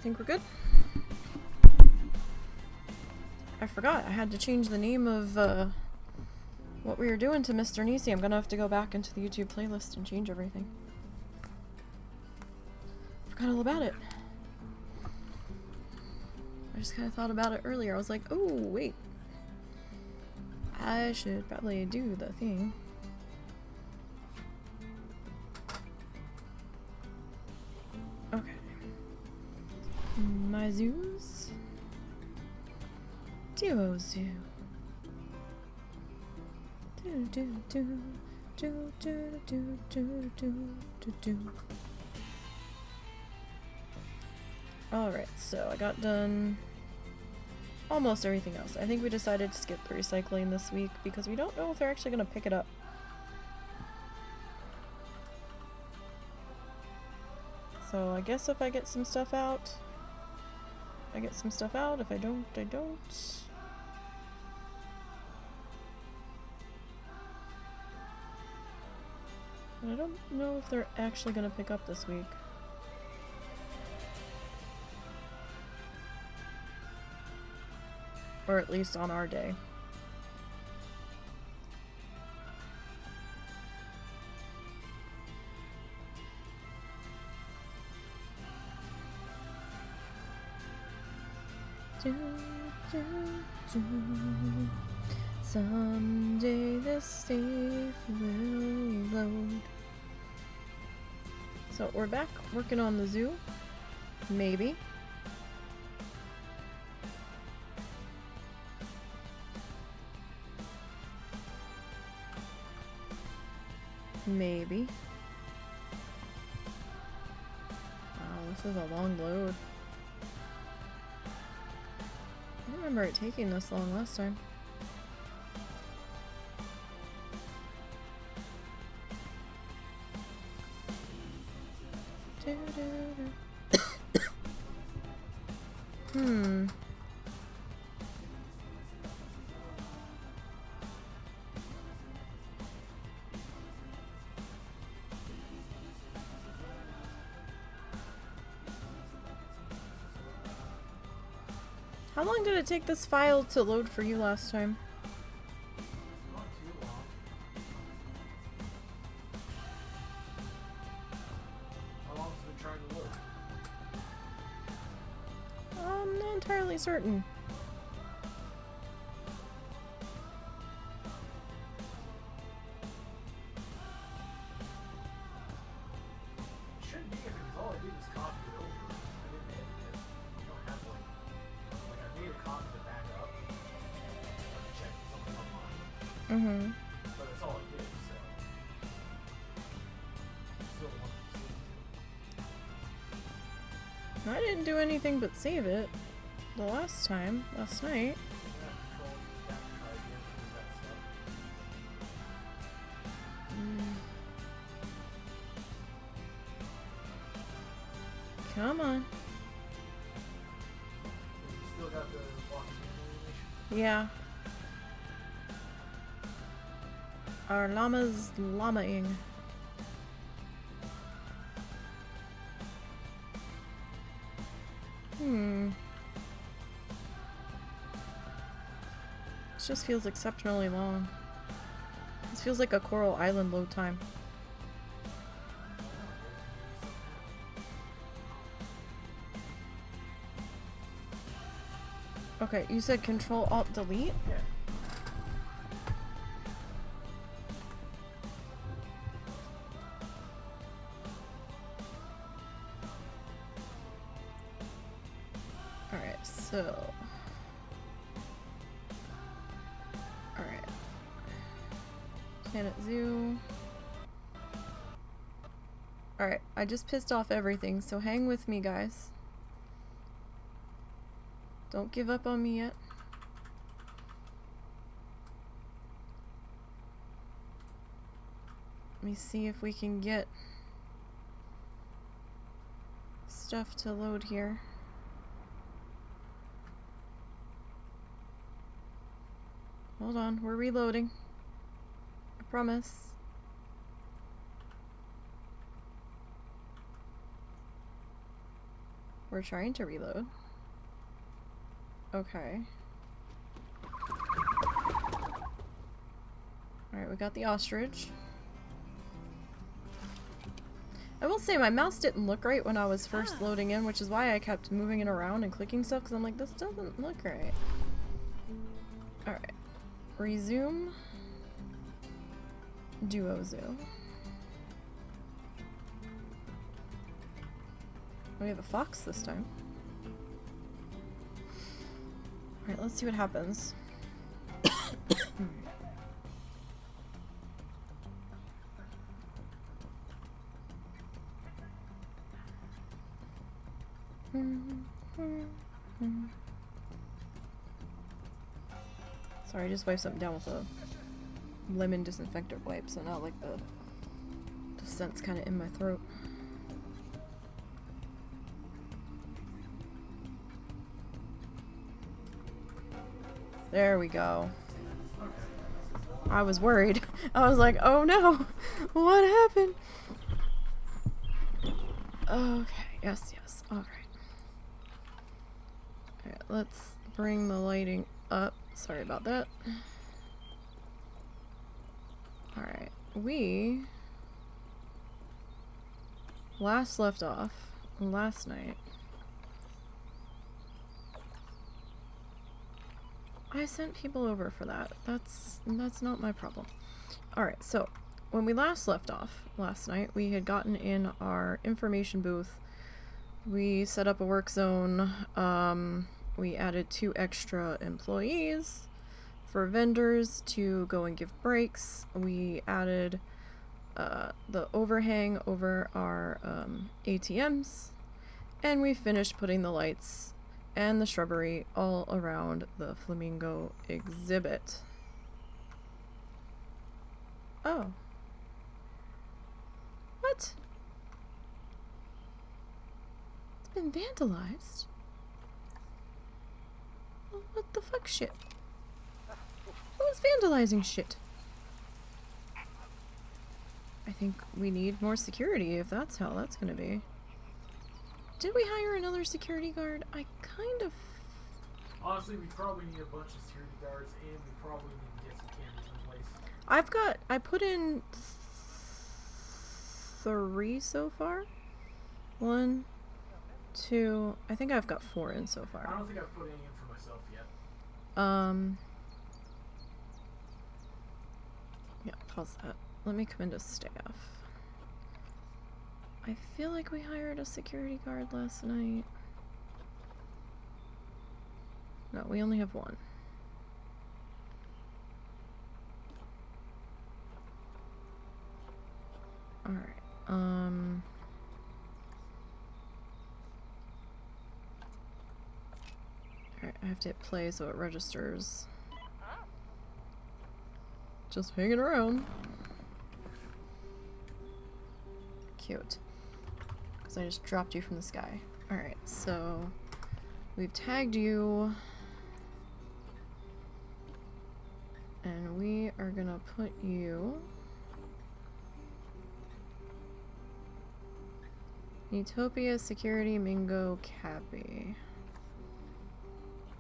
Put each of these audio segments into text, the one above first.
think we're good. I forgot, I had to change the name of what we were doing to MrNisey. I'm gonna have to go back into the YouTube playlist and change everything. Forgot all about it. I just kind of thought about it earlier. I was like, oh, wait. I should probably do the thing. Okay. My zoos. Duo zoo. Do do do do do do do do do do. Alright, so I got done almost everything else. I think we decided to skip the recycling this week because we don't know if they're actually going to pick it up. So I guess if I get some stuff out, I get some stuff out. If I don't, I don't. But I don't know if they're actually going to pick up this week. Or at least on our day. Do, do, do. Someday the safe will load. So we're back working on the zoo. Maybe. Maybe. Wow, this is a long load. I don't remember it taking this long last time. How long did it take this file to load for you last time? Not too long. How long has it been trying to load? I'm not entirely certain. It shouldn't be, because all I did was copy it over. I didn't edit it. You don't have like I made a copy to back up. Check something online. Mm-hmm. But that's all I did, so. Still want to save it. I didn't do anything but save it the last time, last night. Come on. Still got the blockchain animation? Yeah. Our llama's llamaing. This just feels exceptionally long. This feels like a Coral Island load time. Okay, you said Control-Alt-Delete? Yeah. Alright, so... Alright. Planet Zoo. Alright, I just pissed off everything, so hang with me, guys. Don't give up on me yet. Let me see if we can get stuff to load here. Hold on, we're reloading. I promise. We're trying to reload. Okay. Alright, we got the ostrich. I will say my mouse didn't look right when I was first loading in, which is why I kept moving it around and clicking stuff, because I'm like, this doesn't look right. Alright. Resume. Duo Zoo. We have a fox this time. Alright, let's see what happens. Sorry, I just wiped something down with a lemon disinfectant wipe, so now like the scent's kind of in my throat. There we go. I was worried. I was like, oh no, what happened? Okay, yes, alright. Alright, let's bring the lighting up. Sorry about that. Alright, we last left off last night. I sent people over for that. That's not my problem. Alright, so when we last left off last night, we had gotten in our information booth. We set up a work zone. We added 2 extra employees for vendors to go and give breaks. We added the overhang over our ATMs. And we finished putting the lights and the shrubbery all around the flamingo exhibit. Oh. What? It's been vandalized? What the fuck shit? Who's vandalizing shit? I think we need more security if that's how that's gonna be. Did we hire another security guard? I kind of... Honestly, we probably need a bunch of security guards, and we probably need to get some cameras in place. I put in 3 so far. 1, 2, I think I've got 4 in so far. I don't think I've put any in for myself yet. Yeah, pause that. Let me come into staff. I feel like we hired a security guard last night. No, we only have 1. Alright, Alright, I have to hit play so it registers. Just hanging around. Cute. Because I just dropped you from the sky. Alright, so we've tagged you. And we are gonna put you... Utopia Security Mingo Cappy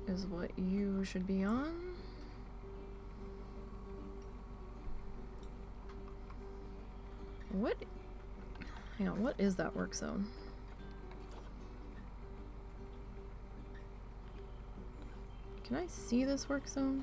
is what you should be on. What? Hang on, what is that work zone? Can I see this work zone?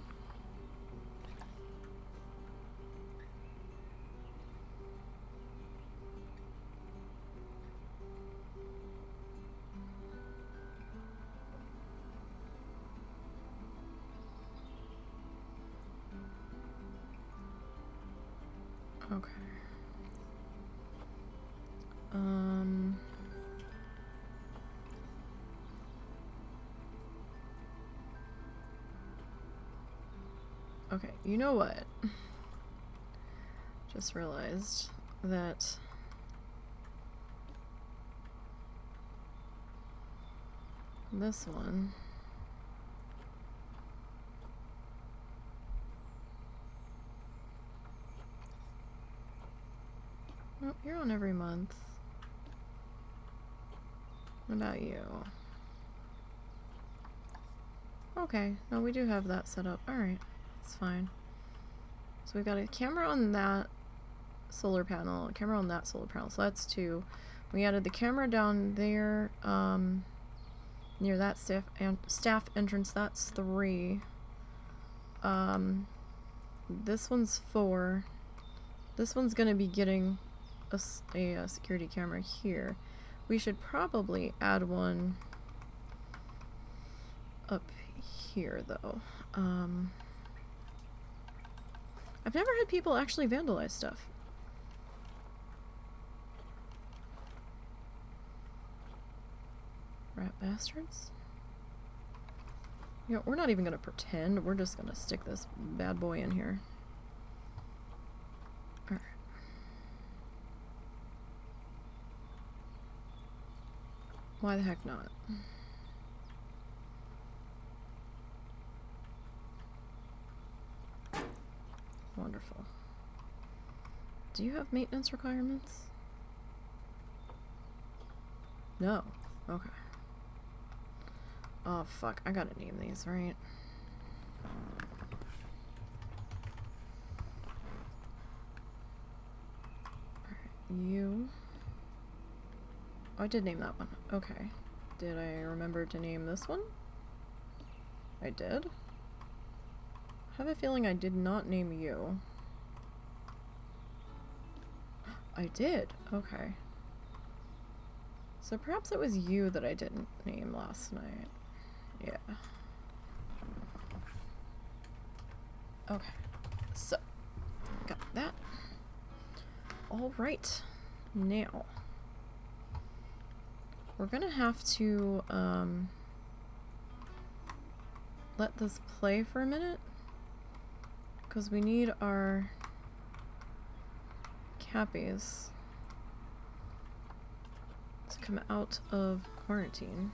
Okay. Okay, you know what? Just realized that this one nope, you're on every month. What about you? Okay, no, we do have that set up. Alright, that's fine. So we've got a camera on that solar panel, a camera on that solar panel, so that's 2. We added the camera down there, near that staff entrance, that's 3. This one's 4. This one's gonna be getting a security camera here. We should probably add one up here, though. I've never had people actually vandalize stuff. Rat bastards. You know, we're not even gonna pretend. We're just gonna stick this bad boy in here. Alright. Why the heck not? Wonderful. Do you have maintenance requirements? No. Okay. Oh, fuck. I gotta name these, right? Alright, you... Oh, I did name that one. Okay. Did I remember to name this one? I did? I have a feeling I did not name you. I did. Okay. So perhaps it was you that I didn't name last night. Yeah. Okay. So, got that. All right. Now, we're gonna have to let this play for a minute, because we need our cappies to come out of quarantine.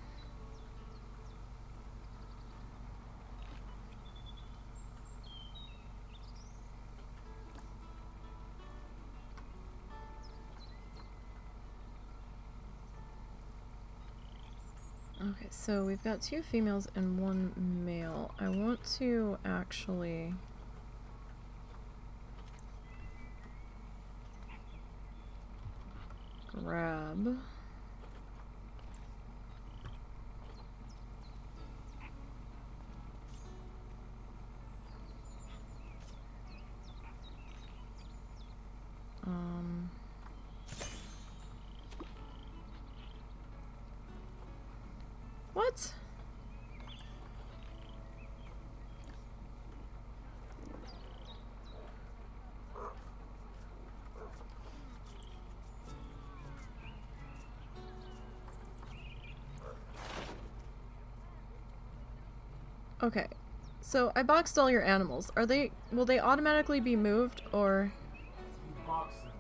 Okay, so we've got 2 females and 1 male. I want to actually grab what? Okay, so I boxed all your animals. Will they automatically be moved, or? You box them.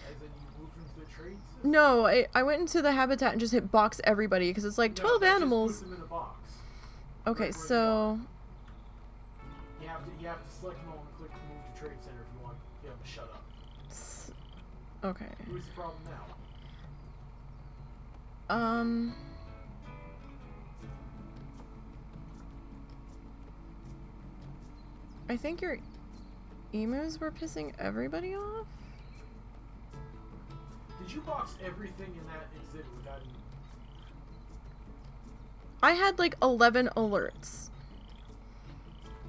As in you move them to the trade system? No, I went into the habitat and just hit box everybody, because it's like 12 animals. Just put them in a box. Okay, Right so... You have to select them all and click move to trade center if you want them to shut up. Okay. Who's the problem now? I think your emus were pissing everybody off? Did you box everything in that exhibit without any... I had like 11 alerts.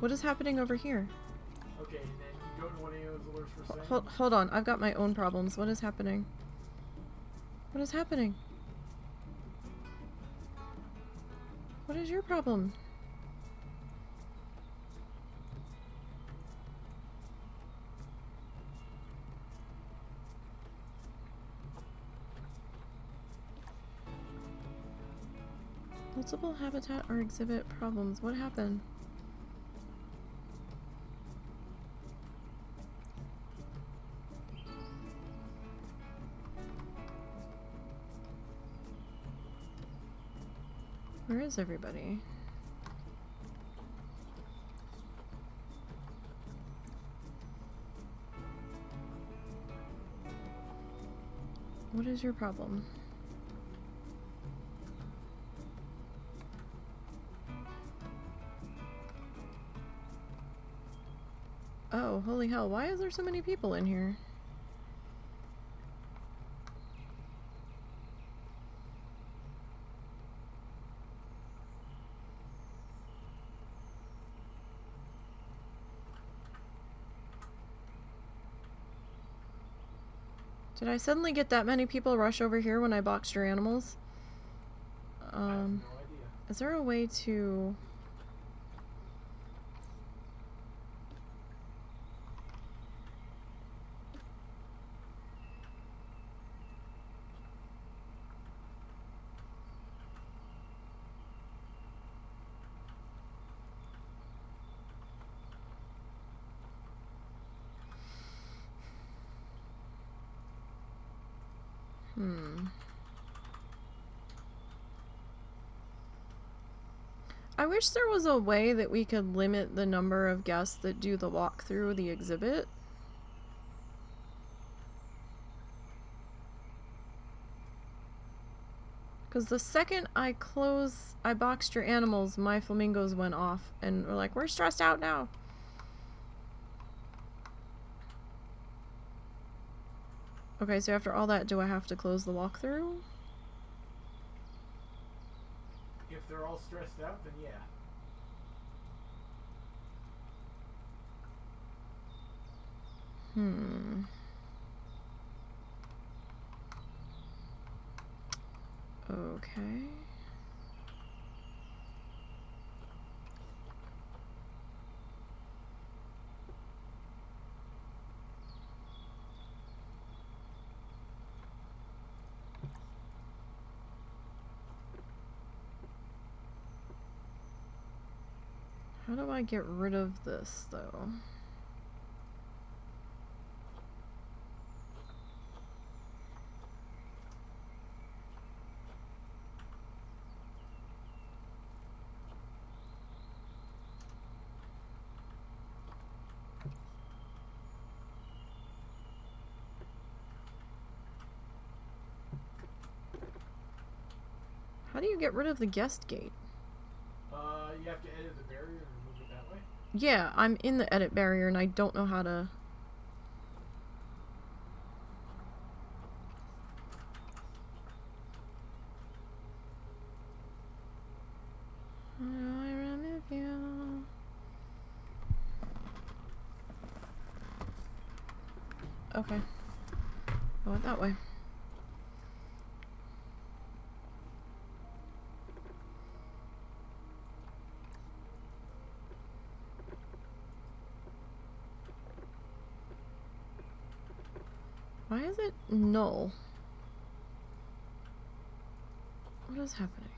What is happening over here? Okay, and then you don't know what any of those alerts were saying? Hold on, I've got my own problems. What is happening? What is happening? What is your problem? Multiple habitat or exhibit problems. What happened? Where is everybody? What is your problem? Oh, holy hell, why is there so many people in here? Did I suddenly get that many people rush over here when I boxed your animals? I have no idea. Is there a way to... I wish there was a way that we could limit the number of guests that do the walk through the exhibit. Because the second I boxed your animals, my flamingos went off and were like, we're stressed out now. Okay, so after all that, do I have to close the walkthrough? If they're all stressed out, then yeah. Okay. How do I get rid of this, though? How do you get rid of the guest gate? You have to edit the barrier and remove it that way. Yeah, I'm in the edit barrier and I don't know how to... How do I remove you? Okay. I went that way. Why is it null? What is happening?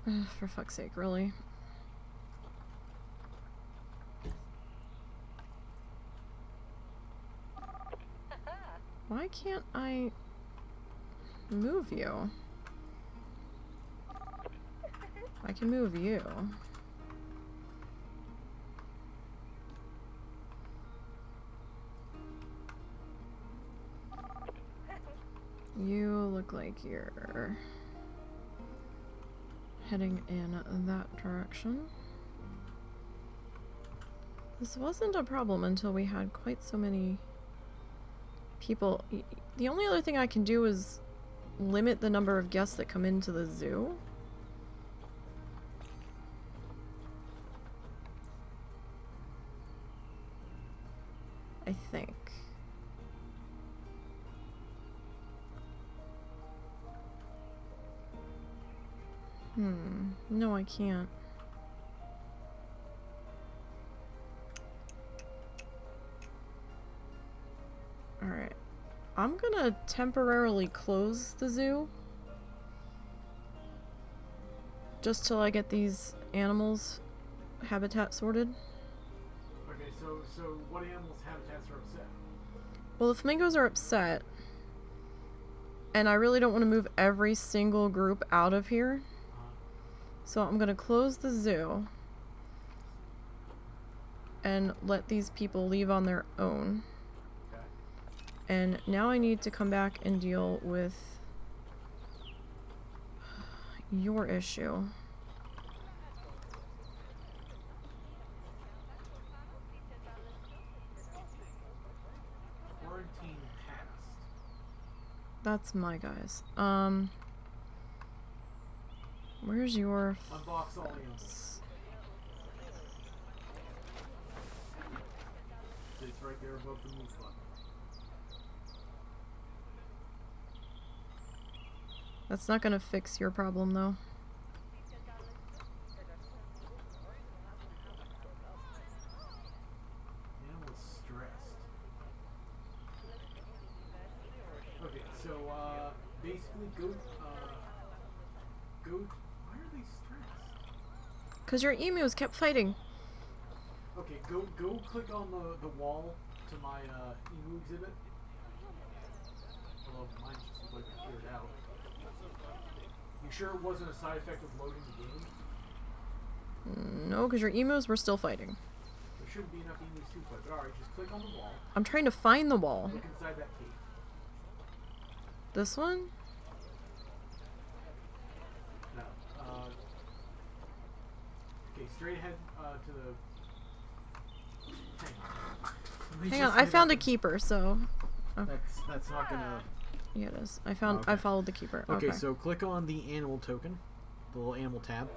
Ugh, for fuck's sake, really? Why can't I move you? I can move you. You look like you're heading in that direction. This wasn't a problem until we had quite so many people. The only other thing I can do is limit the number of guests that come into the zoo. I think. No, I can't. Alright. I'm gonna temporarily close the zoo. Just till I get these animals' habitat sorted. Okay, so what animals' habitats are upset? Well, the flamingos are upset. And I really don't want to move every single group out of here. So I'm gonna close the zoo. and let these people leave on their own. Okay. And now I need to come back and deal with your issue. Quarantine passed. That's my guys. Where's your Unbox all fence? animals. It's right there above the move button. That's not gonna fix your problem though. Animal's stressed. Okay, so basically goat. Why are they stressed? Cause your emus kept fighting. Okay, go click on the wall to my emu exhibit. Although mine just looked like it cleared out. You sure it wasn't a side effect of loading the game? No, because your emus were still fighting. There shouldn't be enough emus to fight. But alright, just click on the wall. I'm trying to find the wall. Look inside that cave. This one? No. Okay, straight ahead to the... Hang on, I found a keeper, so... Okay. That's not gonna... Yeah, it is. I found. Okay. I followed the keeper. Okay, so click on the animal token, the little animal tab.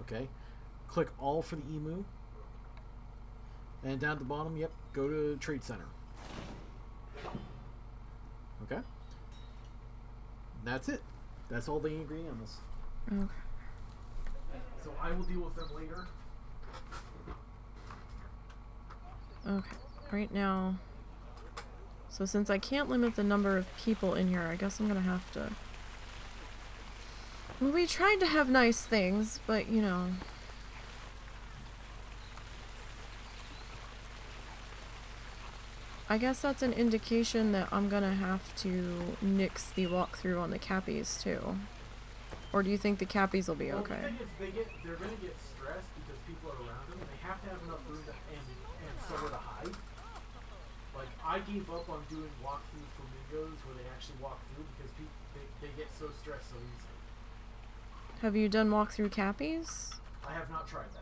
Okay, click all for the emu, and down at the bottom, yep, go to trade center. Okay, that's it. That's all the angry animals. Okay. So I will deal with them later. Okay. Right now. So since I can't limit the number of people in here, I guess I'm gonna have to... Well, we tried to have nice things, but you know... I guess that's an indication that I'm gonna have to nix the walkthrough on the cappies too. Or do you think the cappies will be okay? Well, the thing is, they're going to get stressed because people are around them, and they have to have enough room and somewhere to hide. Like, I gave up on doing walkthrough flamingos where they actually walk through because they get so stressed so easily. Have you done walkthrough cappies? I have not tried that.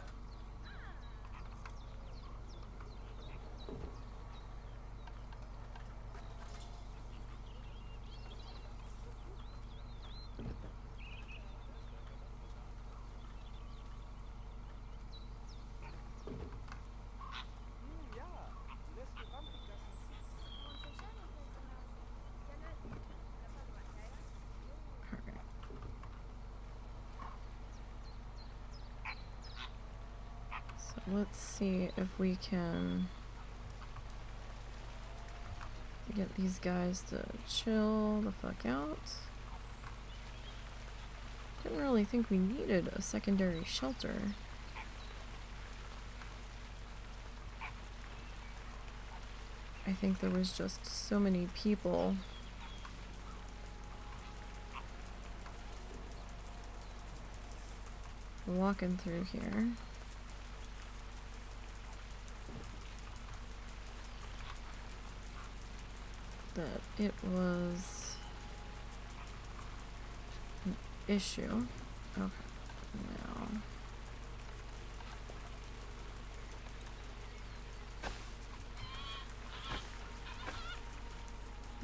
Let's see if we can get these guys to chill the fuck out. Didn't really think we needed a secondary shelter. I think there was just so many people. Walking through here. That it was an issue. Okay, now.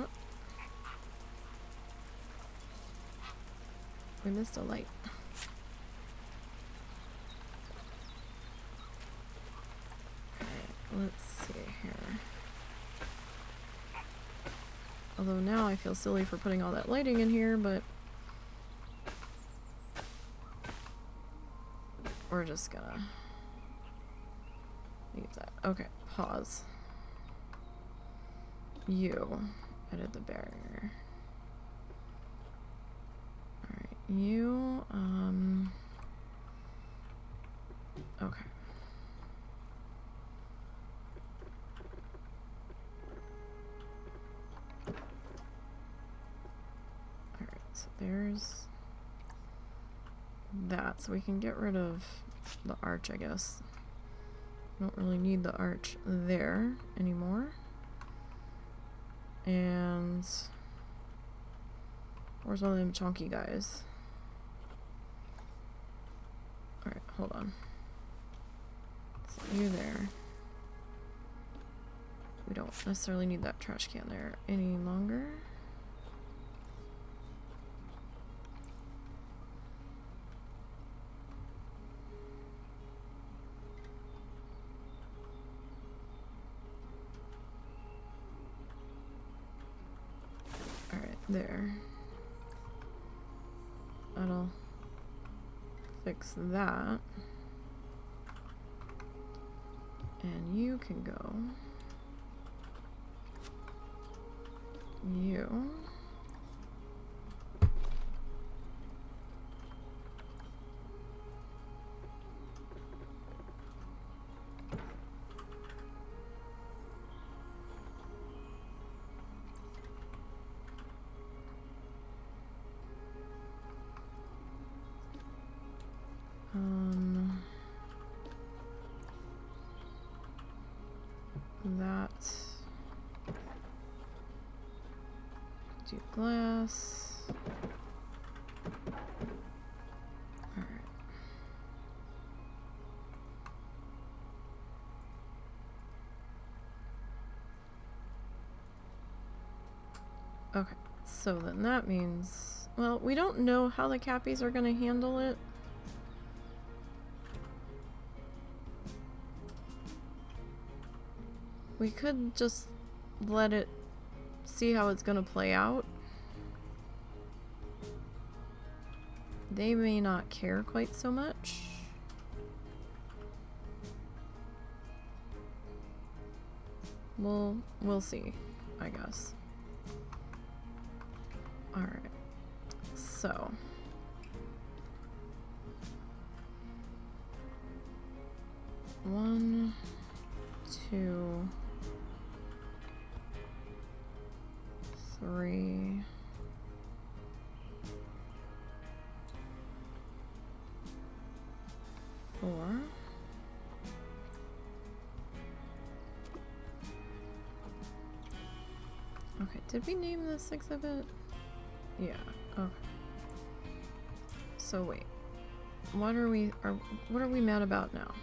Oh. We missed a light. Alright, let's see here. Although now I feel silly for putting all that lighting in here, but we're just gonna leave that. Okay, pause. You edit the barrier. Alright, you, okay. So there's that, so we can get rid of the arch, I guess. Don't really need the arch there anymore. And where's one of them chunky guys? Alright, hold on. So you there. We don't necessarily need that trash can there any longer. Alright, there. That'll fix that. And you can go. You. That. Do glass. Alright. Okay, so then that means, well, we don't know how the cappies are gonna handle it. We could just let it see how it's gonna play out. They may not care quite so much. We'll see, I guess. Alright. So. One, two, three, four, okay, did we name this exhibit? Yeah, okay. So wait, what are we mad about now?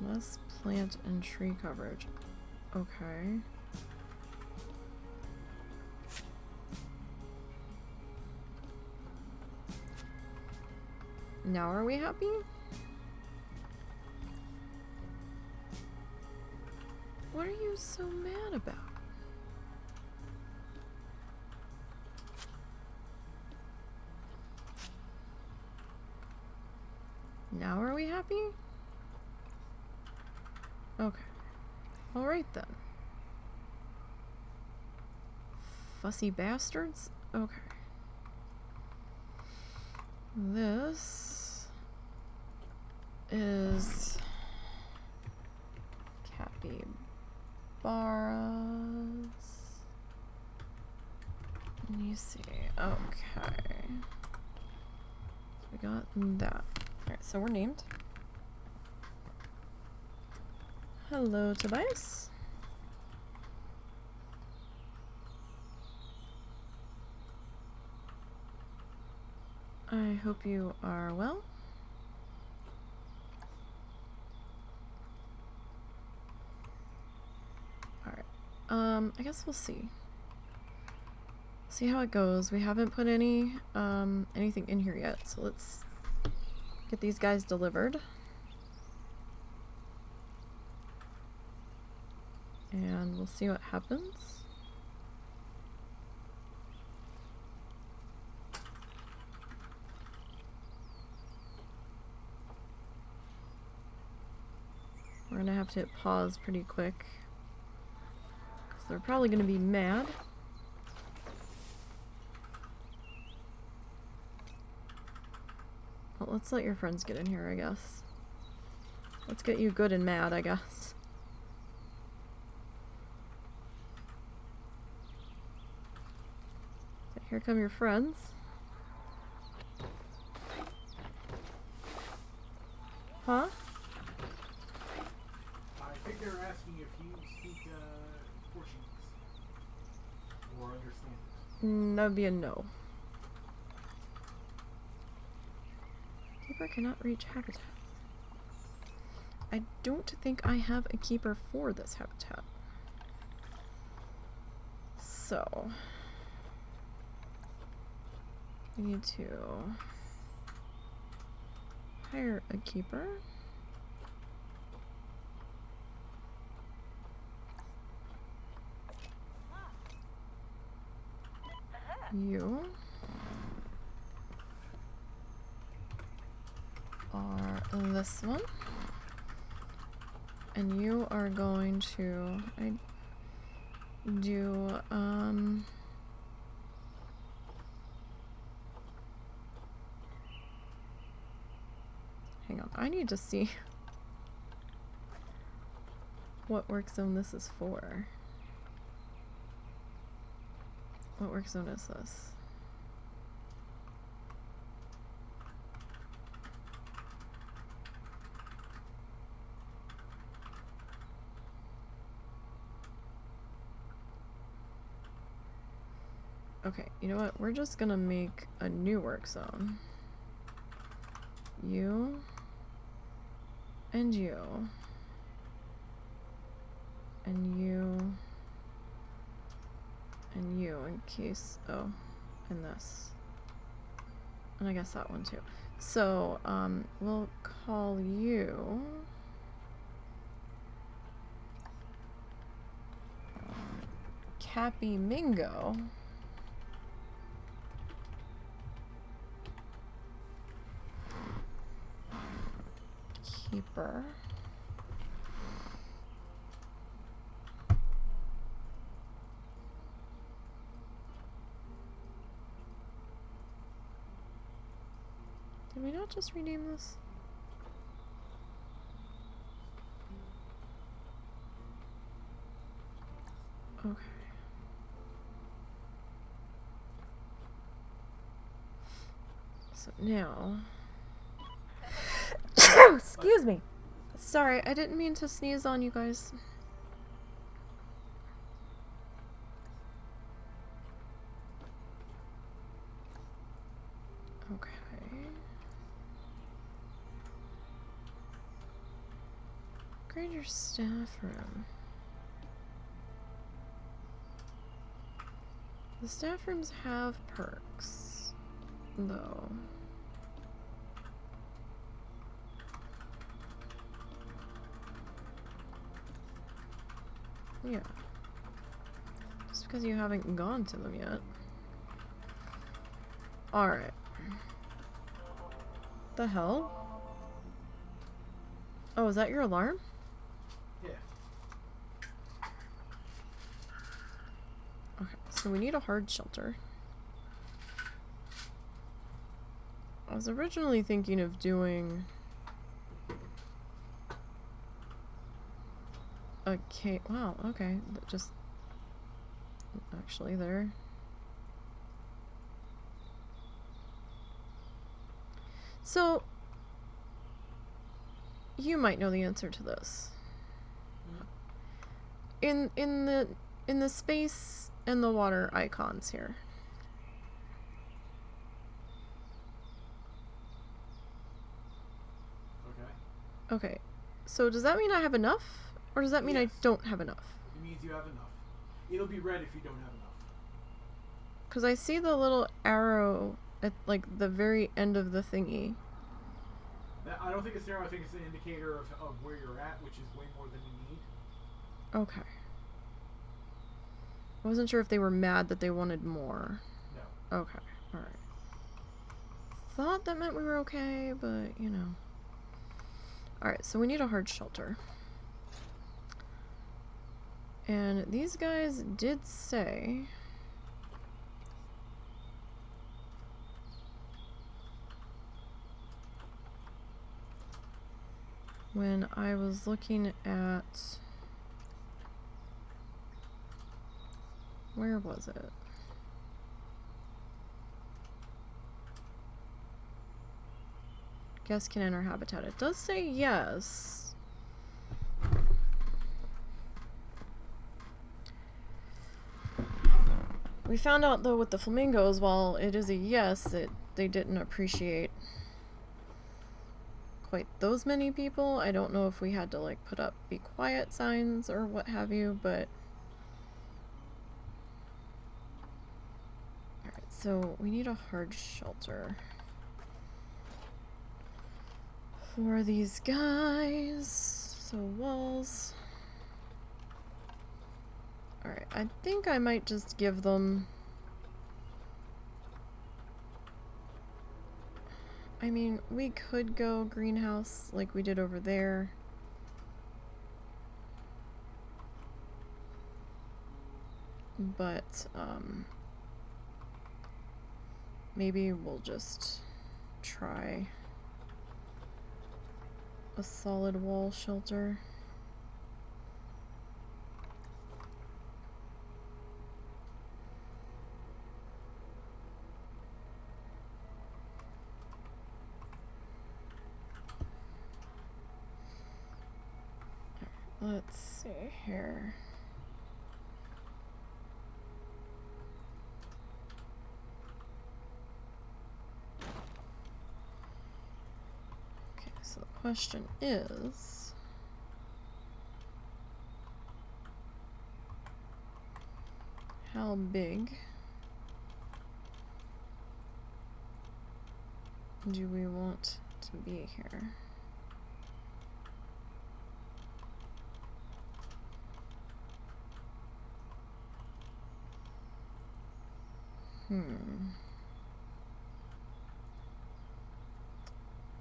Less plant and tree coverage. Okay. Now are we happy? What are you so mad about? Now are we happy? Okay. Alright then. Fussy bastards? Okay. This is capybaras. Nisey. Okay. We got that. Alright, so we're named. Hello, Tobias. I hope you are well. Alright. I guess we'll see. See how it goes. We haven't put anything in here yet, so let's get these guys delivered. And we'll see what happens. We're gonna have to hit pause pretty quick. Because they're probably gonna be mad. Well, let's let your friends get in here, I guess. Let's get you good and mad, I guess. So here come your friends. Huh? I think they're asking if you speak Portuguese or understand it. That would be a no. Keeper cannot reach habitat. I don't think I have a keeper for this habitat. So we need to hire a keeper. You are this one. And you are going to do hang on, I need to see what work zone this is for. What work zone is this? Okay, you know what? We're just gonna make a new work zone. You and you and you and you in case, oh, and this. And I guess that one too. So, we'll call you Cappy Mingo. Keeper. Did we not just rename this? Okay. So now... Excuse me. Sorry, I didn't mean to sneeze on you guys. Okay. Upgrade your staff room. The staff rooms have perks, though. Yeah. Just because you haven't gone to them yet. Alright. The hell? Oh, is that your alarm? Yeah. Okay, so we need a hard shelter. I was originally thinking of doing a cave. Wow, okay. Just actually there. So you might know the answer to this. In the space and the water icons here. Okay. Okay. So does that mean I have enough? Or does that mean Yes. I don't have enough? It means you have enough. It'll be red if you don't have enough. Because I see the little arrow at like the very end of the thingy. I don't think it's there. I think it's an indicator of where you're at, which is way more than you need. Okay. I wasn't sure if they were mad that they wanted more. No. Okay. Alright. Thought that meant we were okay, but you know. Alright, so we need a hard shelter. And these guys did say when I was looking at, where was it? Guests can enter habitat. It does say yes. We found out though with the flamingos, while it is a yes, that they didn't appreciate quite those many people. I don't know if we had to like put up be quiet signs or what have you, but alright, so we need a hard shelter for these guys. So walls. Alright, I think I might just give them, I mean, we could go greenhouse like we did over there. But, maybe we'll just try a solid wall shelter. Let's see here. Okay, so the question is, how big do we want to be here?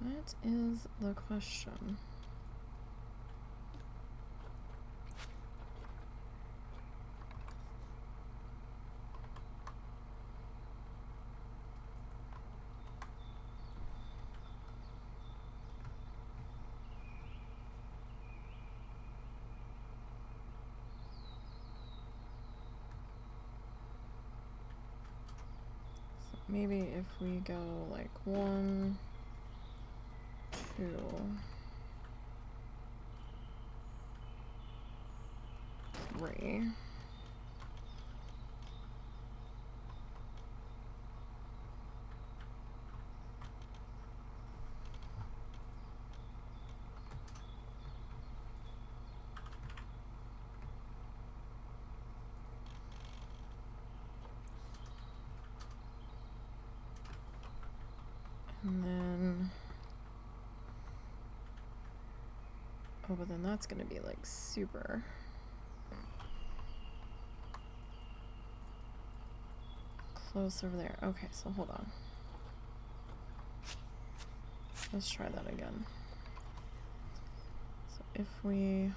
That is the question. Maybe if we go like 1, 2, 3. And then, oh, but then that's gonna be like super close over there. Okay, so hold on. Let's try that again. So if we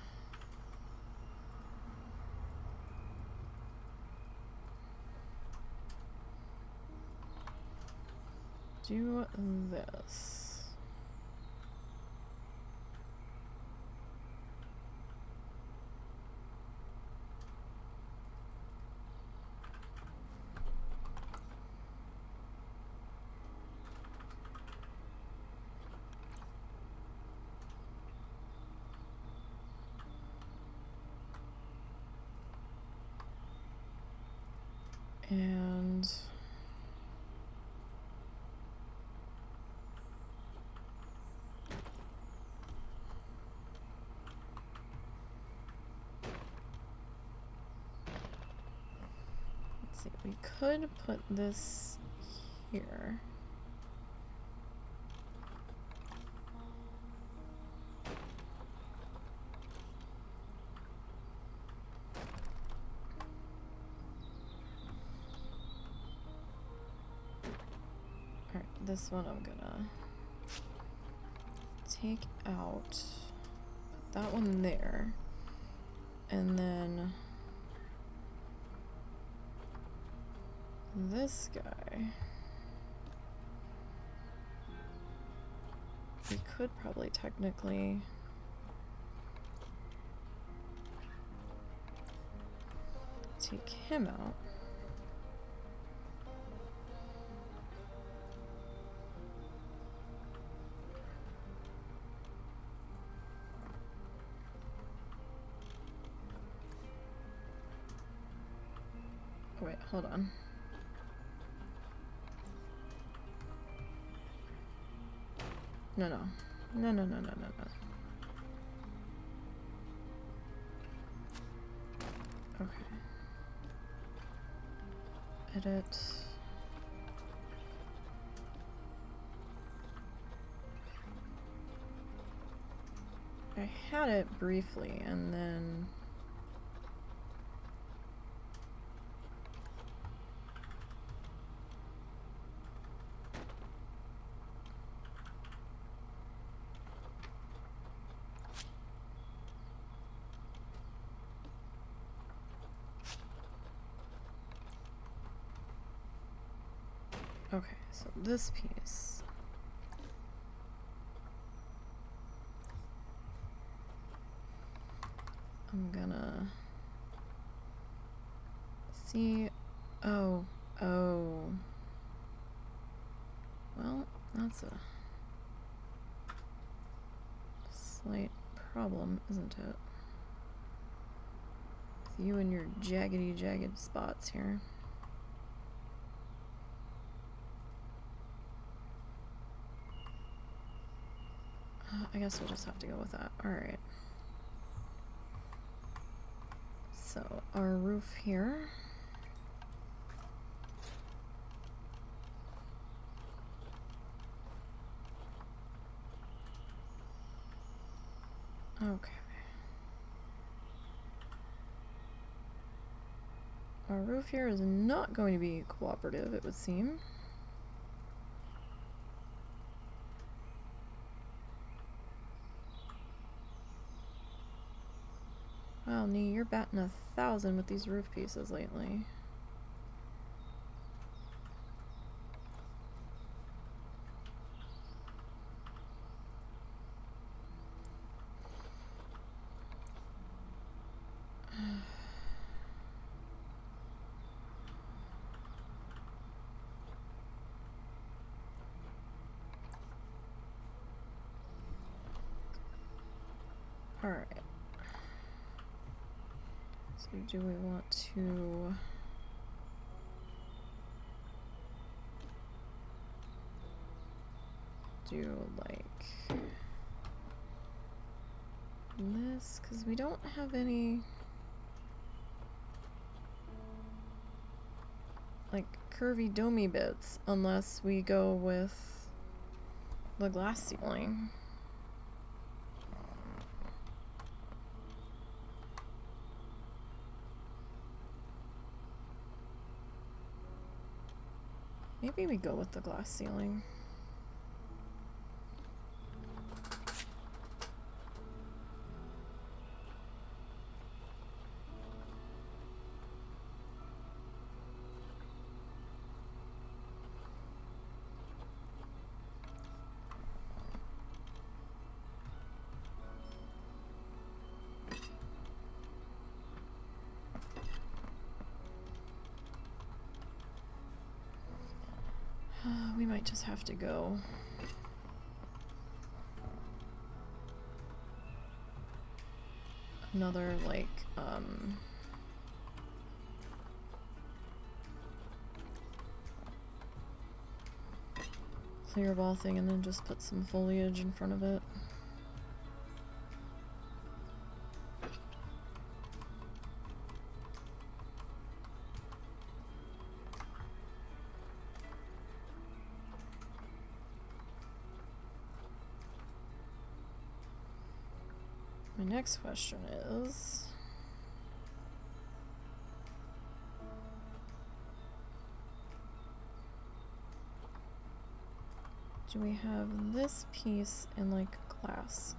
do this. And let's see, we could put this here. Alright, this one I'm gonna take out, put that one there, and then this guy. We could probably technically take him out. Oh, wait, hold on. No, no. No, no, no, no, no, no. Okay. Edit. I had it briefly and then okay, so this piece. I'm gonna see. Oh, oh. Well, that's a slight problem, isn't it? With you and your jagged spots here. I guess we'll just have to go with that. Alright. So, our roof here. Okay. Our roof here is not going to be cooperative, it would seem. Wow, Nee, you're batting 1,000 with these roof pieces lately. Alright. So do we want to do like this? Because we don't have any like curvy domey bits unless we go with the glass ceiling. Maybe we go with the glass ceiling. We might just have to go. Another, like, clear ball thing and then just put some foliage in front of it. My next question is, do we have this piece in like glass?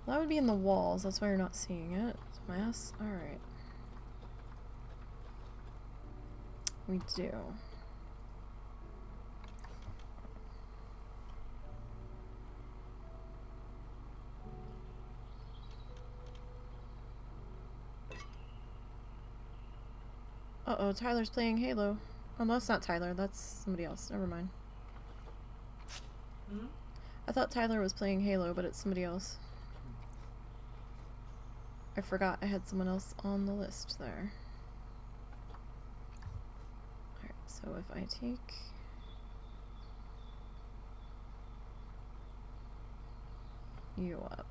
Well, that would be in the walls, that's why you're not seeing it. Dumbass. Alright. We do. Uh-oh, Tyler's playing Halo. Oh, no, that's not Tyler. That's somebody else. Never mind. Hmm? I thought Tyler was playing Halo, but it's somebody else. I forgot I had someone else on the list there. Alright, so if I take... you up.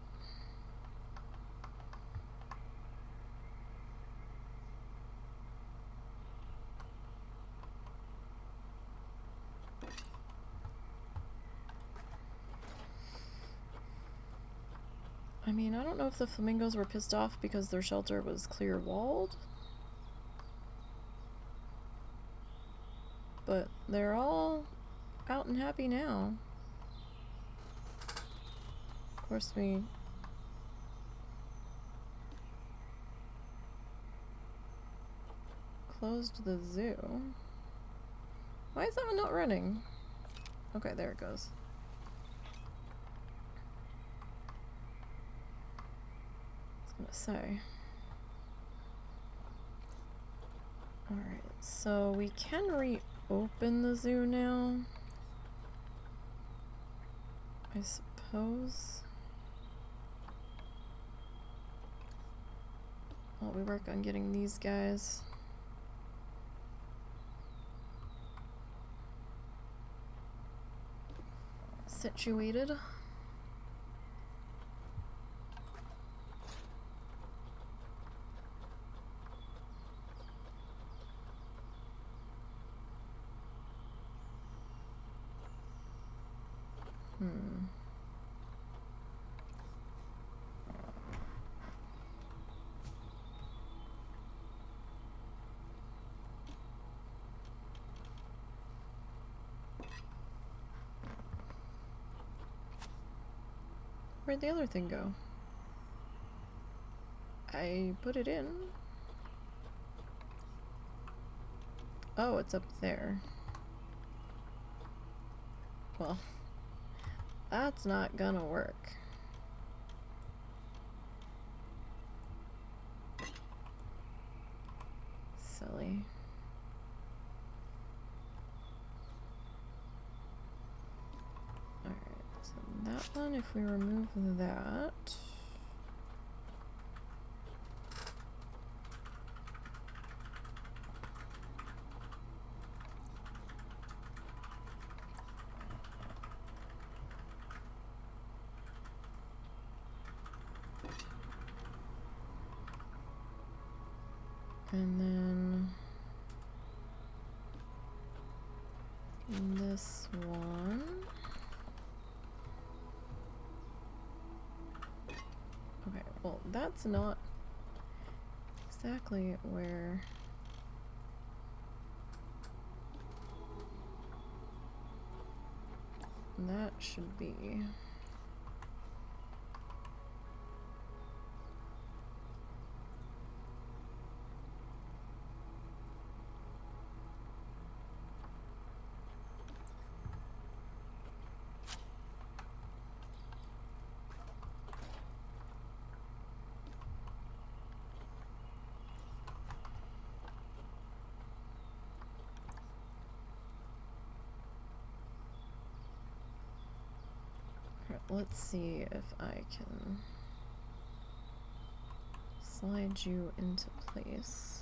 I mean, I don't know if the flamingos were pissed off because their shelter was clear walled. But they're all out and happy now. Of course, we closed the zoo. Why is that one not running? Okay, there it goes. I was gonna say. Alright, so we can reopen the zoo now. I suppose. While we work on getting these guys situated. Where'd the other thing go? I put it in. Oh, it's up there. Well, that's not gonna work. Silly. Alright, so that one, if we remove that. And then this one. Okay, well, that's not exactly where that should be. Let's see if I can slide you into place.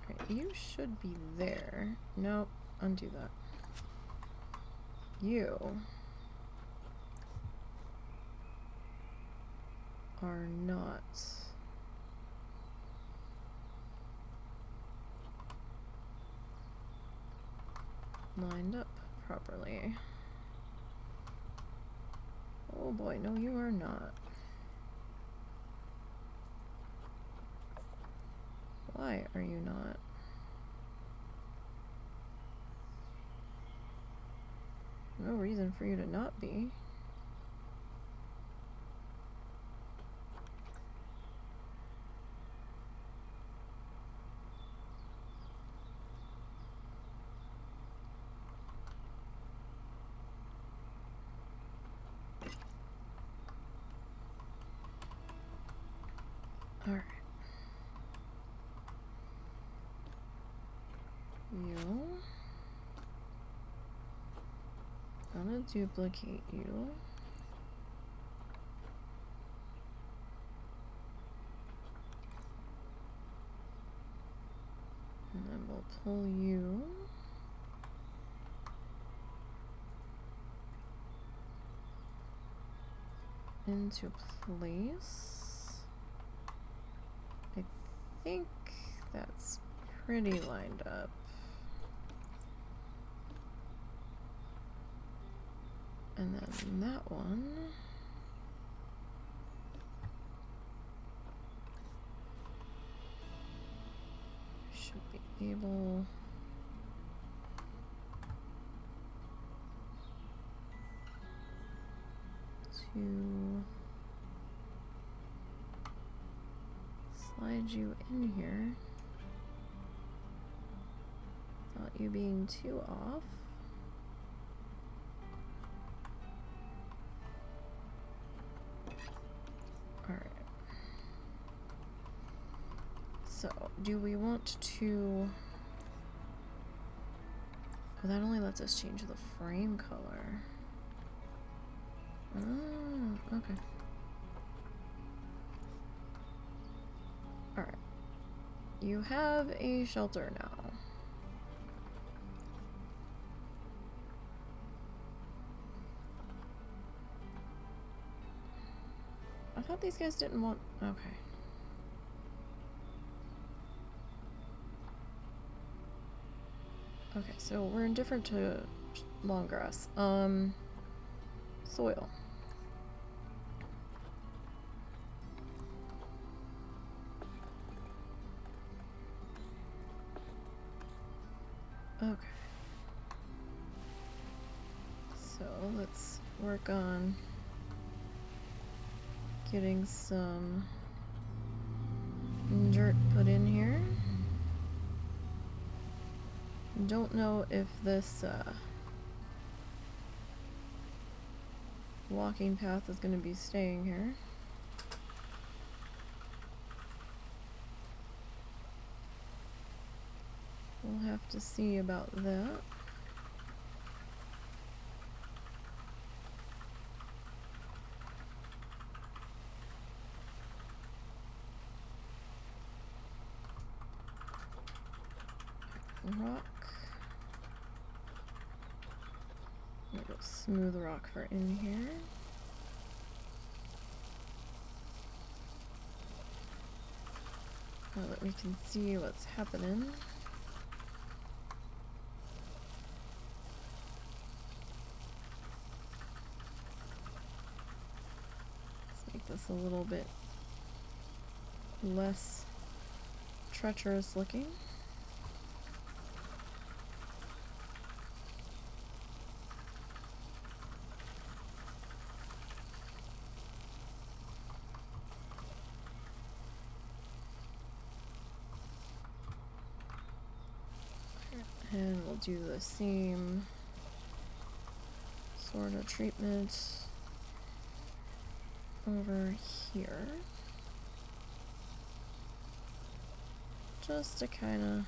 Alright, you should be there. Nope, undo that. You are not lined up properly. Oh boy, no you are not. Why are you not? No reason for you to not be. Alright. You. Gonna duplicate you. And then we'll pull you. Into place. I think that's pretty lined up. And then that one. Should be able to slide you in here without you being too off. Alright. So, do we want to... Oh, that only lets us change the frame color. Oh, okay. Alright. You have a shelter now. I thought these guys didn't want... Okay. Okay, so we're indifferent to long grass. Soil. Okay. So let's work on getting some dirt put in here. Don't know if this walking path is going to be staying here. We'll have to see about that. Rock. I'm gonna go smooth rock for in here. Now that we can see what's happening. Let's make this a little bit less treacherous looking. And we'll do the same sort of treatment over here. Just to kind of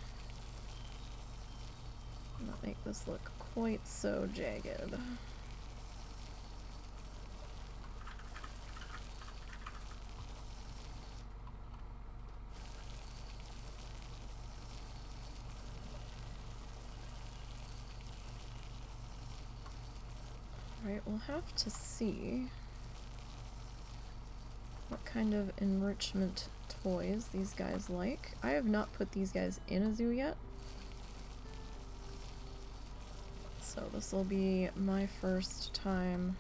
not make this look quite so jagged. Right, we'll have to see what kind of enrichment toys these guys like. I have not put these guys in a zoo yet. So this will be my first time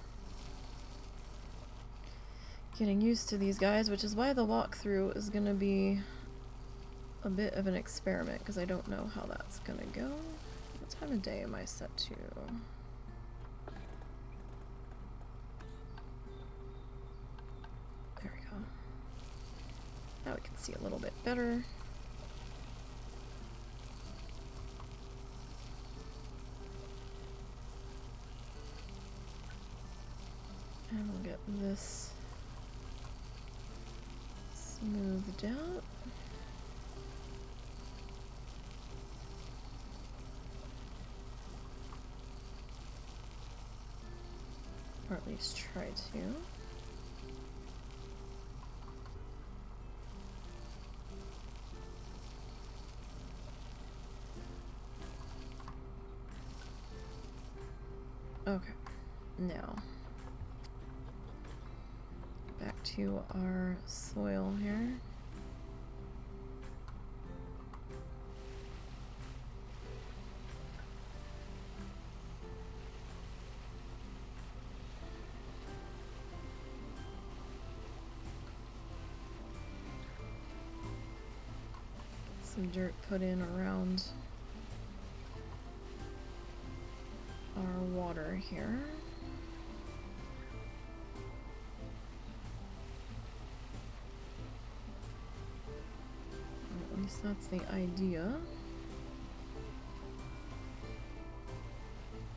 getting used to these guys, which is why the walkthrough is going to be a bit of an experiment, because I don't know how that's going to go. What time of day am I set to? There we go. Now we can see a little bit better. And we'll get this smoothed out. Or at least try to. Okay, now back to our soil here. Some dirt put in around our water here. At least that's the idea.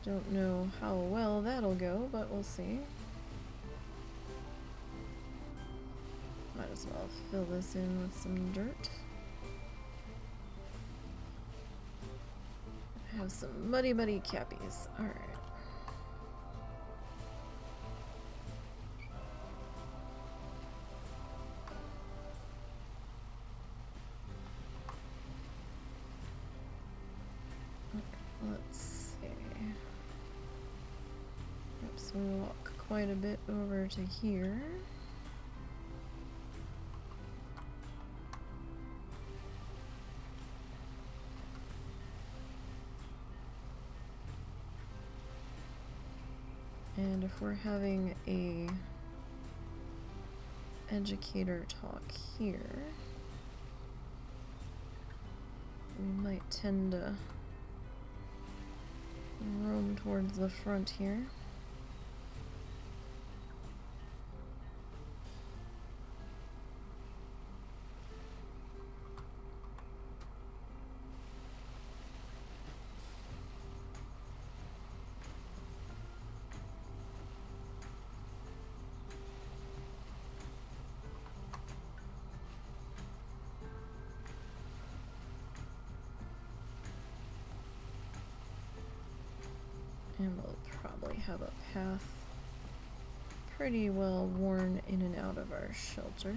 Don't know how well that'll go, but we'll see. Might as well fill this in with some dirt. Have some muddy cappies. Alright. Let's see. Perhaps we walk quite a bit over to here. And if we're having a educator talk here, we might tend to roam towards the front here. And we'll probably have a path pretty well worn in and out of our shelter.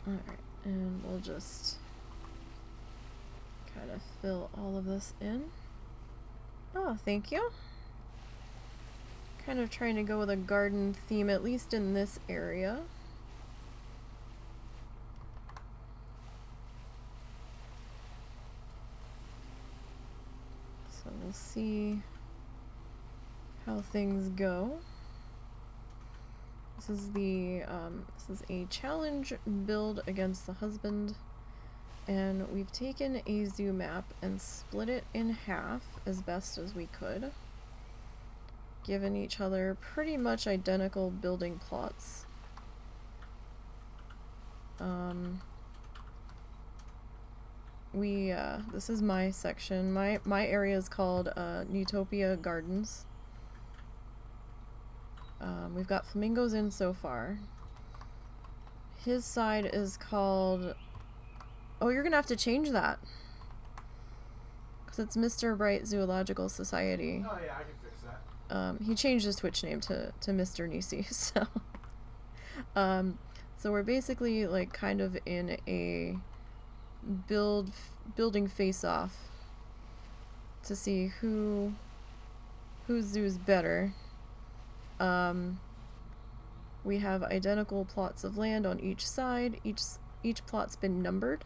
Alright, and we'll just kind of fill all of this in. Oh, thank you. Kind of trying to go with a garden theme, at least in this area. So we'll see how things go. This is a challenge build against the husband, and we've taken a zoo map and split it in half as best as we could. Given each other pretty much identical building plots. This is my section. My area is called Newtopia Gardens. We've got flamingos in so far. His side is called... Oh, you're gonna have to change that. Because it's Mr. Bright Zoological Society. Oh yeah, I can fix that. He changed his Twitch name to MrNisey, so so we're basically like kind of in a building face-off to see whose zoo's better. We have identical plots of land on each side. Each plot's been numbered.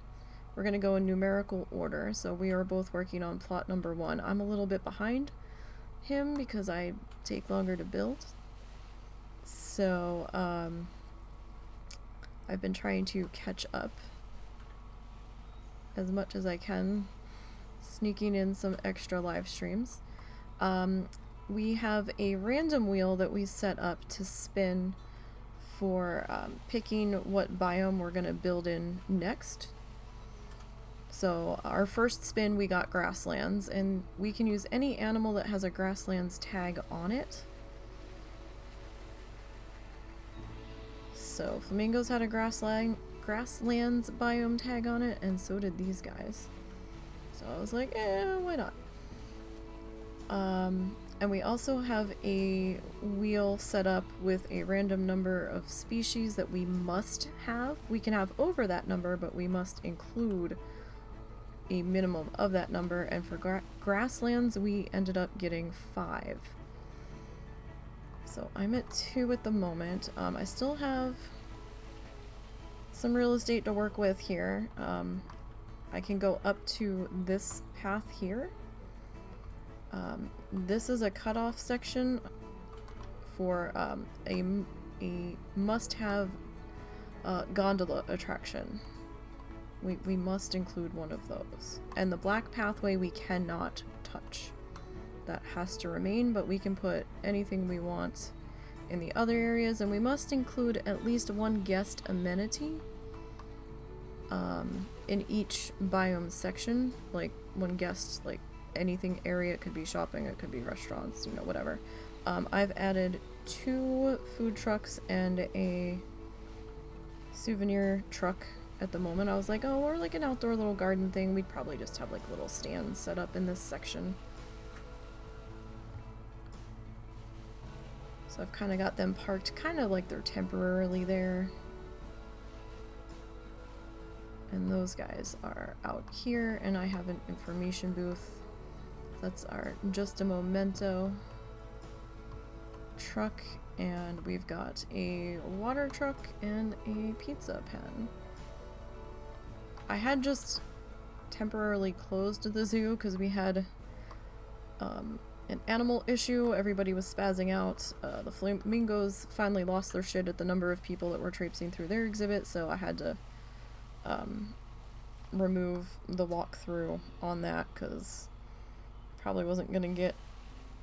We're gonna go in numerical order, so we are both working on plot number 1. I'm a little bit behind him because I take longer to build. So I've been trying to catch up as much as I can, sneaking in some extra live streams. We have a random wheel that we set up to spin for picking what biome we're going to build in next. So our first spin we got grasslands, and we can use any animal that has a grasslands tag on it. So flamingos had a grasslands biome tag on it, and so did these guys. So I was like, why not? And we also have a wheel set up with a random number of species that we must have. We can have over that number, but we must include a minimum of that number. And for grasslands, we ended up getting 5. So I'm at 2 at the moment. I still have some real estate to work with here. I can go up to this path here. This is a cutoff section for a must-have gondola attraction. We must include one of those. And the black pathway we cannot touch. That has to remain, but we can put anything we want in the other areas, and we must include at least one guest amenity in each biome section. Like one guest, like anything area. It could be shopping, it could be restaurants, you know, whatever. I've added 2 food trucks and a souvenir truck at the moment. I was like, oh, we're like an outdoor little garden thing. We'd probably just have like little stands set up in this section. So I've kind of got them parked kind of like they're temporarily there. And those guys are out here, and I have an information booth. That's our Just a Momento truck, and we've got a water truck and a pizza pen. I had just temporarily closed the zoo because we had an animal issue. Everybody was spazzing out. The flamingos finally lost their shit at the number of people that were traipsing through their exhibit, so I had to remove the walkthrough on that because probably wasn't going to get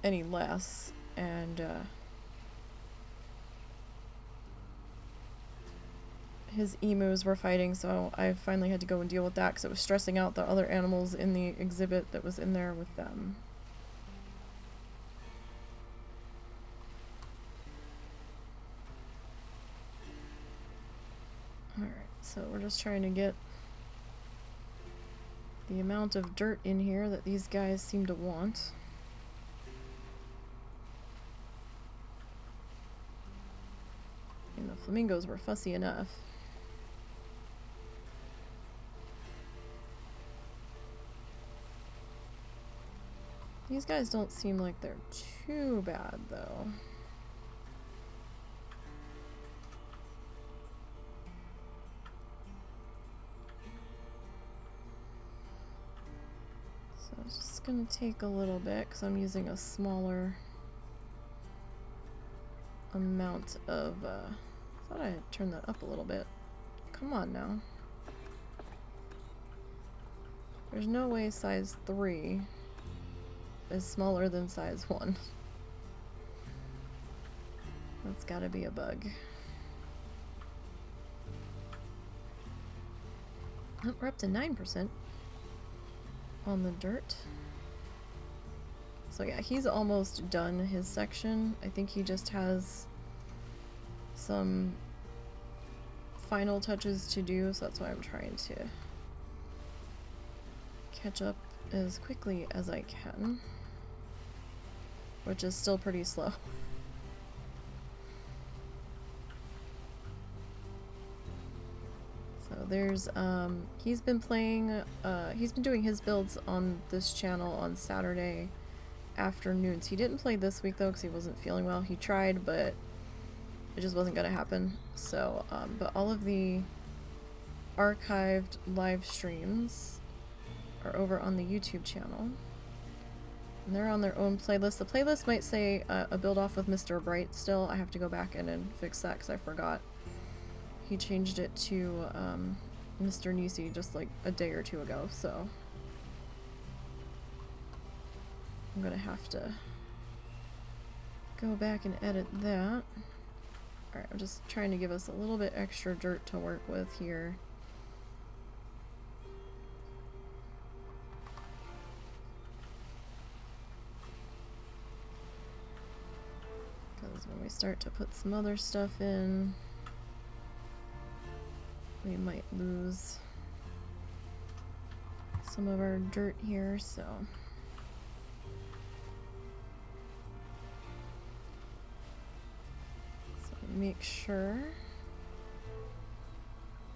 any less. And his emus were fighting, so I finally had to go and deal with that because it was stressing out the other animals in the exhibit that was in there with them. Alright, so we're just trying to get the amount of dirt in here that these guys seem to want. And the flamingos were fussy enough. These guys don't seem like they're too bad, though. So it's just gonna take a little bit because I'm using a smaller amount of, I thought I had turned that up a little bit. Come on now. There's no way size 3 is smaller than size 1. That's gotta be a bug. Oh, we're up to 9% on the dirt. So yeah, he's almost done his section. I think he just has some final touches to do, so that's why I'm trying to catch up as quickly as I can. Which is still pretty slow. So there's, he's been playing, he's been doing his builds on this channel on Saturday afternoons. He didn't play this week though because he wasn't feeling well. He tried, but it just wasn't gonna happen. So, but all of the archived live streams are over on the YouTube channel. And they're on their own playlist. The playlist might say a build off with Mr. Bright still. I have to go back in and fix that because I forgot. He changed it to Mr. Nisey just like a day or 2 ago, so I'm gonna have to go back and edit that. Alright, I'm just trying to give us a little bit extra dirt to work with here. When we start to put some other stuff in, we might lose some of our dirt here, so make sure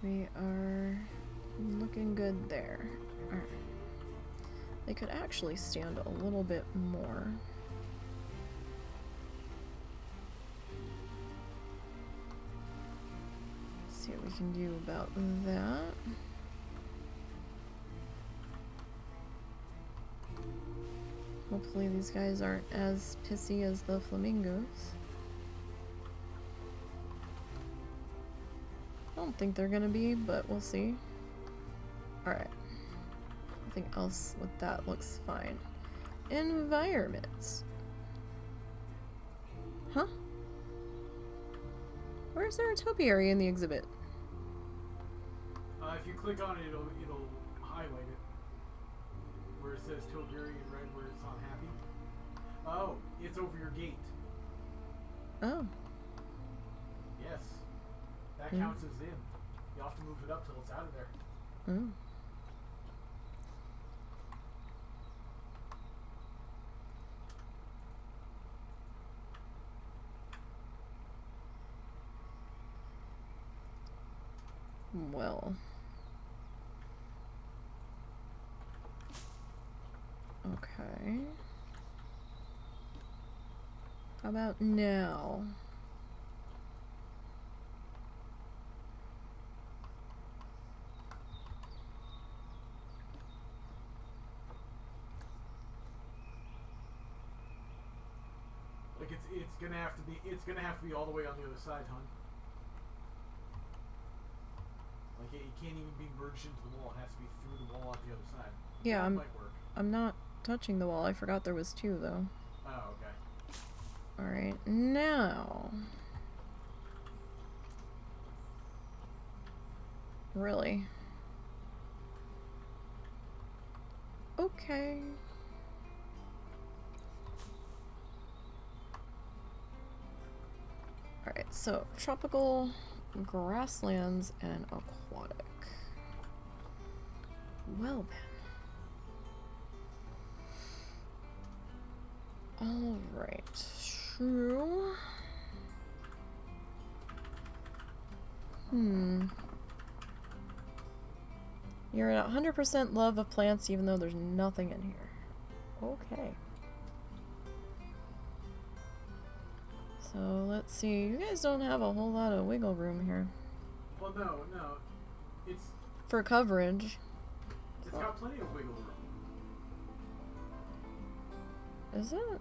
we are looking good there. Alright. They could actually stand a little bit more. See what we can do about that. Hopefully these guys aren't as pissy as the flamingos. I don't think they're gonna be, but we'll see. Alright. Nothing else with that looks fine. Environments. Huh? Where's our topiary in the exhibit? If you click on it, it'll highlight it. Where it says topiary in red, where it's not happy. Oh, it's over your gate. Oh. Yes. That counts as in. You'll have to move it up till it's out of there. Oh. Well. Okay. How about now? Like it's gonna have to be all the way on the other side, hon. Like it can't even be merged into the wall. It has to be through the wall on the other side. Yeah, that might work. I'm not touching the wall. I forgot there was two though. Oh, okay. Alright, now. Really? Okay. Alright, so tropical, grasslands, and aquatic. Well then. Alright, true. You're at 100% love of plants even though there's nothing in here. Okay. So let's see. You guys don't have a whole lot of wiggle room here. Well, no. It's for coverage. It's got plenty of wiggle room. Is it?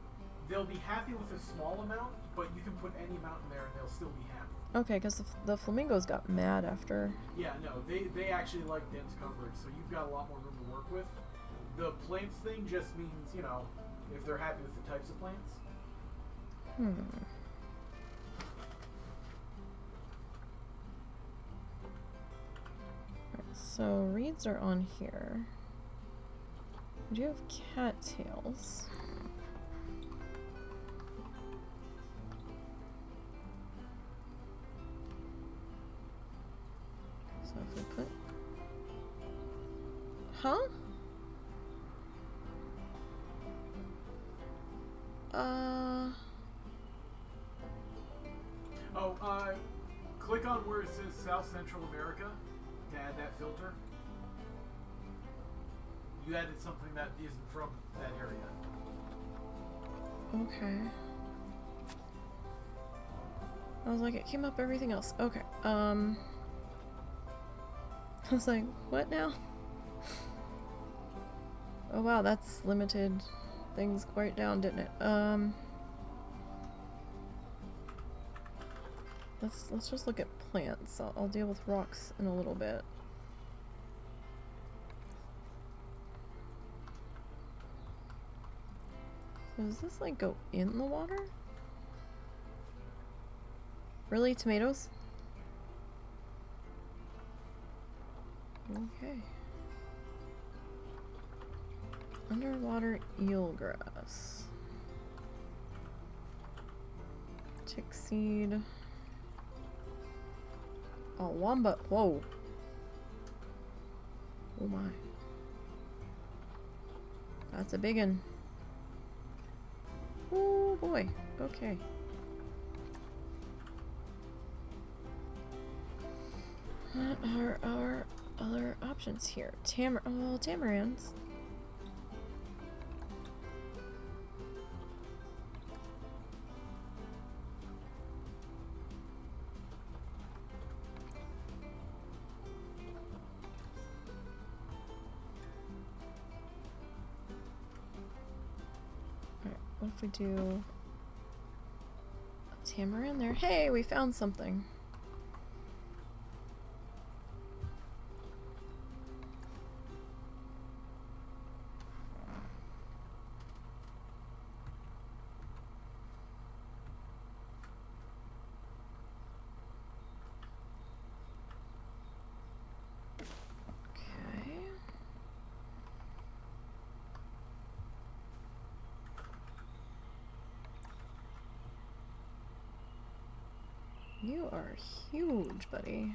They'll be happy with a small amount, but you can put any amount in there and they'll still be happy. Okay, because the flamingos got mad after. Yeah, no, they actually like dense coverage, so you've got a lot more room to work with. The plants thing just means, you know, if they're happy with the types of plants. So reeds are on here. We do have cattails. So if we put... Huh? Click on where it says South Central America to add that filter. You added something that isn't from that area. Okay. I was like, it came up everything else. Okay. I was like, what now? Oh wow, that's limited things quite down, didn't it? Let's just look at plants. I'll deal with rocks in a little bit. So does this like go in the water? Really? Tomatoes? Okay. Underwater eelgrass. tick seed. Oh, wombat. Whoa. Oh my. That's a big one. Oh boy. Okay. What are our other options here? Tamarinds. Alright, what if we do a tamarind there? Hey, we found something. You are huge, buddy.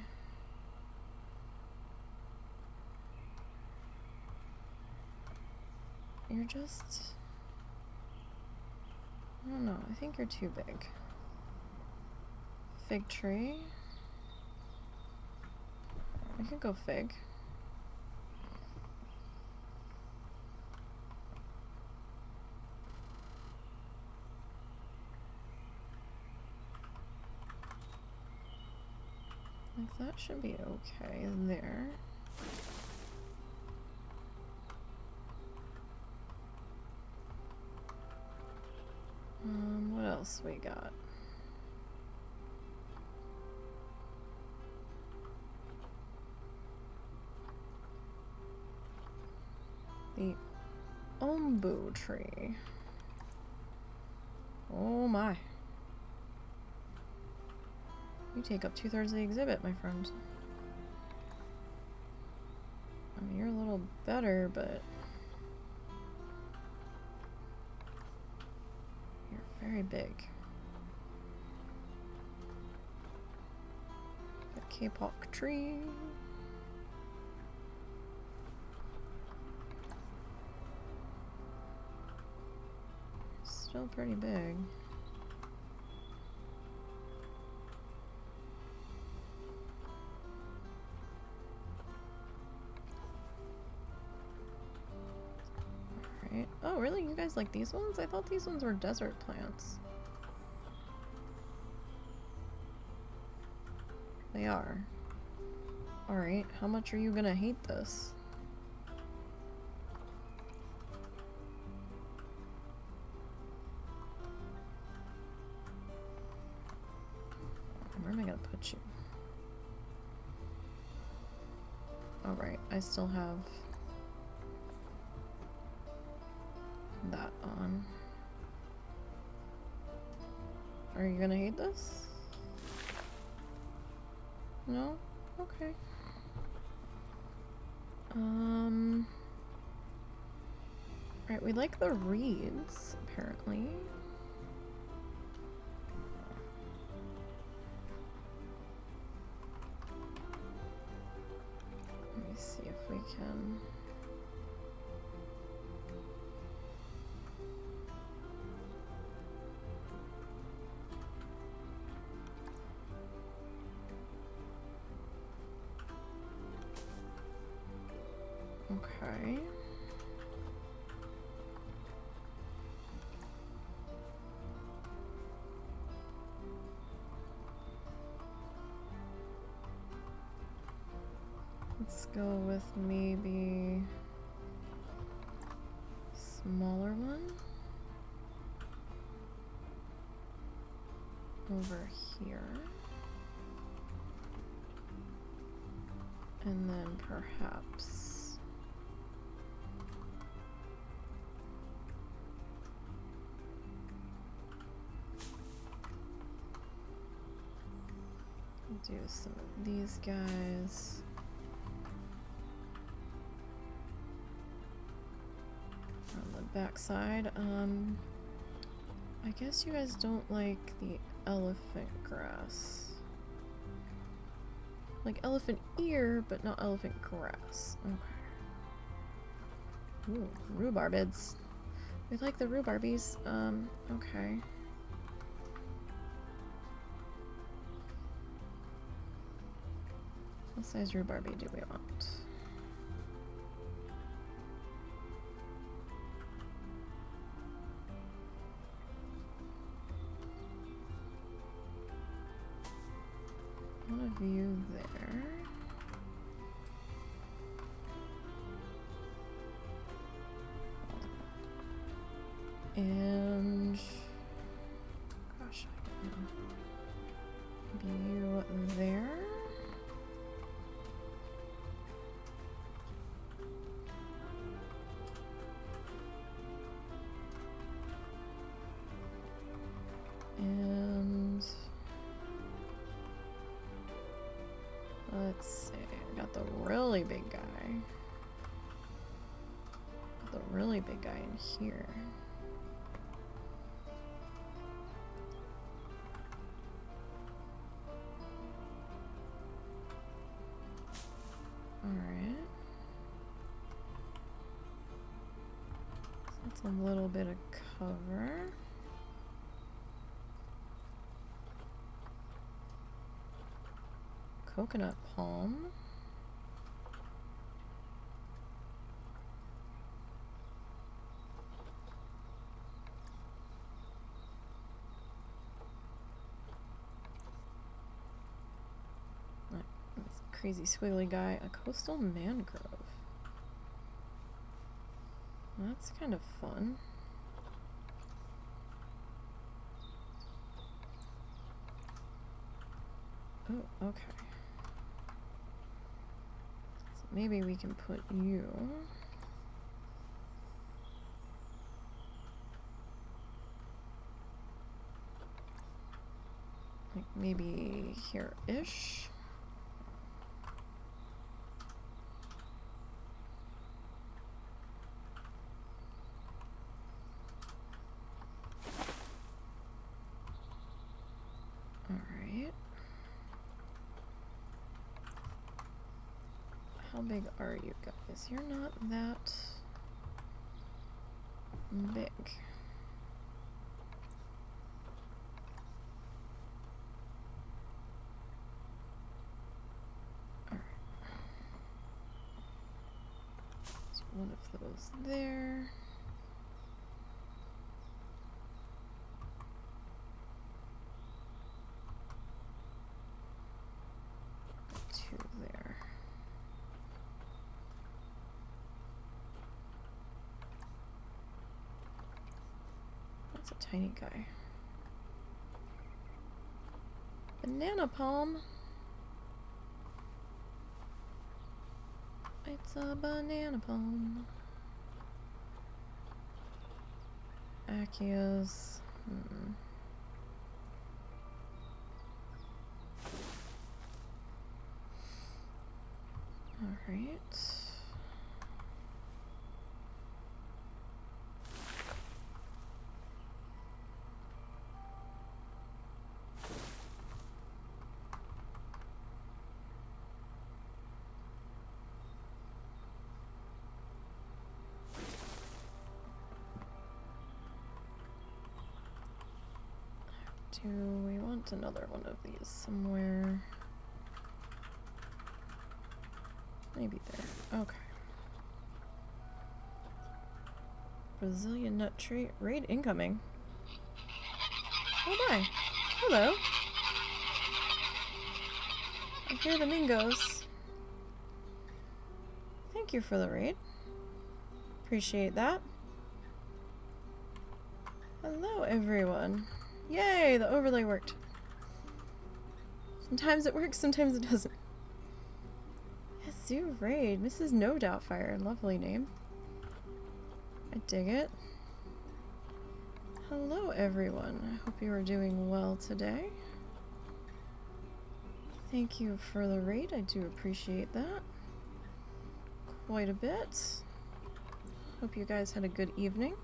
You're just... I don't know, I think you're too big. Fig tree. I could go fig. Like, that should be okay there. What else we got? The ombu tree. Oh my. You take up 2/3 of the exhibit, my friend. I mean, you're a little better, but you're very big. The K-pop tree. Still pretty big. Alright. Oh, really? You guys like these ones? I thought these ones were desert plants. They are. Alright, how much are you gonna hate this? Where am I gonna put you? Alright, I still have that on. Are you gonna hate this? No? Okay. Right, we like the reeds, apparently. Let me see if we can... Okay. Let's go with maybe smaller one over here. And then perhaps do some of these guys. On the back side. I guess you guys don't like the elephant grass. Like elephant ear, but not elephant grass. Okay. Ooh, rhubarbids. We like the rhubarbies. Okay. What size rhubarby do we want? One of you there. And gosh, I don't know. Maybe you there. And let's see, I got the really big guy. Got the really big guy in here. Alright. So that's a little bit of cover. Coconut palm. Crazy squiggly guy. A coastal mangrove. That's kind of fun. Oh, okay. So maybe we can put you. Like maybe here-ish. How big are you guys? You're not that big. Alright. So one of those there. Two there. That's a tiny guy. Banana palm. It's a banana palm. Achias. Alright. Do we want another one of these somewhere? Maybe there. Okay. Brazilian nut tree. Raid incoming. Oh my. Hello. I hear the Mingos. Thank you for the raid. Appreciate that. Hello everyone. Yay, the overlay worked. Sometimes it works, sometimes it doesn't. Zoo Raid, Mrs. No Doubtfire, lovely name. I dig it. Hello everyone, I hope you are doing well today. Thank you for the raid, I do appreciate that. Quite a bit. Hope you guys had a good evening.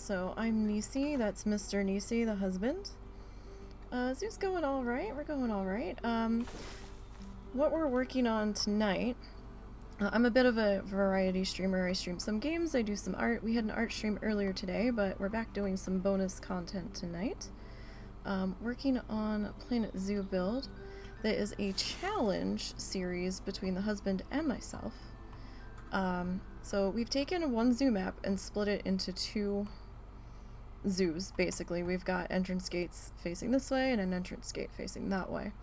So I'm Nisey, that's Mr. Nisey, the husband. Zoo's going alright, we're going alright. What we're working on tonight, I'm a bit of a variety streamer. I stream some games, I do some art. We had an art stream earlier today, but we're back doing some bonus content tonight. Working on a Planet Zoo build that is a challenge series between the husband and myself. So we've taken one zoo map and split it into two zoos, basically. We've got entrance gates facing this way and an entrance gate facing that way.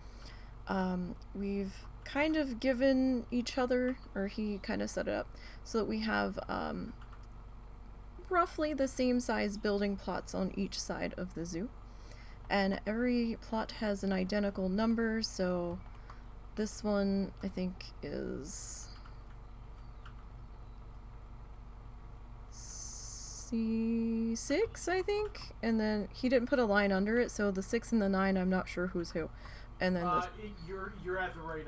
We've kind of given each other, or he kind of set it up, so that we have roughly the same size building plots on each side of the zoo. And every plot has an identical number, so this one I think is C6, I think, and then he didn't put a line under it, so the 6 and the 9, I'm not sure who's who. And then you're at the right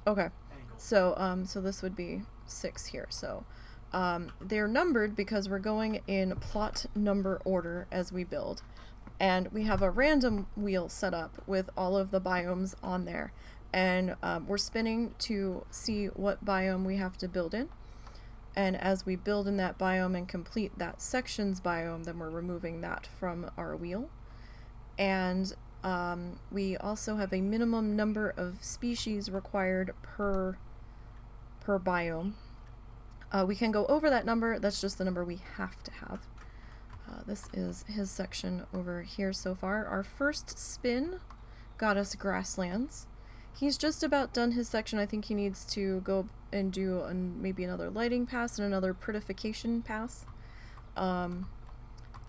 okay, angle. So this would be 6 here. So they're numbered because we're going in plot number order as we build, and we have a random wheel set up with all of the biomes on there, and we're spinning to see what biome we have to build in. And as we build in that biome and complete that section's biome, then we're removing that from our wheel. And we also have a minimum number of species required per biome. We can go over that number, that's just the number we have to have. This is his section over here so far. Our first spin got us grasslands. He's just about done his section. I think he needs to go and do maybe another lighting pass and another prettification pass. I'm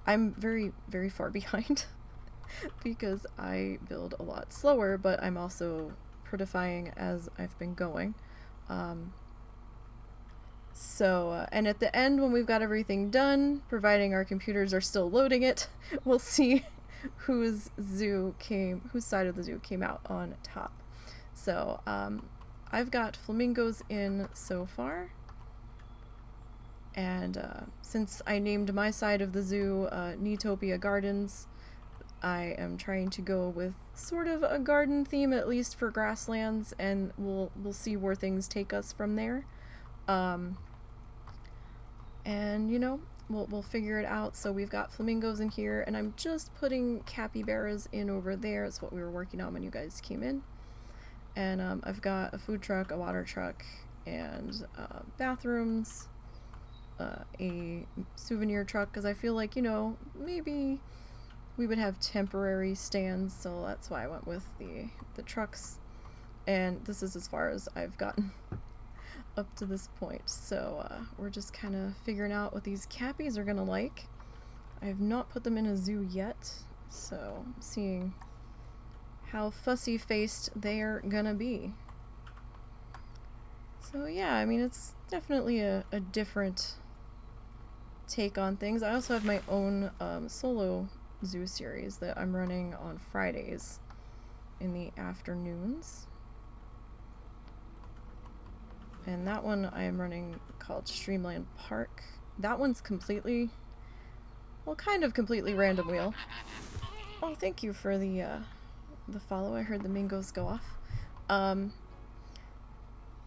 very, very far behind because I build a lot slower, but I'm also prettifying as I've been going. And at the end, when we've got everything done, providing our computers are still loading it, we'll see whose side of the zoo came out on top. So, I've got flamingos in so far, and since I named my side of the zoo Neatopia Gardens, I am trying to go with sort of a garden theme, at least for grasslands, and we'll see where things take us from there. And you know, we'll figure it out. So we've got flamingos in here, and I'm just putting capybaras in over there. It's what we were working on when you guys came in. And I've got a food truck, a water truck, and bathrooms, a souvenir truck, because I feel like, you know, maybe we would have temporary stands, so that's why I went with the trucks. And this is as far as I've gotten up to this point. So we're just kind of figuring out what these cappies are gonna like. I have not put them in a zoo yet, so I'm seeing how fussy-faced they're gonna be. So yeah, I mean, it's definitely a different take on things. I also have my own solo zoo series that I'm running on Fridays in the afternoons. And that one I am running called Streamland Park. That one's completely, well, kind of completely random wheel. Oh, thank you for the follow. I heard the mingos go off. At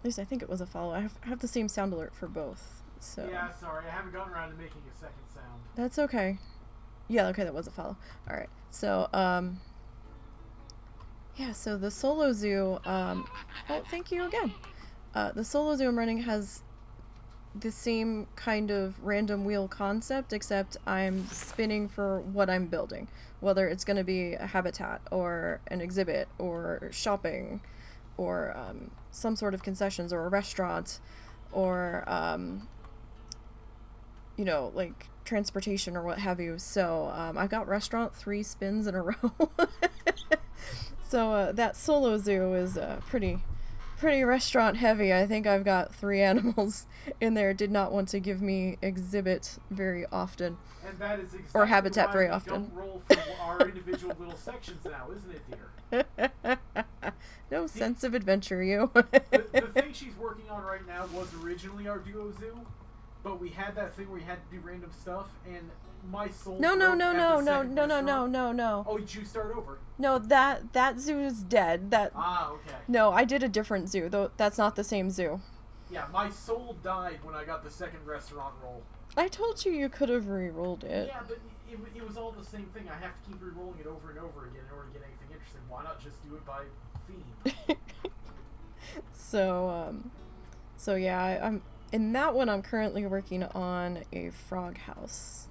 least I think it was a follow. I have the same sound alert for both. So yeah, sorry, I haven't gotten around to making a second sound. That's okay. Yeah, okay, that was a follow. All right. So yeah, so the solo zoo. Oh, thank you again. The solo zoo I'm running has the same kind of random wheel concept, except I'm spinning for what I'm building, whether it's going to be a habitat or an exhibit or shopping or some sort of concessions or a restaurant or you know, like transportation or what have you. So I've got restaurant 3 spins in a row. So that solo zoo is pretty restaurant heavy. I think I've got 3 animals in there. Did not want to give me exhibit very often. And that is exactly or habitat why very we often. don't roll for our individual little sections now, isn't it, dear? No sense of adventure, you. The thing she's working on right now was originally our duo zoo, but we had that thing where you had to do random stuff, and my soul. No. Oh, did you start over? No, that zoo is dead. Okay. No, I did a different zoo, though. That's not the same zoo. Yeah, my soul died when I got the second restaurant roll. I told you could have re-rolled it. Yeah, but it was all the same thing. I have to keep re-rolling it over and over again in order to get anything interesting. Why not just do it by theme? So yeah, I'm in that one. I'm currently working on a frog house.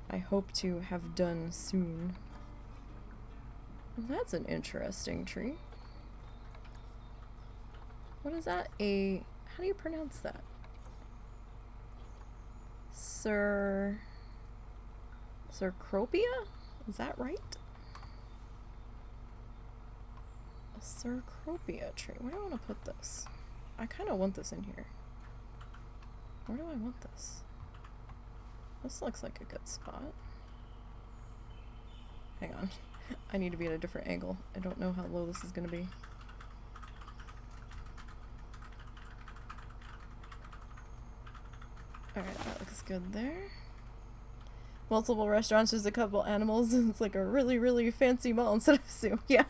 I hope to have done soon. Well, that's an interesting tree. What is that? How do you pronounce that? Cercropia? Is that right? A Cercropia tree. Where do I want to put this? I kind of want this in here. Where do I want this? This looks like a good spot. Hang on. I need to be at a different angle. I don't know how low this is going to be. Alright, that looks good there. Multiple restaurants, just a couple animals. It's like a really, really fancy mall instead of a zoo. Yeah.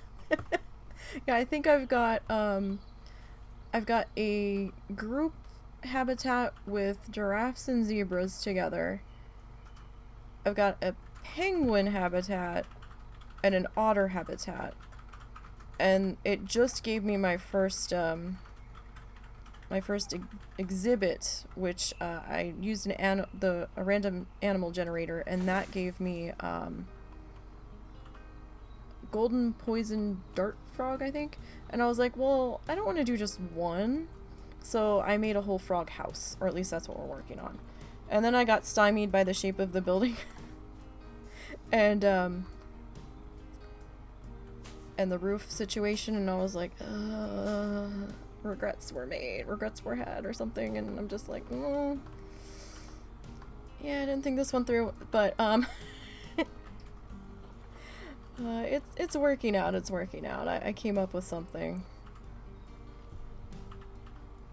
Yeah, I think I've got a group habitat with giraffes and zebras together. I've got a penguin habitat and an otter habitat. And it just gave me my first exhibit, which I used a random animal generator, and that gave me golden poison dart frog, I think. And I was like, well, I don't want to do just one, so I made a whole frog house, or at least that's what we're working on. And then I got stymied by the shape of the building. and the roof situation, and I was like, regrets were made, regrets were had, or something, and I'm just like, yeah, I didn't think this one through, but, it's working out, I came up with something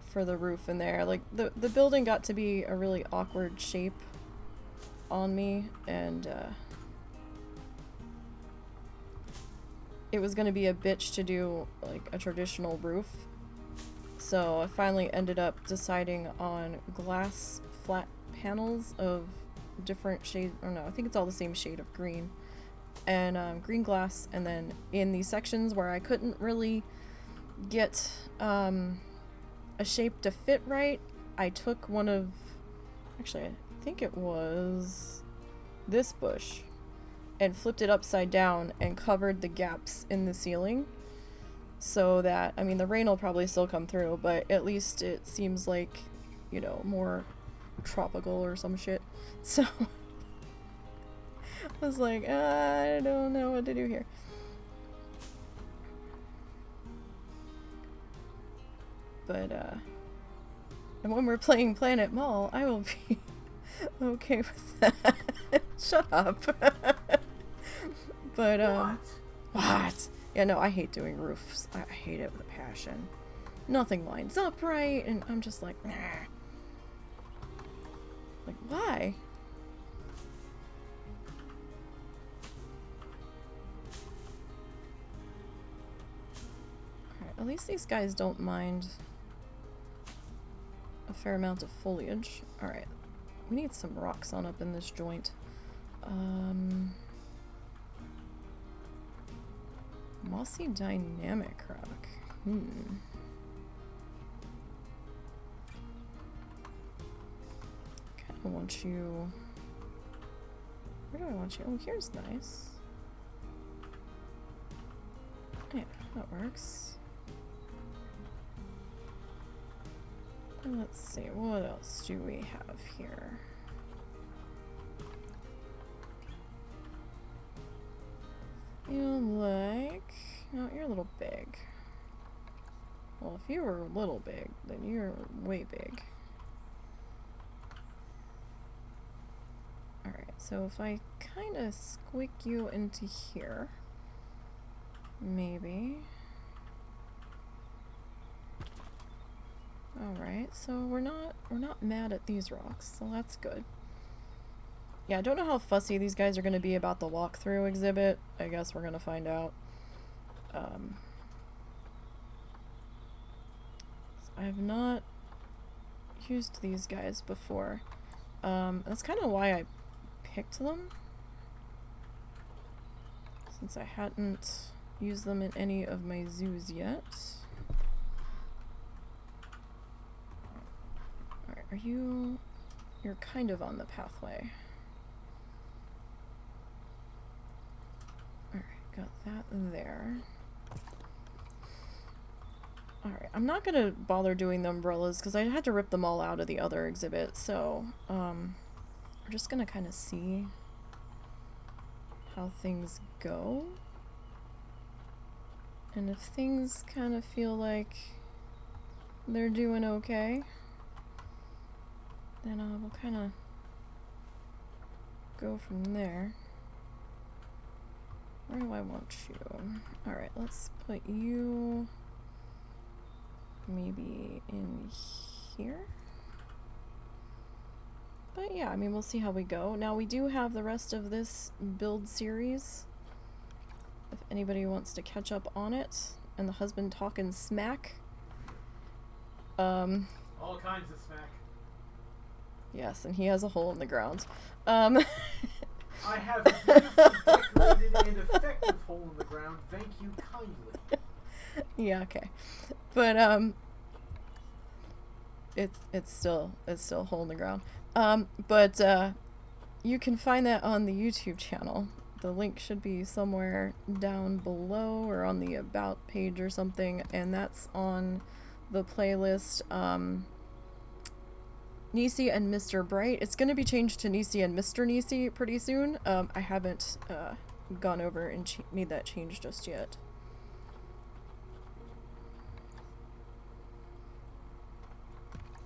for the roof in there. Like, the building got to be a really awkward shape on me, and, it was gonna be a bitch to do, like, a traditional roof. So I finally ended up deciding on glass flat panels of different shades, or no, I think it's all the same shade of green. And green glass, and then in the sections where I couldn't really get a shape to fit right, I took one of, actually I think it was this bush, and flipped it upside down and covered the gaps in the ceiling. So that, I mean, the rain will probably still come through, but at least it seems like, you know, more tropical or some shit. So I was like, I don't know what to do here. But, and when we're playing Planet Mall, I will be okay with that. Shut up. But, what? Yeah, no, I hate doing roofs. I hate it with a passion. Nothing lines up right, and I'm just like, nah. Like, why? Alright, at least these guys don't mind a fair amount of foliage. Alright, we need some rocks on up in this joint. Mossy dynamic rock. Kinda want you... Where do I want you? Oh, here's nice. Yeah, that works. Let's see, what else do we have here? You like... No, you're a little big. Well, if you were a little big, then you're way big. Alright, so if I kind of squeak you into here, maybe. Alright, so we're not mad at these rocks, so that's good. Yeah, I don't know how fussy these guys are going to be about the walkthrough exhibit. I guess we're going to find out. I've not used these guys before. That's kind of why I picked them. Since I hadn't used them in any of my zoos yet. Alright, you're kind of on the pathway. Alright, got that there. Alright, I'm not gonna bother doing the umbrellas because I had to rip them all out of the other exhibit, so we're just gonna kind of see how things go. And if things kind of feel like they're doing okay, then we'll kind of go from there. Where do I want you? Alright, let's put you maybe in here. But yeah, I mean, we'll see how we go. Now, we do have the rest of this build series, if anybody wants to catch up on it. And the husband talking smack. All kinds of smack. Yes, and he has a hole in the ground. I have a beautifully decorated and effective hole in the ground. Thank you kindly. Yeah, okay. But it's still a hole in the ground. But you can find that on the YouTube channel. The link should be somewhere down below or on the About page or something, and that's on the playlist Nisey and Mr. Bright. It's going to be changed to Nisey and MrNisey pretty soon. I haven't gone over and made that change just yet.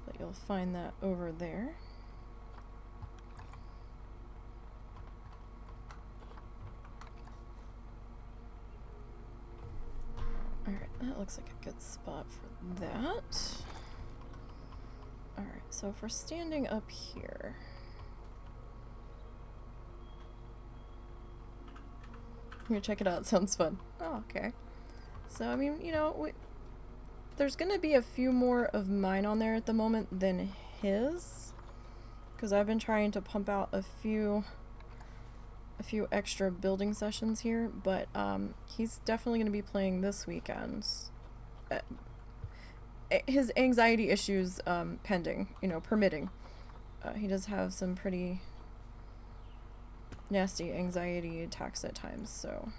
But you'll find that over there. Alright, that looks like a good spot for that. Alright, so if we're standing up here... I'm gonna check it out, it sounds fun. Oh, okay. So, I mean, you know, there's gonna be a few more of mine on there at the moment than his. Because I've been trying to pump out a few extra building sessions here, but he's definitely going to be playing this weekend. His anxiety issues pending, you know, permitting. He does have some pretty nasty anxiety attacks at times, so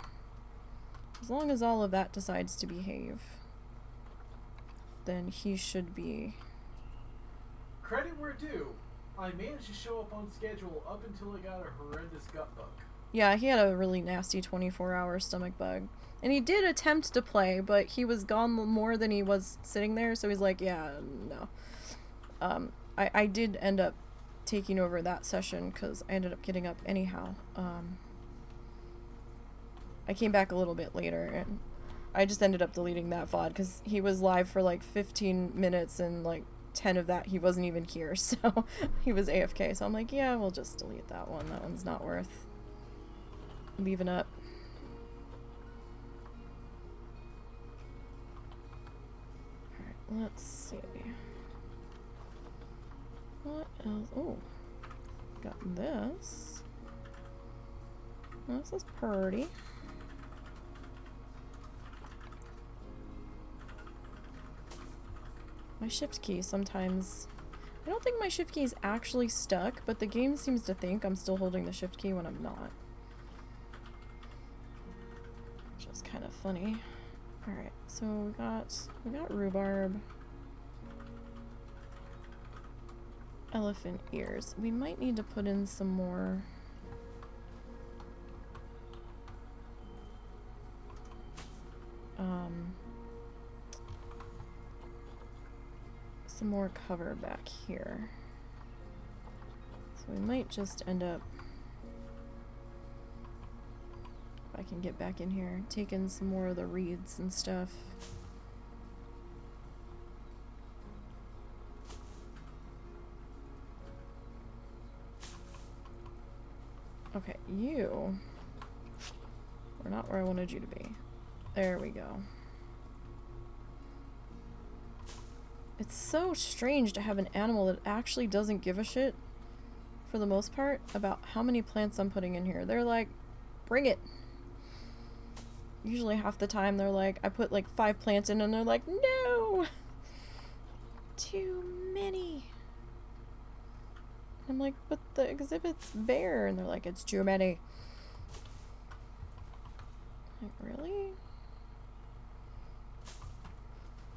as long as all of that decides to behave, then he should be... Credit where due. I managed to show up on schedule up until I got a horrendous gut bug. Yeah, he had a really nasty 24-hour stomach bug. And he did attempt to play, but he was gone more than he was sitting there, so he's like, yeah, no. I did end up taking over that session, because I ended up getting up anyhow. I came back a little bit later, and I just ended up deleting that VOD, because he was live for like 15 minutes, and like 10 of that he wasn't even here, so he was AFK, so I'm like, yeah, we'll just delete that one. That one's not worth leaving up. Alright, let's see. What else? Oh, got this. Oh, this is pretty. My shift key sometimes... I don't think my shift key is actually stuck, but the game seems to think I'm still holding the shift key when I'm not. Which is kind of funny. Alright, so we got rhubarb. Elephant ears. We might need to put in some more... some more cover back here. So we might just end up, if I can get back in here, taking some more of the reeds and stuff. Okay, you are not where I wanted you to be. There we go. It's so strange to have an animal that actually doesn't give a shit, for the most part, about how many plants I'm putting in here. They're like, bring it. Usually half the time they're like, I put like 5 plants in and they're like, no! Too many. I'm like, but the exhibit's bare. And they're like, it's too many. Like, really?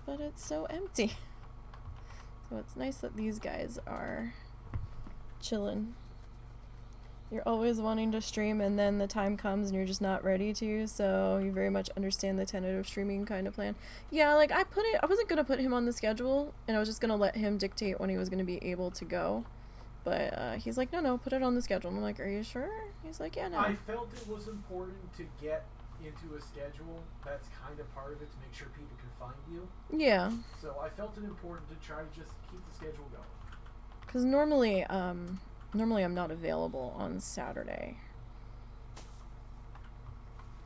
But it's so empty. So it's nice that these guys are chilling. You're always wanting to stream and then the time comes and you're just not ready to, so you very much understand the tentative streaming kind of plan. Yeah, like I wasn't gonna put him on the schedule and I was just gonna let him dictate when he was gonna be able to go. But he's like, no, put it on the schedule. And I'm like, are you sure? He's like, yeah, no. I felt it was important to get into a schedule. That's kind of part of it, to make sure people can find you. Yeah. So I felt it important to try to just keep the schedule going. Because normally I'm not available on Saturday.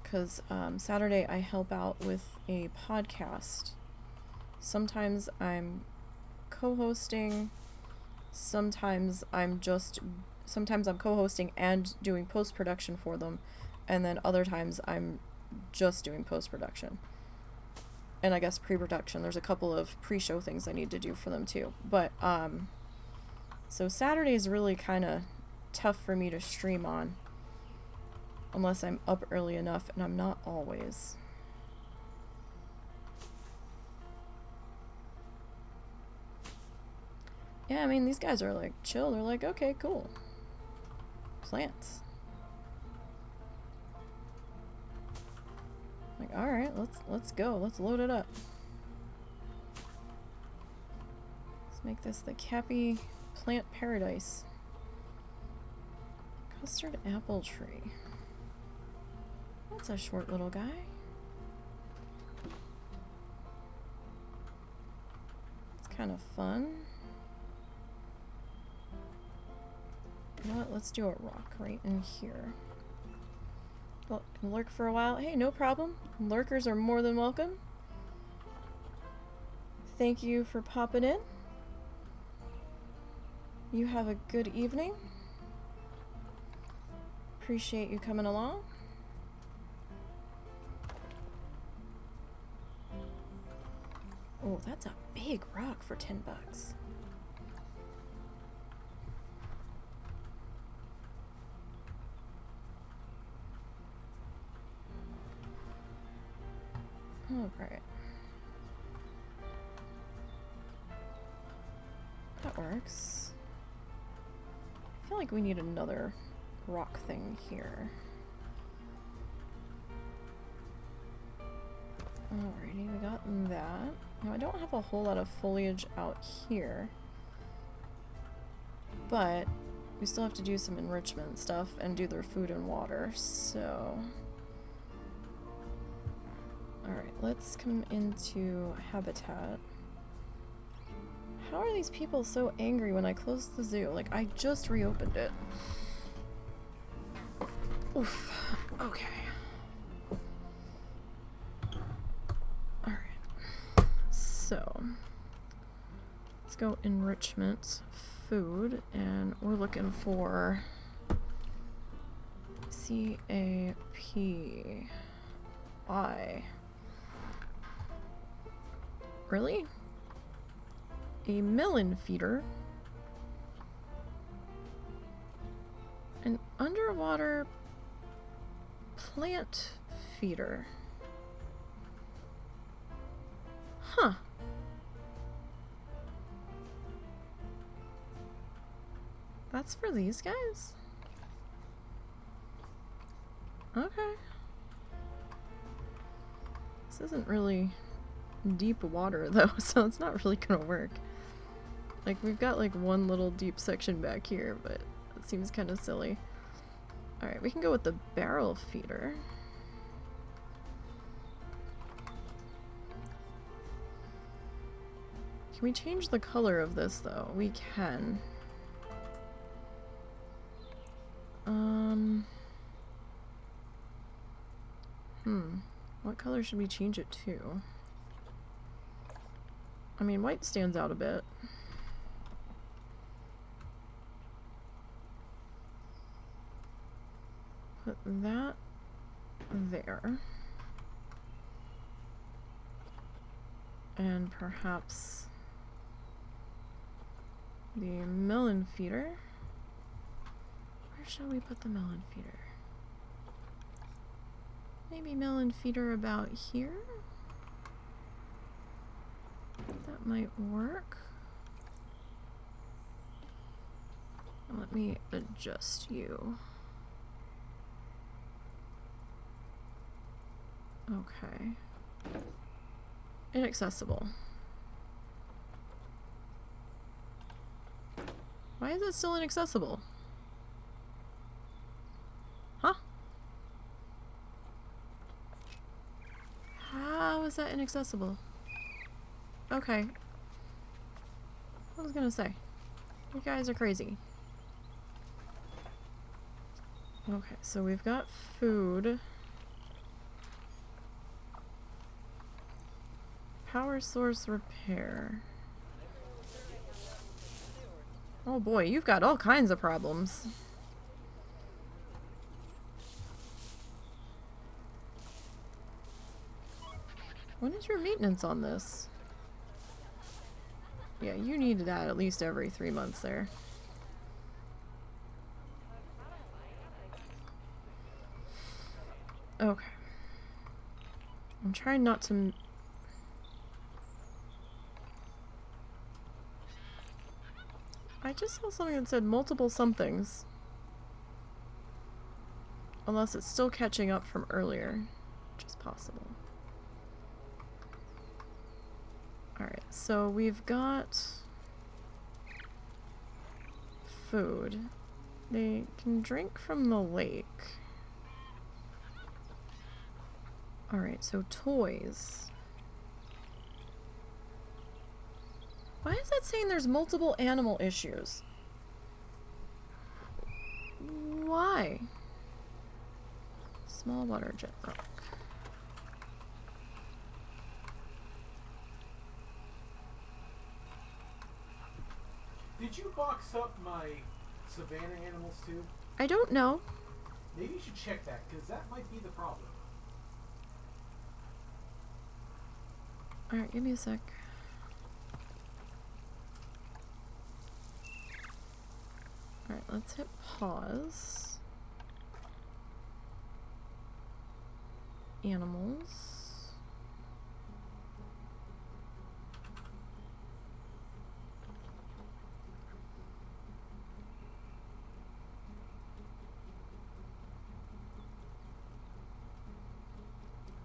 Because Saturday I help out with a podcast. Sometimes I'm co-hosting. Sometimes I'm co-hosting and doing post-production for them. And then other times I'm just doing post-production. And I guess pre-production. There's a couple of pre-show things I need to do for them too. But, so Saturday is really kind of tough for me to stream on. Unless I'm up early enough, and I'm not always. Yeah, I mean, these guys are like chill. They're like, okay, cool. Plants. Like, alright, let's go. Let's load it up. Let's make this the Cappy Plant Paradise. Custard apple tree. That's a short little guy. It's kind of fun. You know what? Let's do a rock right in here. Well, can lurk for a while. Hey, no problem. Lurkers are more than welcome. Thank you for popping in. You have a good evening. Appreciate you coming along. Oh, that's a big rock for $10. Alright. That works. I feel like we need another rock thing here. Alrighty, we got that. Now I don't have a whole lot of foliage out here. But we still have to do some enrichment stuff and do their food and water, so... Alright, let's come into habitat. How are these people so angry when I closed the zoo? Like, I just reopened it. Oof. Okay. Alright. So, let's go enrichment, food, and we're looking for CAPI. Really? A melon feeder? An underwater plant feeder? Huh. That's for these guys? Okay. This isn't really deep water though, so it's not really gonna work. Like, we've got like one little deep section back here, but it seems kind of silly. Alright, we can go with the barrel feeder. Can we change the color of this though? We can. What color should we change it to? I mean, white stands out a bit. Put that there. And perhaps the melon feeder. Where shall we put the melon feeder? Maybe melon feeder about here? That might work. Let me adjust you. Okay. Inaccessible. Why is it still inaccessible? Huh? How is that inaccessible? Okay. I was gonna say, you guys are crazy. Okay, so we've got food. Power source repair. Oh boy, you've got all kinds of problems. When is your maintenance on this? Yeah, you need that at least every 3 months there. Okay. I'm trying not to... I just saw something that said multiple somethings. Unless it's still catching up from earlier, which is possible. Alright, so we've got food. They can drink from the lake. Alright, so toys. Why is that saying there's multiple animal issues? Why? Small water jet rock. Did you box up my savannah animals too? I don't know. Maybe you should check that, because that might be the problem. Alright, give me a sec. Alright, let's hit pause. Animals.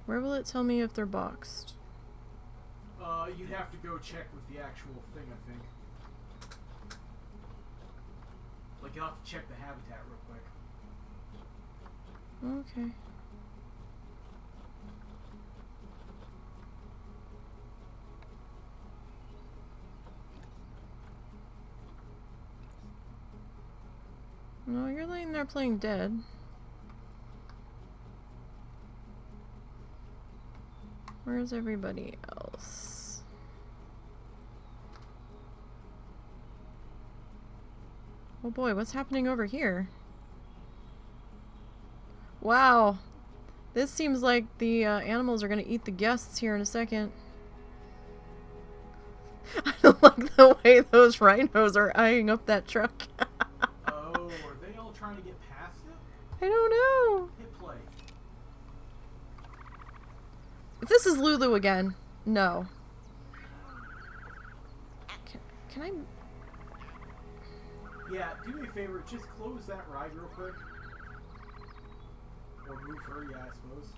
Where will it tell me if they're boxed? You'd have to go check with the actual thing, I think. Like, you'll have to check the habitat real quick. Okay. No, you're laying there playing dead. Where's everybody else? Oh boy, what's happening over here? Wow. This seems like the animals are gonna eat the guests here in a second. I don't like the way those rhinos are eyeing up that truck. Oh, are they all trying to get past it? I don't know. Hit play. If this is Lulu again, no. Can I... Yeah, do me a favor, just close that ride real quick. Or move her, yeah, I suppose.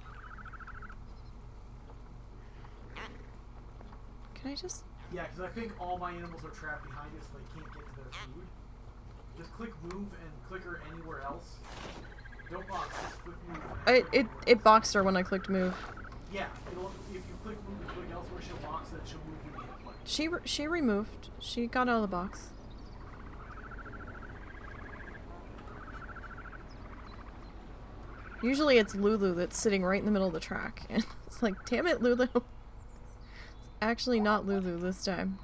Can I just... Yeah, because I think all my animals are trapped behind it, so they can't get to their food. Just click move and click her anywhere else. Don't box, just click move. It boxed her when I clicked move. Yeah, if you click move and click elsewhere, she'll box it, she'll move you to hit play. She removed. She got out of the box. Usually it's Lulu that's sitting right in the middle of the track. And it's like, damn it, Lulu. It's actually not Lulu this time.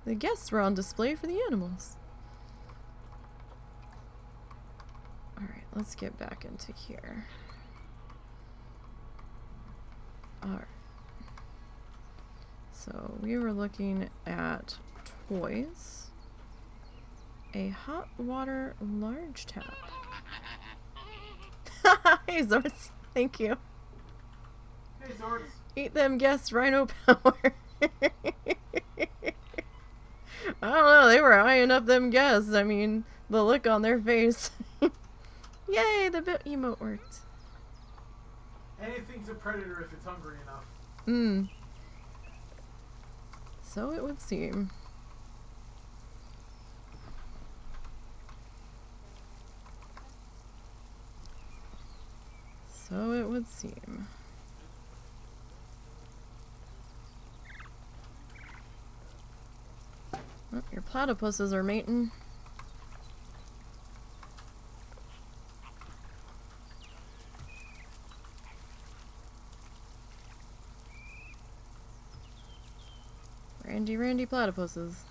The guests were on display for the animals. Alright, let's get back into here. Alright. So we were looking at toys. A hot water large tap. Hey Zords, thank you. Hey Zords. Eat them guests, rhino power. I don't know, they were eyeing up them guests. I mean, the look on their face. Yay, the bit emote worked. Anything's a predator if it's hungry enough. So it would seem. So it would seem. Oh, your platypuses are mating. Randy platypuses.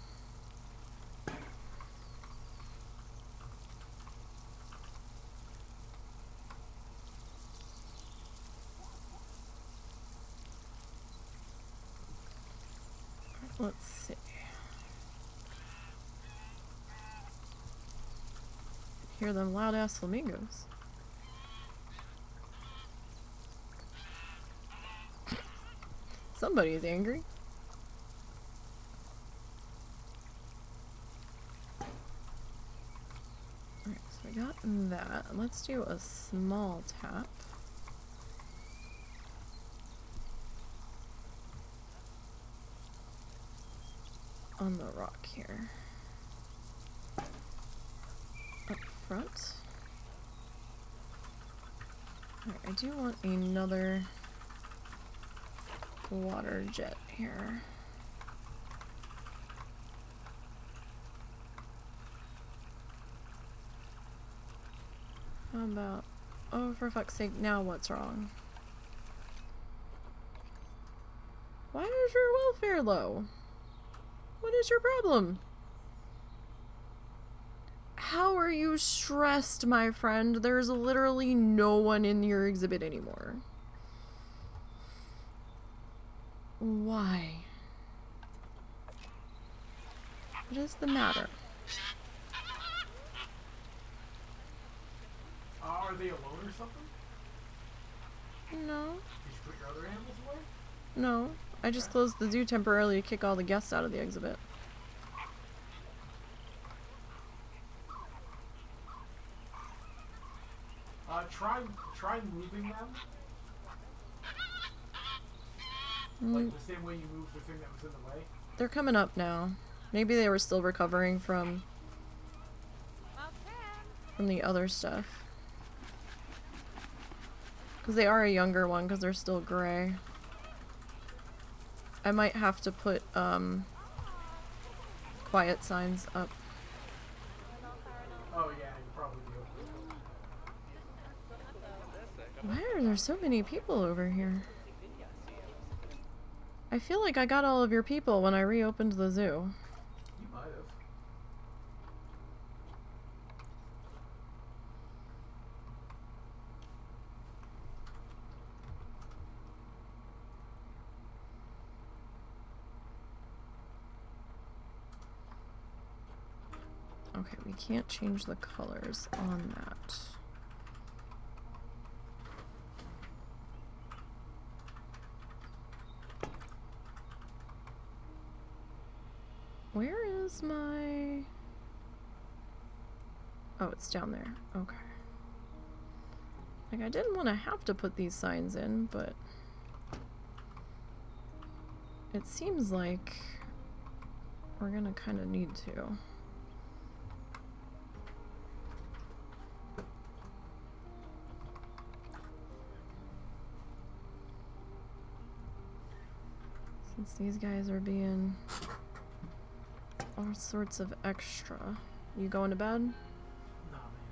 Let's see. Hear them loud ass flamingos. Somebody's angry. Alright, so we got that. Let's do a small tap. On the rock here. Up front. Alright, I do want another water jet here. How about... Oh, for fuck's sake, now what's wrong? Why is your welfare low? What is your problem? How are you stressed, my friend? There's literally no one in your exhibit anymore. Why? What is the matter? Are they alone or something? No. Did you put your other animals away? No. I just closed the zoo temporarily to kick all the guests out of the exhibit. Try moving them. Like the same way you moved the thing that was in the way. They're coming up now. Maybe they were still recovering from the other stuff. Because they are a younger one, because they're still gray. I might have to put quiet signs up. Oh yeah, you probably do. Why are there so many people over here? I feel like I got all of your people when I reopened the zoo. You might have. Okay, we can't change the colors on that. Where is my... Oh, it's down there. Okay. Like, I didn't want to have to put these signs in, but... It seems like we're gonna kind of need to. Since these guys are being all sorts of extra. You going to bed? No, man,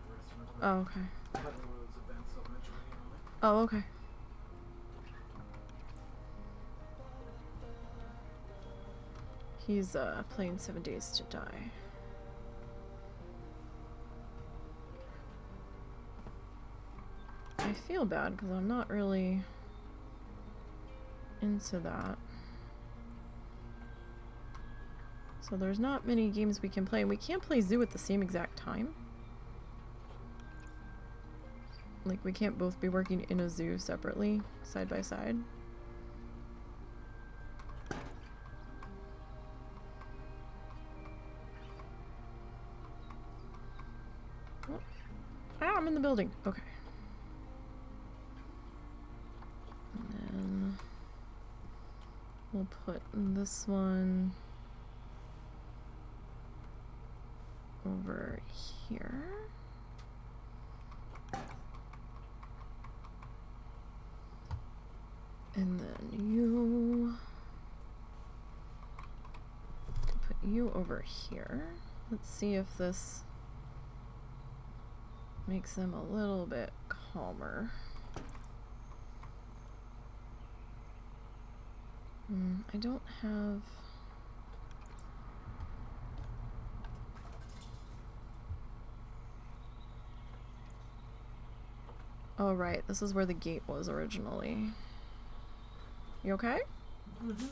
the rest of my Oh, okay. I had one of those events, so I'm Oh, okay. He's playing 7 Days to Die. I feel bad because I'm not really into that. So there's not many games we can play, and we can't play Zoo at the same exact time. Like, we can't both be working in a zoo separately, side by side. Oh. Ah, I'm in the building. Okay. And then we'll put this one over here. And then you put you over here. Let's see if this makes them a little bit calmer. I don't have... Oh, right. This is where the gate was originally. You okay? Mm-hmm.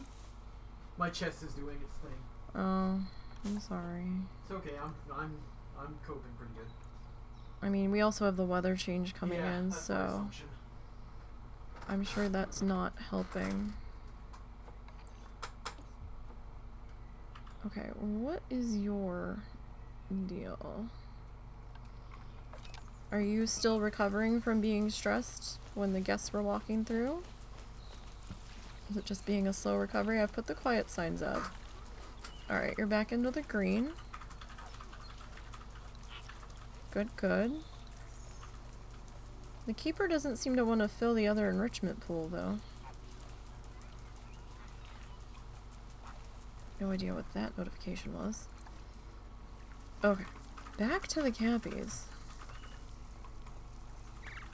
My chest is doing its thing. Oh, I'm sorry. It's okay. I'm coping pretty good. I mean, we also have the weather change coming in, that's my so assumption. I'm sure that's not helping. Okay, what is your deal? Are you still recovering from being stressed when the guests were walking through? Is it just being a slow recovery? I've put the quiet signs up. Alright, you're back into the green. Good, good. The keeper doesn't seem to want to fill the other enrichment pool, though. No idea what that notification was. Okay, back to the Cappies.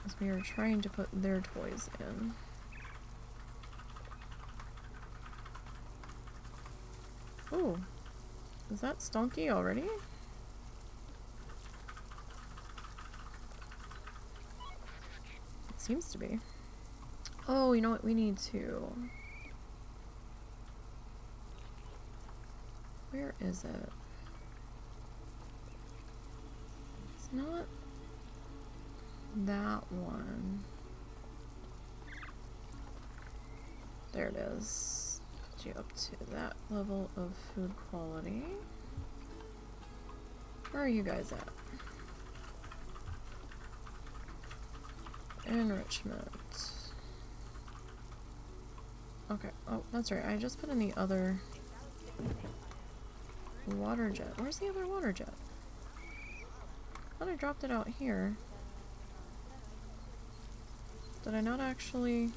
As we are trying to put their toys in. Ooh, is that Stonky already? It seems to be. Oh, you know what? We need to... Where is it? It's not that one. There it is. Put you up to that level of food quality. Where are you guys at? Enrichment. Okay. Oh, that's right. I just put in the other water jet. Where's the other water jet? I thought I dropped it out here. Did I not actually...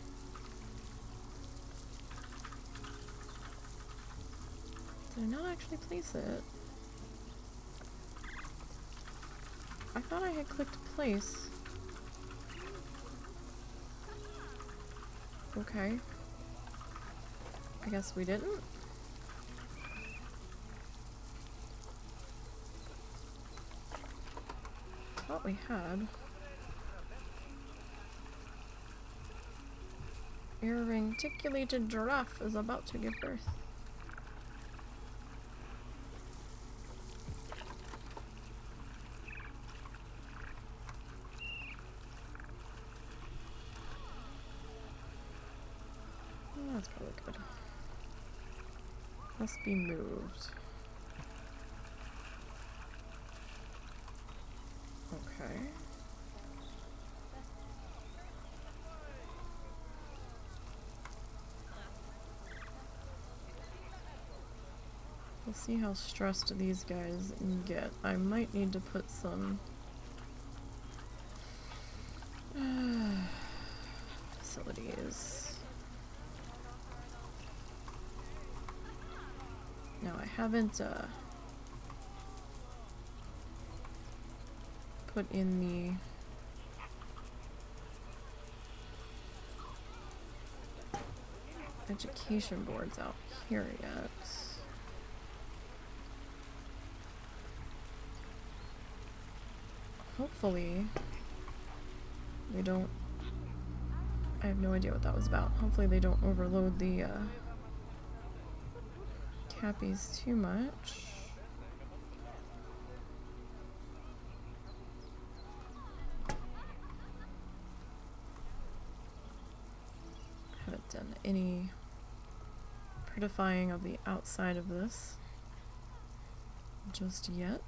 Did I not actually place it? I thought I had clicked place. Okay. I guess we didn't. Thought we had. Your reticulated giraffe is about to give birth. Oh, that's probably good. Must be moved. Okay. We'll see how stressed these guys get. I might need to put some facilities. No, I haven't put in education boards out here yet. Hopefully they don't... I have no idea what that was about. Hopefully they don't overload the cappies too much. Haven't done any prettifying of the outside of this just yet.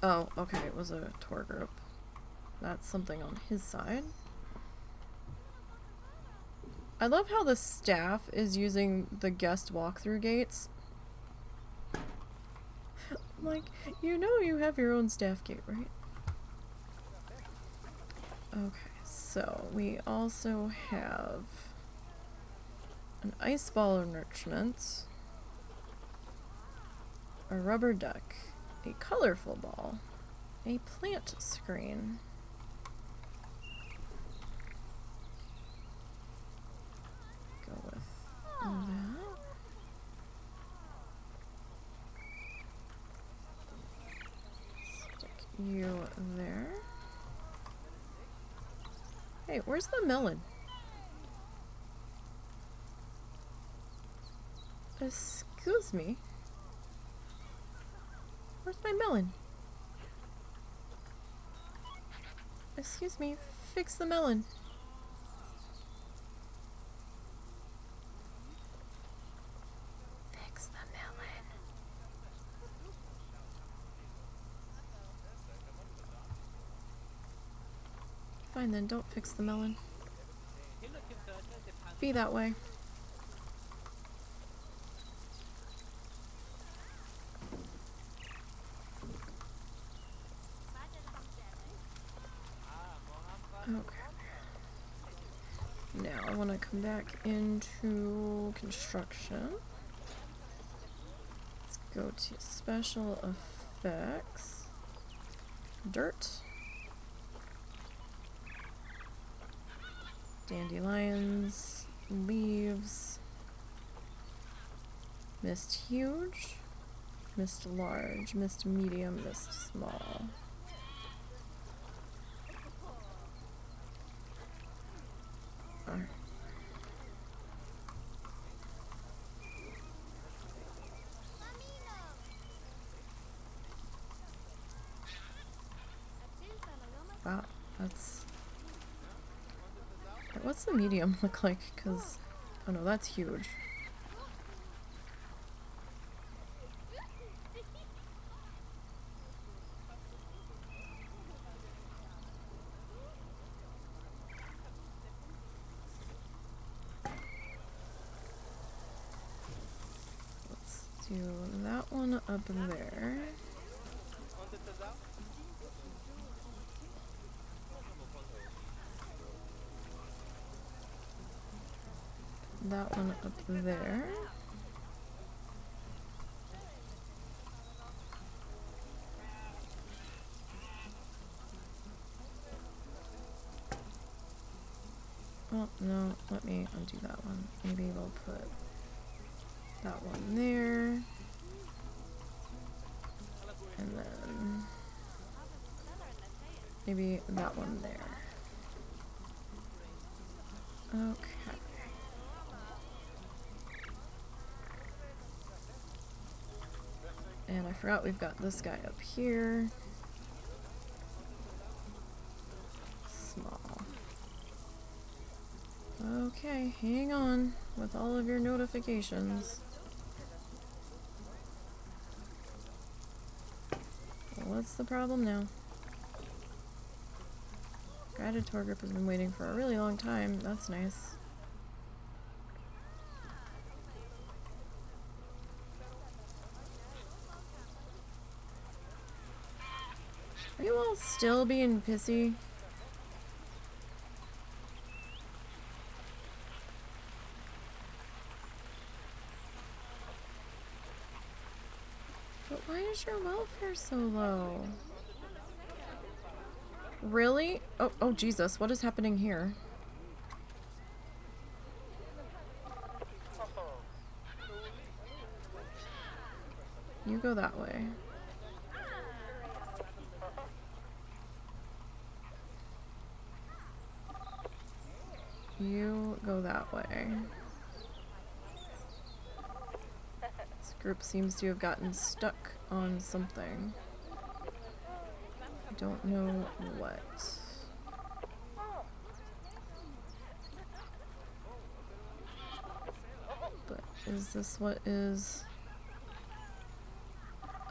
Oh, okay, it was a tour group. That's something on his side. I love how the staff is using the guest walkthrough gates. Like, you know you have your own staff gate, right? Okay, so we also have an ice ball enrichment, a rubber duck, a colorful ball, a plant screen. Go with that. Stick you there. Hey, where's the melon? Excuse me. Where's my melon? Excuse me, fix the melon. Fix the melon. Fine then, don't fix the melon. Be that way. Okay. Now I want to come back into construction. Let's go to special effects. Dirt. Dandelions. Leaves. Mist huge. Mist large. Mist medium. Mist small. Alright. Wow, that's... What's the medium look like? Because... Oh no, that's huge. Let's do that one up there. That one up there. Oh, no, let me undo that one. Maybe we'll put that one there. And then maybe that one there. Okay. And I forgot we've got this guy up here. Small. Okay, hang on with all of your notifications. Well, what's the problem now? Guided tour group has been waiting for a really long time. That's nice. Are you all still being pissy? But why is your welfare so low? Really? Oh, oh Jesus, what is happening here? You go that way. You go that way. This group seems to have gotten stuck on something. I don't know what. But is this what is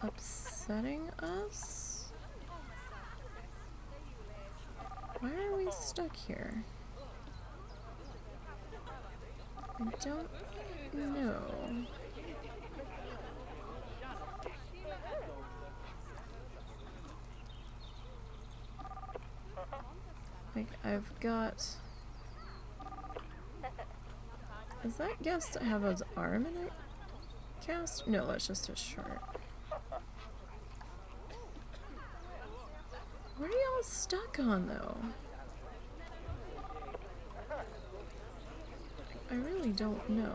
upsetting us? Why are we stuck here? I don't know. Like, I've got... Does that guest have his arm in it? Cast? No, that's just his shirt. What are y'all stuck on, though? I really don't know.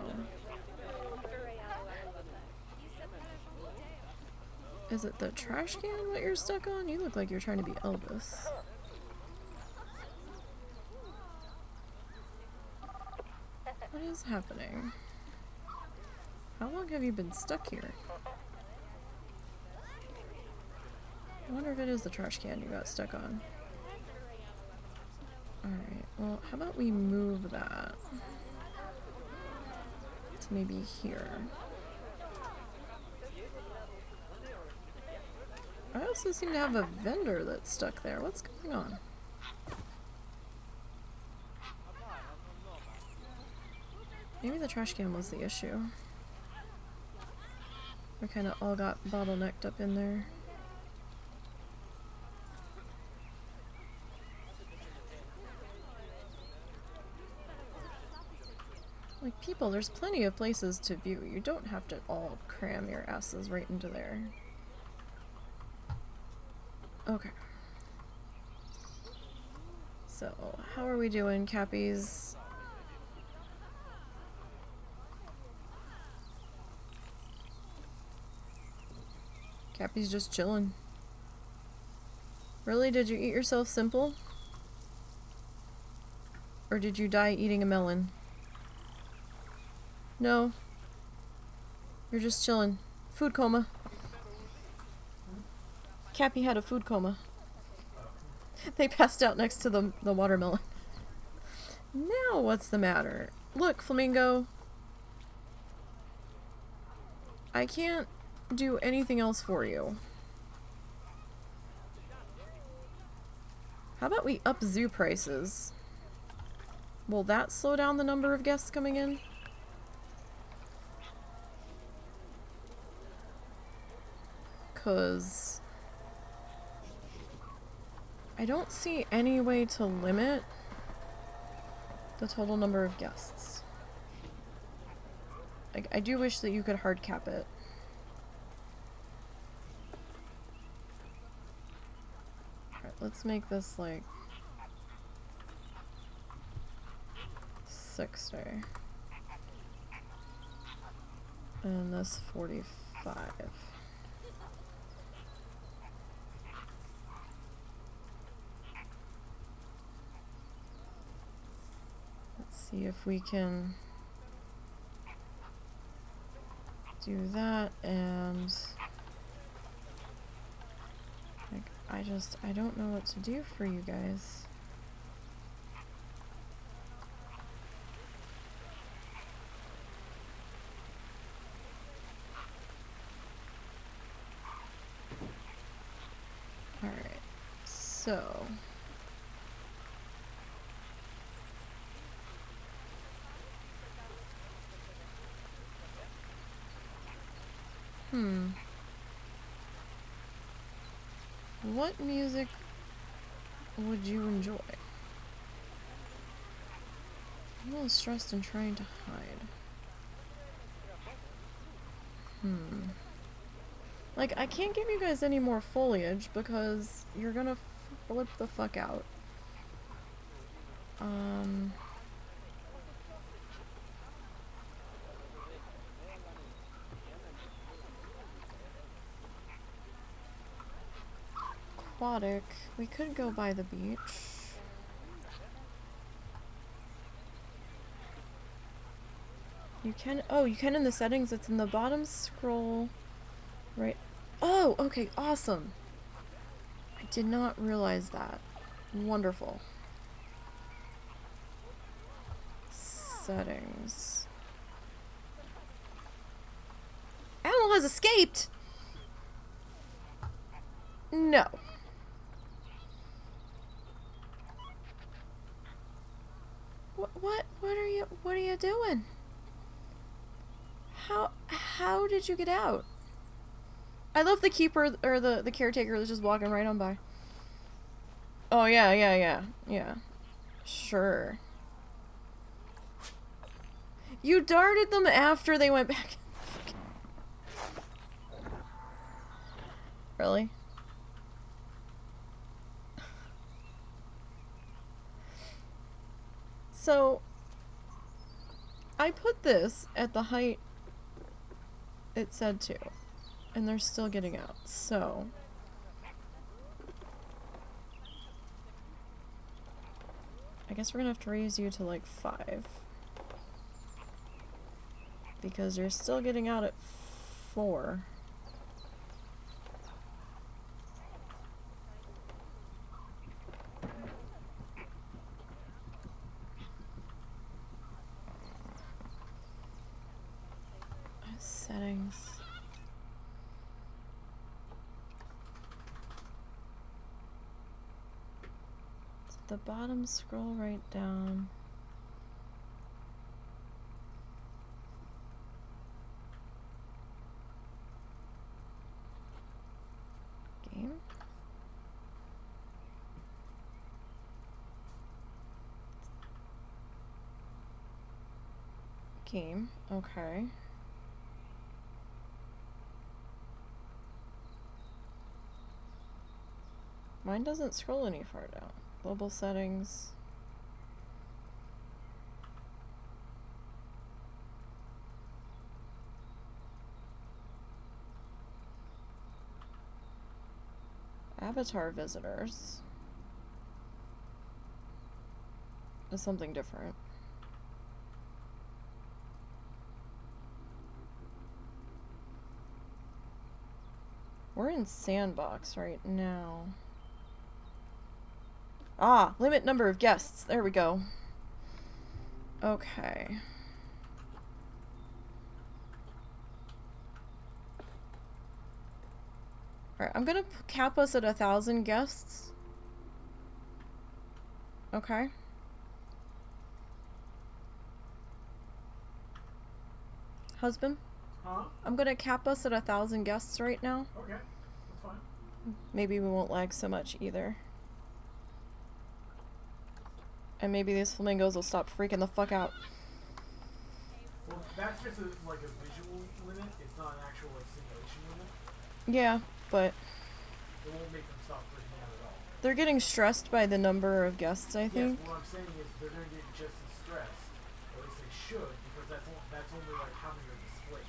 Is it the trash can that you're stuck on? You look like you're trying to be Elvis. What is happening? How long have you been stuck here? I wonder if it is the trash can you got stuck on. Alright, well, how about we move that to maybe here. I also seem to have a vendor that's stuck there. What's going on? Maybe the trash can was the issue. We kind of all got bottlenecked up in there. Like, people, there's plenty of places to view. You don't have to all cram your asses right into there. Okay. So, how are we doing, Cappies? Cappy's just chilling. Really? Did you eat yourself simple? Or did you die eating a melon? No. You're just chilling. Food coma. Cappy had a food coma. They passed out next to the watermelon. Now what's the matter? Look, Flamingo. I can't do anything else for you. How about we up zoo prices? Will that slow down the number of guests coming in? Cause I don't see any way to limit the total number of guests. Like, I do wish that you could hard cap it. Alright, let's make this like 60. And this 45. See if we can do that, and like, I don't know what to do for you guys. All right, so what music would you enjoy? I'm a little stressed and trying to hide. Like, I can't give you guys any more foliage because you're gonna flip the fuck out. Aquatic. We could go by the beach. You can, oh, you can in the settings. It's in the bottom scroll. Right. Oh, okay, awesome. I did not realize that. Wonderful. Settings. Animal has escaped! No. What are you doing? How did you get out? I love the keeper, or the caretaker that's just walking right on by. Oh, yeah. Sure. You darted them after they went back. Really? So, I put this at the height it said to, and they're still getting out, so... I guess we're gonna have to raise you to like 5. Because you're still getting out at 4. Settings. So at the bottom, scroll right down. Game. Game, okay. Mine doesn't scroll any far down. Global settings. Avatar visitors. Is something different. We're in sandbox right now. Ah, limit number of guests. There we go. Okay. Alright, I'm gonna cap us at 1,000 guests. Okay. Husband? Huh? I'm gonna cap us at 1,000 guests right now. Okay, that's fine. Maybe we won't lag so much either. And maybe these flamingos will stop freaking the fuck out. Well, that's just like a visual limit. It's not an actual like simulation limit. Yeah, but It won't make them stop freaking out at all. they're getting stressed by the number of guests, I think. Yes, what I'm saying is they're going to get just as stressed, or at least they should, because that's only like how many are displayed.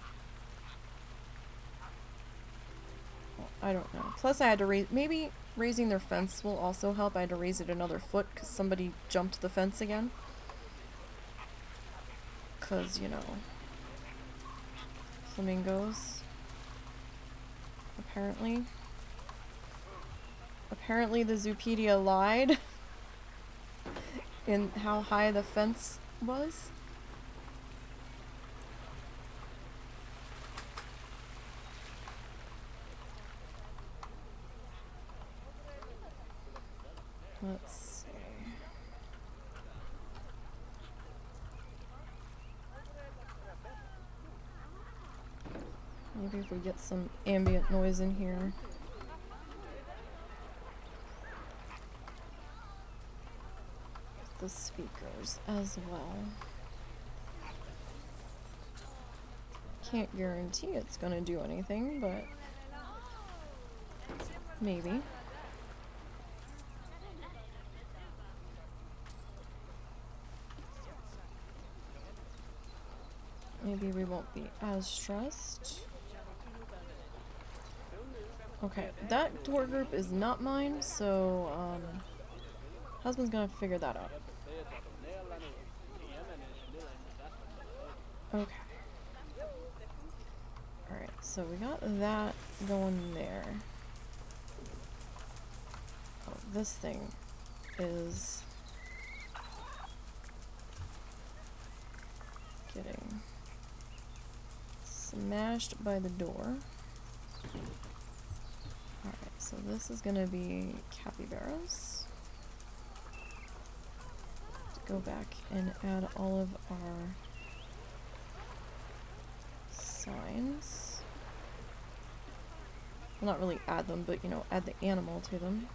I don't know. Plus I had to raise... Maybe raising their fence will also help. I had to raise it another foot because somebody jumped the fence again. Because, you know... Flamingos. Apparently. Apparently the Zoopedia lied. In how high the fence was. Let's see. Maybe if we get some ambient noise in here. The speakers as well. Can't guarantee it's gonna do anything, but maybe. maybe we won't be as stressed. Okay, that door group is not mine, so, husband's gonna figure that out. Okay. Alright, so we got that going there. Oh, this thing is getting smashed by the door. Alright, so this is gonna be capybaras. Go back and add all of our signs. Well, not really add them, but, you know, add the animal to them.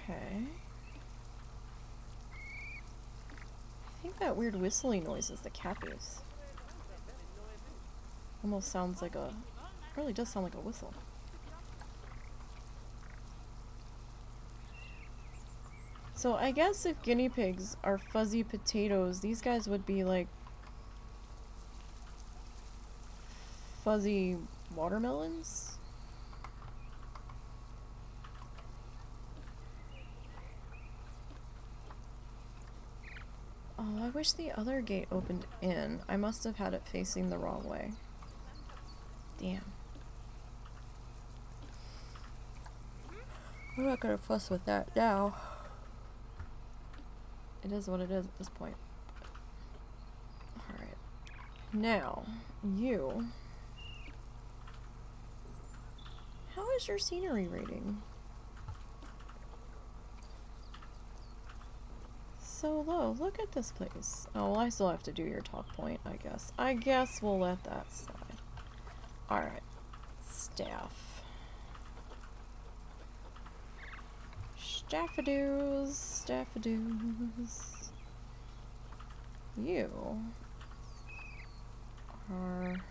Okay. I think that weird whistling noise is the cappies. Almost sounds like a... really does sound like a whistle. So I guess if guinea pigs are fuzzy potatoes, these guys would be like fuzzy watermelons? Oh, I wish the other gate opened in. I must have had it facing the wrong way. Damn. I'm not gonna fuss with that now. It is what it is at this point. Alright. Now, you... how is your scenery rating? So low. Look at this place. Oh, well, I still have to do your talk point, I guess. I guess we'll let that slide. Alright. Staff. Staffadoos. Staffadoos. You are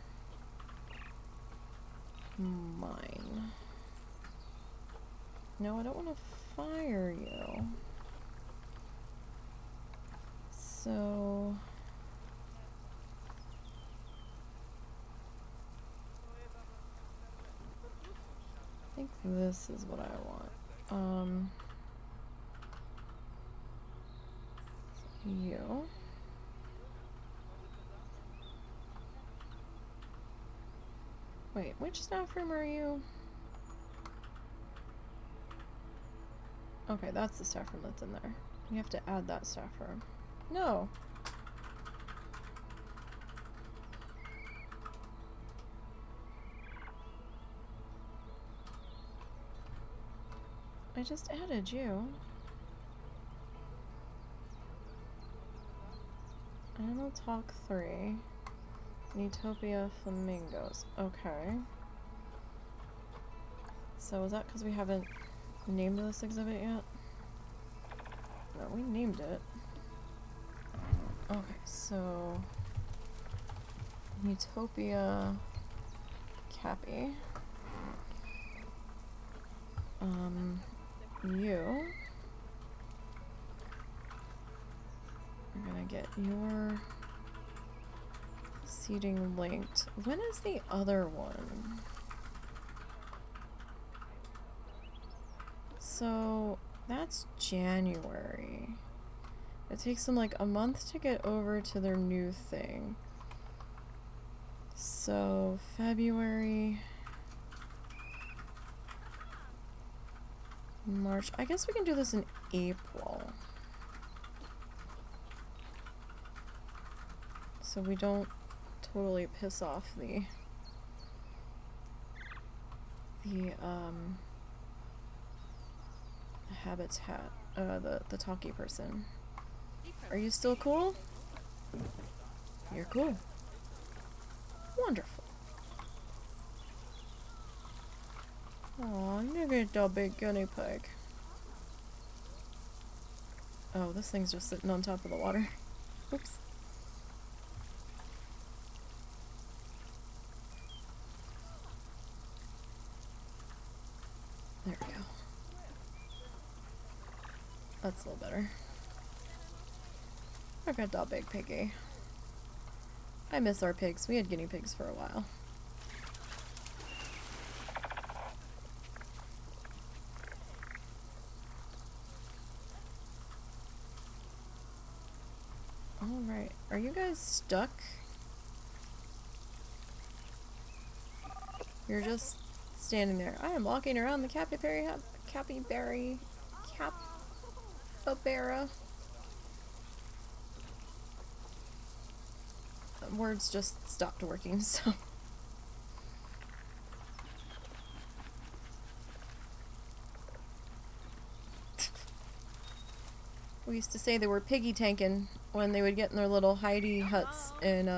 mine. No, I don't want to fire you. So... I think this is what I want. You. Wait, which staff room are you? Okay, that's the staff room that's in there. You have to add that staff room. No! I just added you. Animal Talk 3. Utopia Flamingos. Okay. So is that because we haven't named this exhibit yet? No, we named it. Okay, so... Utopia Cappy. You... we're gonna get your seating linked. When is the other one? So that's January. It takes them like a month to get over to their new thing. So February, March. I guess we can do this in April. So we don't totally piss off the habitat, the talkie person. Are you still cool? You're cool. Wonderful. Aw, look at that big guinea pig. Oh, this thing's just sitting on top of the water. Oops. There we go. That's a little better. Look at that big piggy. I miss our pigs. We had guinea pigs for a while. Alright. Are you guys stuck? You're just standing there. I am walking around the capybara. Words just stopped working, so. We used to say they were piggy tanking when they would get in their little hidey huts and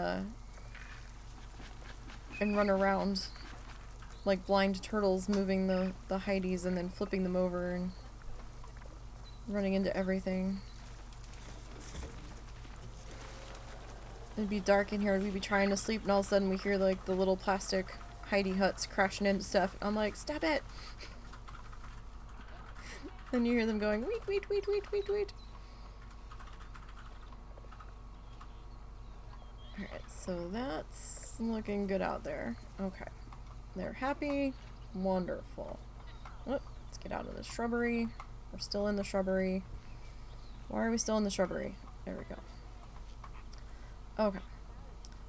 run around like blind turtles, moving the hideys and then flipping them over and running into everything. It'd be dark in here and we'd be trying to sleep and all of a sudden we hear like the little plastic hidey huts crashing into stuff. I'm like, stop it! Then you hear them going, weet, weet, weet, weet, weet, weet. Alright, so that's looking good out there. Okay. They're happy. Wonderful. Oh, let's get out of the shrubbery. We're still in the shrubbery. Why are we still in the shrubbery? There we go. Okay.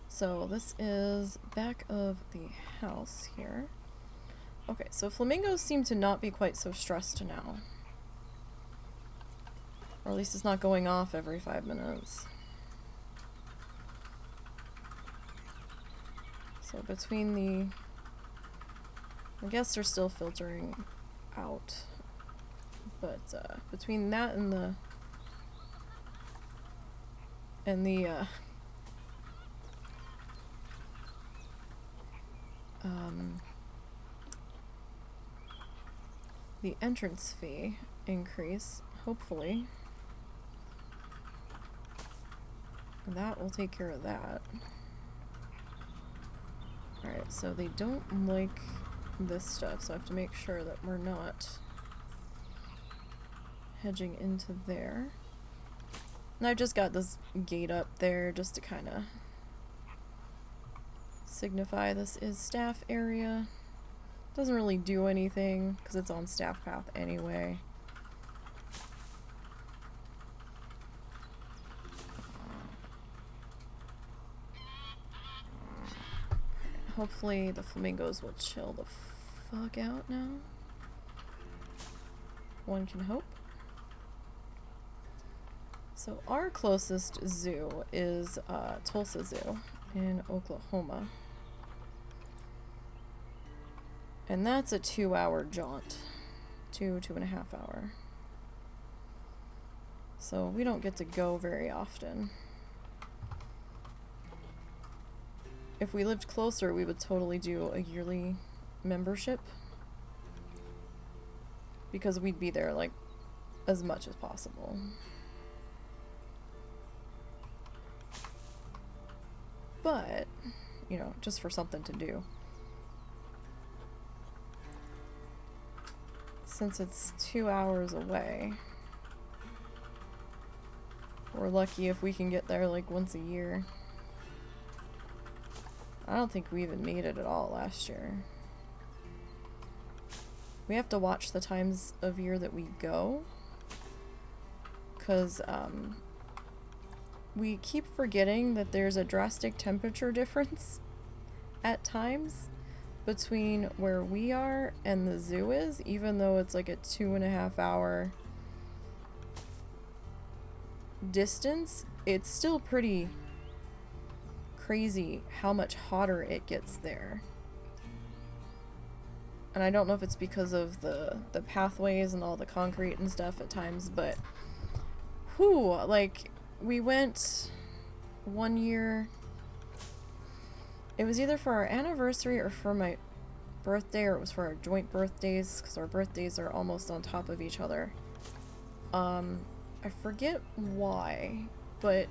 So this is back of the house here. Okay, so flamingos seem to not be quite so stressed now. Or at least it's not going off every 5 minutes. So between the... I guess they're still filtering out. But between that and the entrance fee increase, hopefully. That will take care of that. Alright, so they don't like this stuff, so I have to make sure that we're not hedging into there. And I've just got this gate up there just to kind of signify this is staff area. Doesn't really do anything because it's on staff path anyway. Hopefully the flamingos will chill the fuck out now. One can hope. So our closest zoo is Tulsa Zoo in Oklahoma. And that's a 2-hour jaunt. 2.5 hour. So we don't get to go very often. If we lived closer, we would totally do a yearly membership. Because we'd be there, like, as much as possible. But, you know, just for something to do. Since it's 2 hours away, we're lucky if we can get there, like, once a year. I don't think we even made it at all last year. We have to watch the times of year that we go. Because, we keep forgetting that there's a drastic temperature difference at times between where we are and the zoo is, even though it's like a 2.5 hour distance. It's still pretty crazy how much hotter it gets there. And I don't know if it's because of the pathways and all the concrete and stuff at times, but whew, like, we went one year, it was either for our anniversary or for my birthday, or it was for our joint birthdays, because our birthdays are almost on top of each other. I forget why, but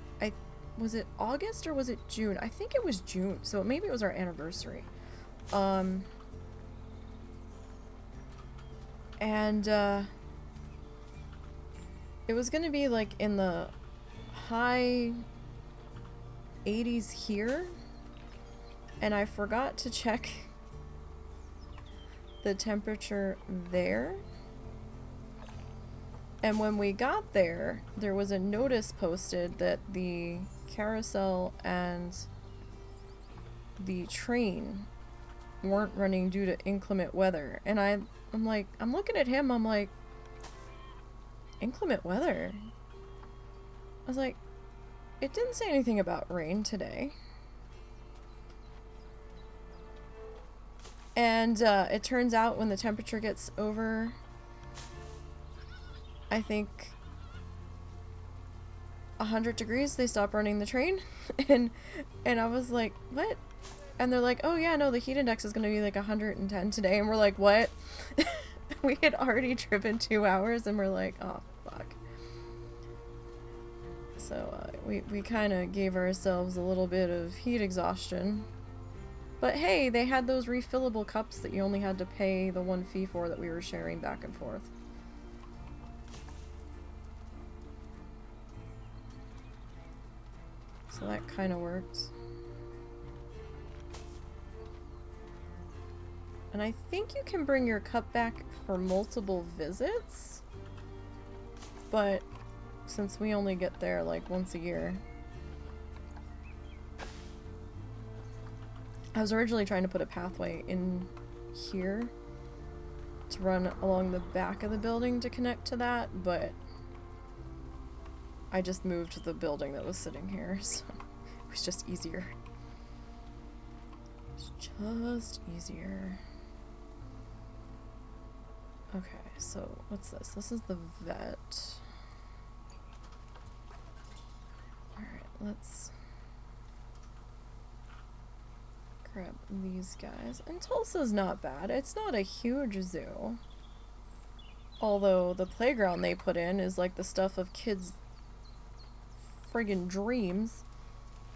was it August or was it June? I think it was June, so maybe it was our anniversary. it was gonna be like in the high 80s here, and I forgot to check the temperature there. And when we got there, there was a notice posted that the carousel and the train weren't running due to inclement weather. And I'm like, I'm looking at him, I'm like, inclement weather? I was like, it didn't say anything about rain today. And it turns out when the temperature gets over, I think 100 degrees, they stop running the train. and I was like, what? And they're like, oh yeah, no, the heat index is gonna be like 110 today. And we're like, what? We had already driven 2 hours and we're like, oh fuck. So we kind of gave ourselves a little bit of heat exhaustion. But hey, they had those refillable cups that you only had to pay the one fee for that we were sharing back and forth. So that kind of worked. And I think you can bring your cup back for multiple visits. But since we only get there like once a year. I was originally trying to put a pathway in here to run along the back of the building to connect to that, but I just moved the building that was sitting here, so it was just easier. It's just easier. Okay, so what's this? This is the vet. Alright, let's grab these guys. And Tulsa's not bad. It's not a huge zoo. Although the playground they put in is like the stuff of kids' friggin' dreams.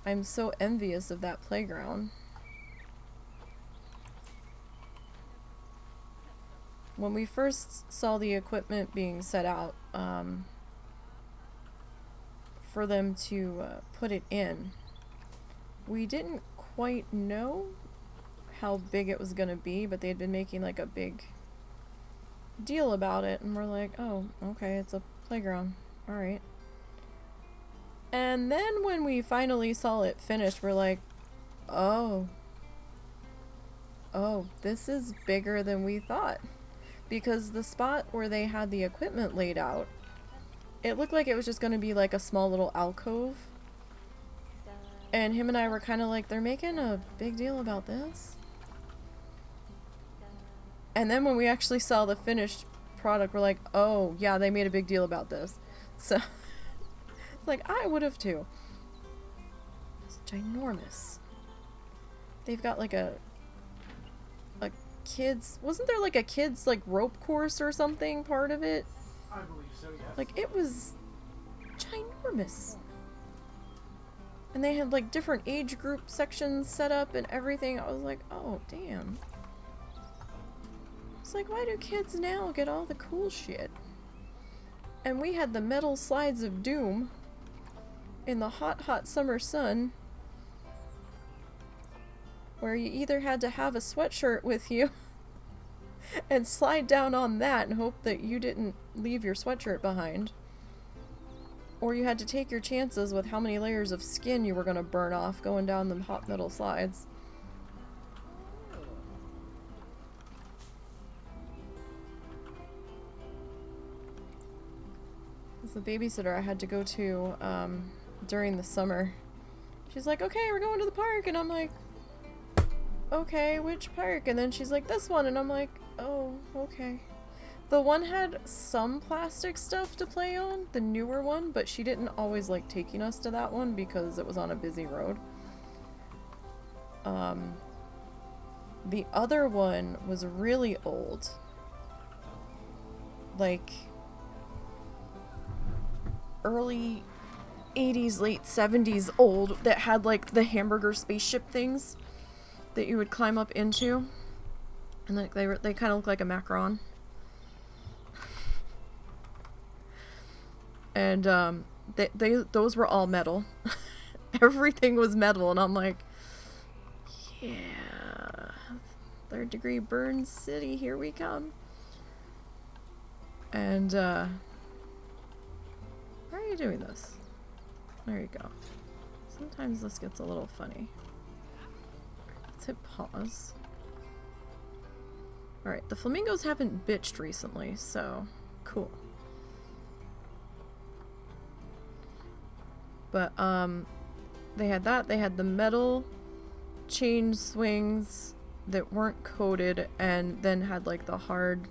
I'm so envious of that playground. When we first saw the equipment being set out, for them to put it in, we didn't quite know how big it was gonna be, but they had been making like a big deal about it, and we're like, oh, okay, it's a playground, alright. And then when we finally saw it finished, we're like, oh, this is bigger than we thought. Because the spot where they had the equipment laid out, it looked like it was just gonna be like a small little alcove. And him and I were kind of like, they're making a big deal about this? And then when we actually saw the finished product, we're like, oh, yeah, they made a big deal about this. So, like, I would have too. It's ginormous. They've got like a kids, wasn't there like a kids like rope course or something part of it? I believe so, yes. Like, it was ginormous. And they had like different age group sections set up and everything. I was like, oh damn. It's like, why do kids now get all the cool shit? And we had the metal slides of doom in the hot, hot summer sun, where you either had to have a sweatshirt with you and slide down on that and hope that you didn't leave your sweatshirt behind, or you had to take your chances with how many layers of skin you were going to burn off going down the hot metal slides. As the babysitter I had to go to during the summer, she's like, okay, we're going to the park, and I'm like, okay, which park? And then she's like, this one, and I'm like, oh, okay. The one had some plastic stuff to play on, the newer one, but she didn't always like taking us to that one because it was on a busy road. The other one was really old. Like, early 80s, late 70s old, that had like the hamburger spaceship things that you would climb up into, and like they kind of look like a macaron. And those were all metal. Everything was metal, and I'm like, yeah, 3rd degree burn city, here we come. And why are you doing this? There you go. Sometimes this gets a little funny. Let's hit pause. Alright, the flamingos haven't bitched recently, so cool. But they had that. They had the metal chain swings that weren't coated, and then had like the hard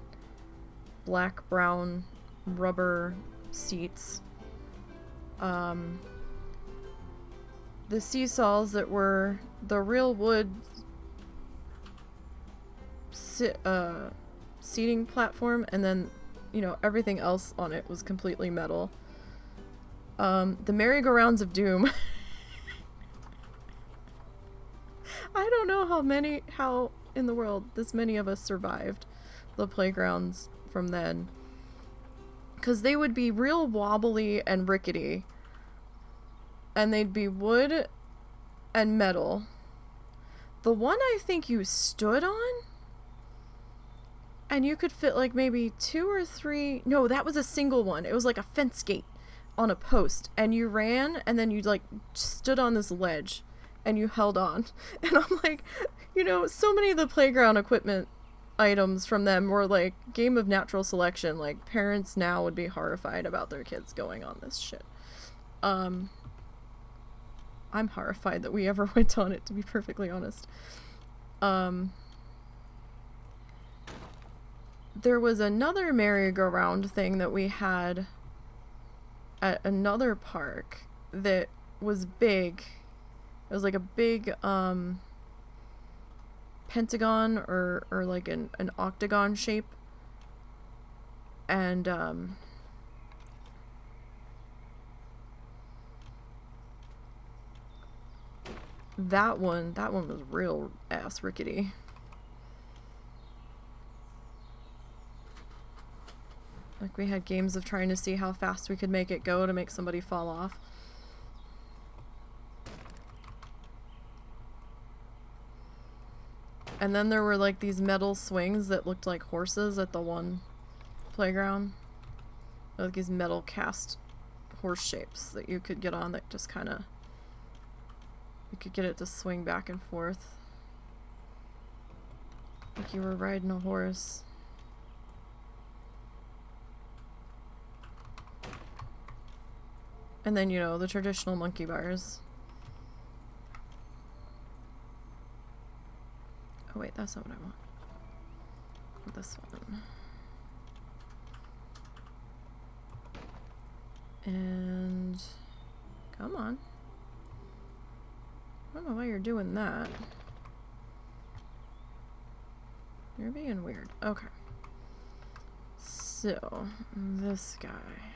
black brown rubber seats. The seesaws that were the real wood seating platform, and then, you know, everything else on it was completely metal. The merry-go-rounds of doom. I don't know how in the world this many of us survived the playgrounds from then. 'Cause they would be real wobbly and rickety. And they'd be wood and metal. The one I think you stood on, and you could fit like maybe 2 or 3... No, that was a single one. It was like a fence gate on a post. And you ran, and then you like stood on this ledge. And you held on. And I'm like, you know, so many of the playground equipment items from them were like game of natural selection. Like, parents now would be horrified about their kids going on this shit. I'm horrified that we ever went on it, to be perfectly honest. There was another merry-go-round thing that we had at another park that was big. It was like a big pentagon or like an octagon shape. And that one was real ass rickety. Like, we had games of trying to see how fast we could make it go to make somebody fall off. And then there were like these metal swings that looked like horses at the one playground. Like these metal cast horse shapes that you could get on that just kind of... You could get it to swing back and forth. Like you were riding a horse. And then, you know, the traditional monkey bars. Oh wait, that's not what I want. This one. And... Come on. I don't know why you're doing that. You're being weird. Okay. So, this guy.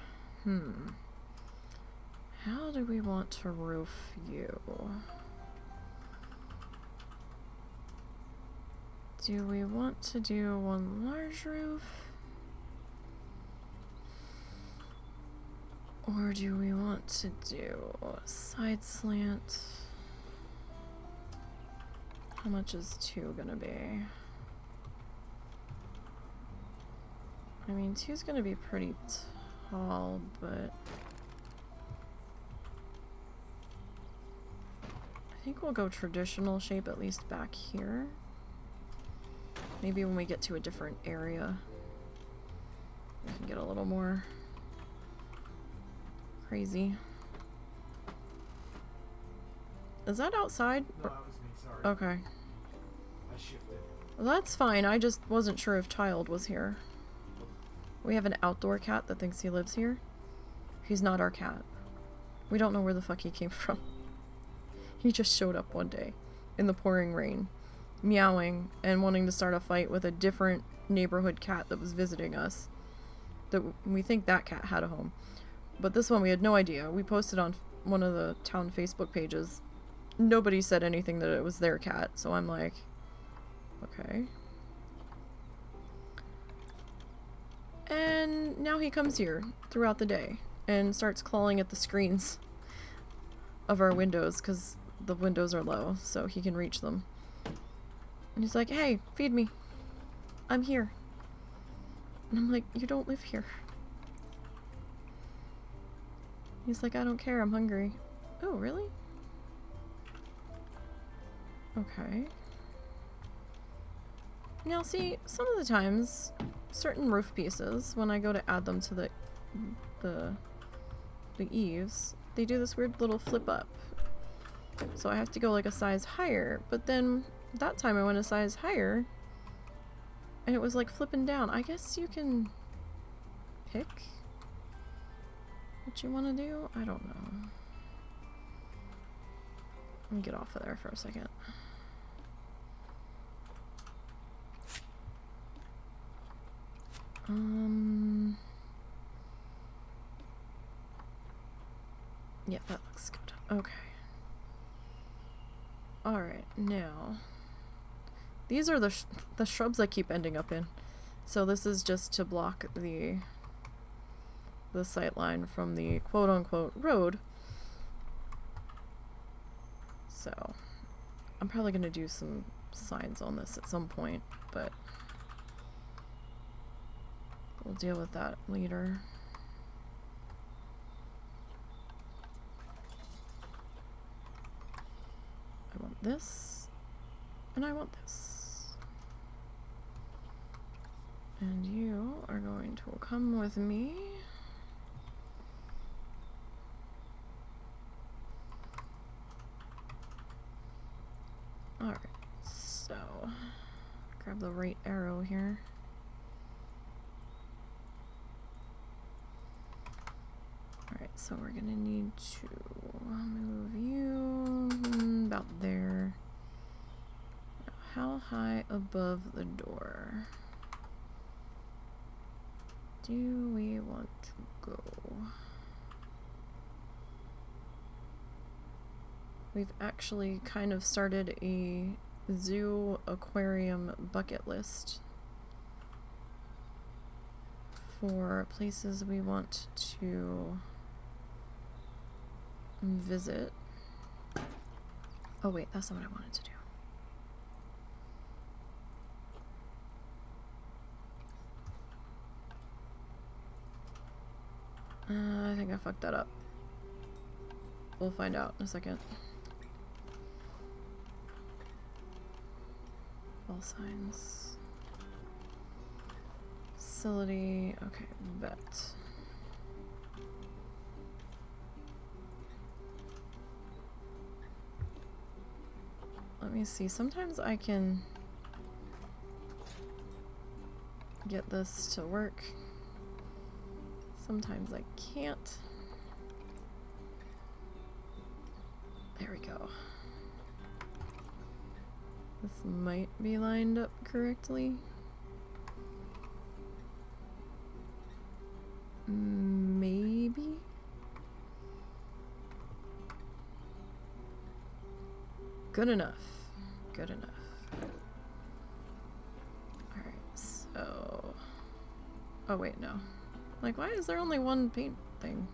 How do we want to roof you? Do we want to do one large roof? Or do we want to do a side slant? How much is 2 gonna be? I mean, 2's gonna be pretty tall, but... I think we'll go traditional shape, at least back here. Maybe when we get to a different area, we can get a little more crazy. Is that outside? No, that was me, sorry. Okay. I shifted. Well, that's fine. I just wasn't sure if Child was here. We have an outdoor cat that thinks he lives here. He's not our cat. We don't know where the fuck he came from. He just showed up one day in the pouring rain, meowing and wanting to start a fight with a different neighborhood cat that was visiting us. That we think that cat had a home. But this one we had no idea. We posted on one of the town Facebook pages. Nobody said anything that it was their cat, so I'm like, okay. And now he comes here throughout the day and starts clawing at the screens of our windows because the windows are low, so he can reach them. And he's like, hey, feed me. I'm here. And I'm like, you don't live here. He's like, I don't care, I'm hungry. Oh, really? Okay. Now see, some of the times, certain roof pieces, when I go to add them to the eaves, they do this weird little flip up. So I have to go like a size higher, but then that time I went a size higher and it was like flipping down. I guess you can pick what you want to do? I don't know. Let me get off of there for a second. Yeah, that looks good. Okay. Alright, now. These are the shrubs I keep ending up in. So this is just to block the sight line from the quote-unquote road. So, I'm probably going to do some signs on this at some point, but we'll deal with that later. I want this, and I want this. And you are going to come with me. Alright, so grab the right arrow here. Alright, so we're gonna need to move you about there. Now, how high above the door do we want to go? We've actually kind of started a zoo aquarium bucket list for places we want to visit. Oh wait, that's not what I wanted to do. I think I fucked that up. We'll find out in a second. All signs. Facility. Okay, vet. Let me see. Sometimes I can get this to work. Sometimes I can't. There we go. This might be lined up correctly. Maybe. Good enough. Good enough. Alright, so... Oh wait, no. Like, why is there only one paint thing?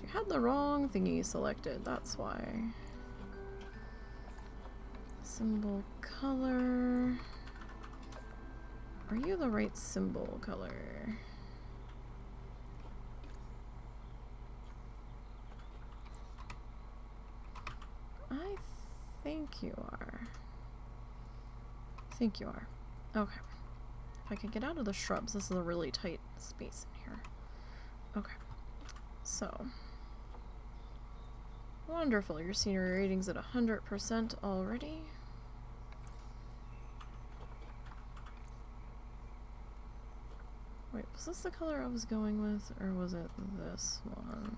You had the wrong thingy selected, that's why. Symbol color. Are you the right symbol color? I think you are. I think you are. Okay. If I could get out of the shrubs, this is a really tight space in here. Okay. So. Wonderful. Your scenery rating's at 100% already. Wait, was this the color I was going with, or was it this one?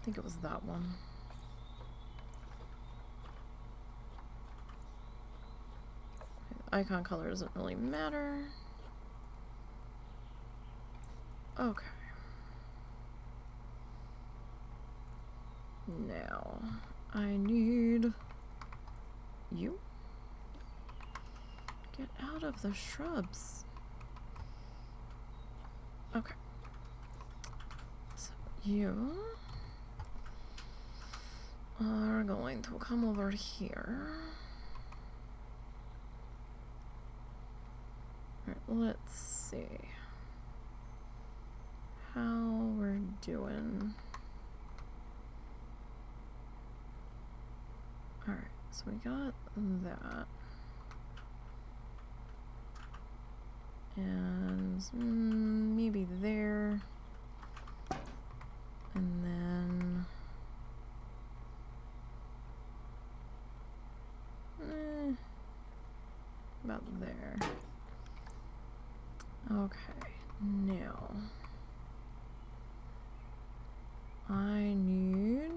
I think it was that one. The icon color doesn't really matter. Okay. Now, I need you. Get out of the shrubs. Okay. You are going to come over here. Alright, let's see how we're doing. Alright, so we got that. And maybe there. And then about there. Okay, now I need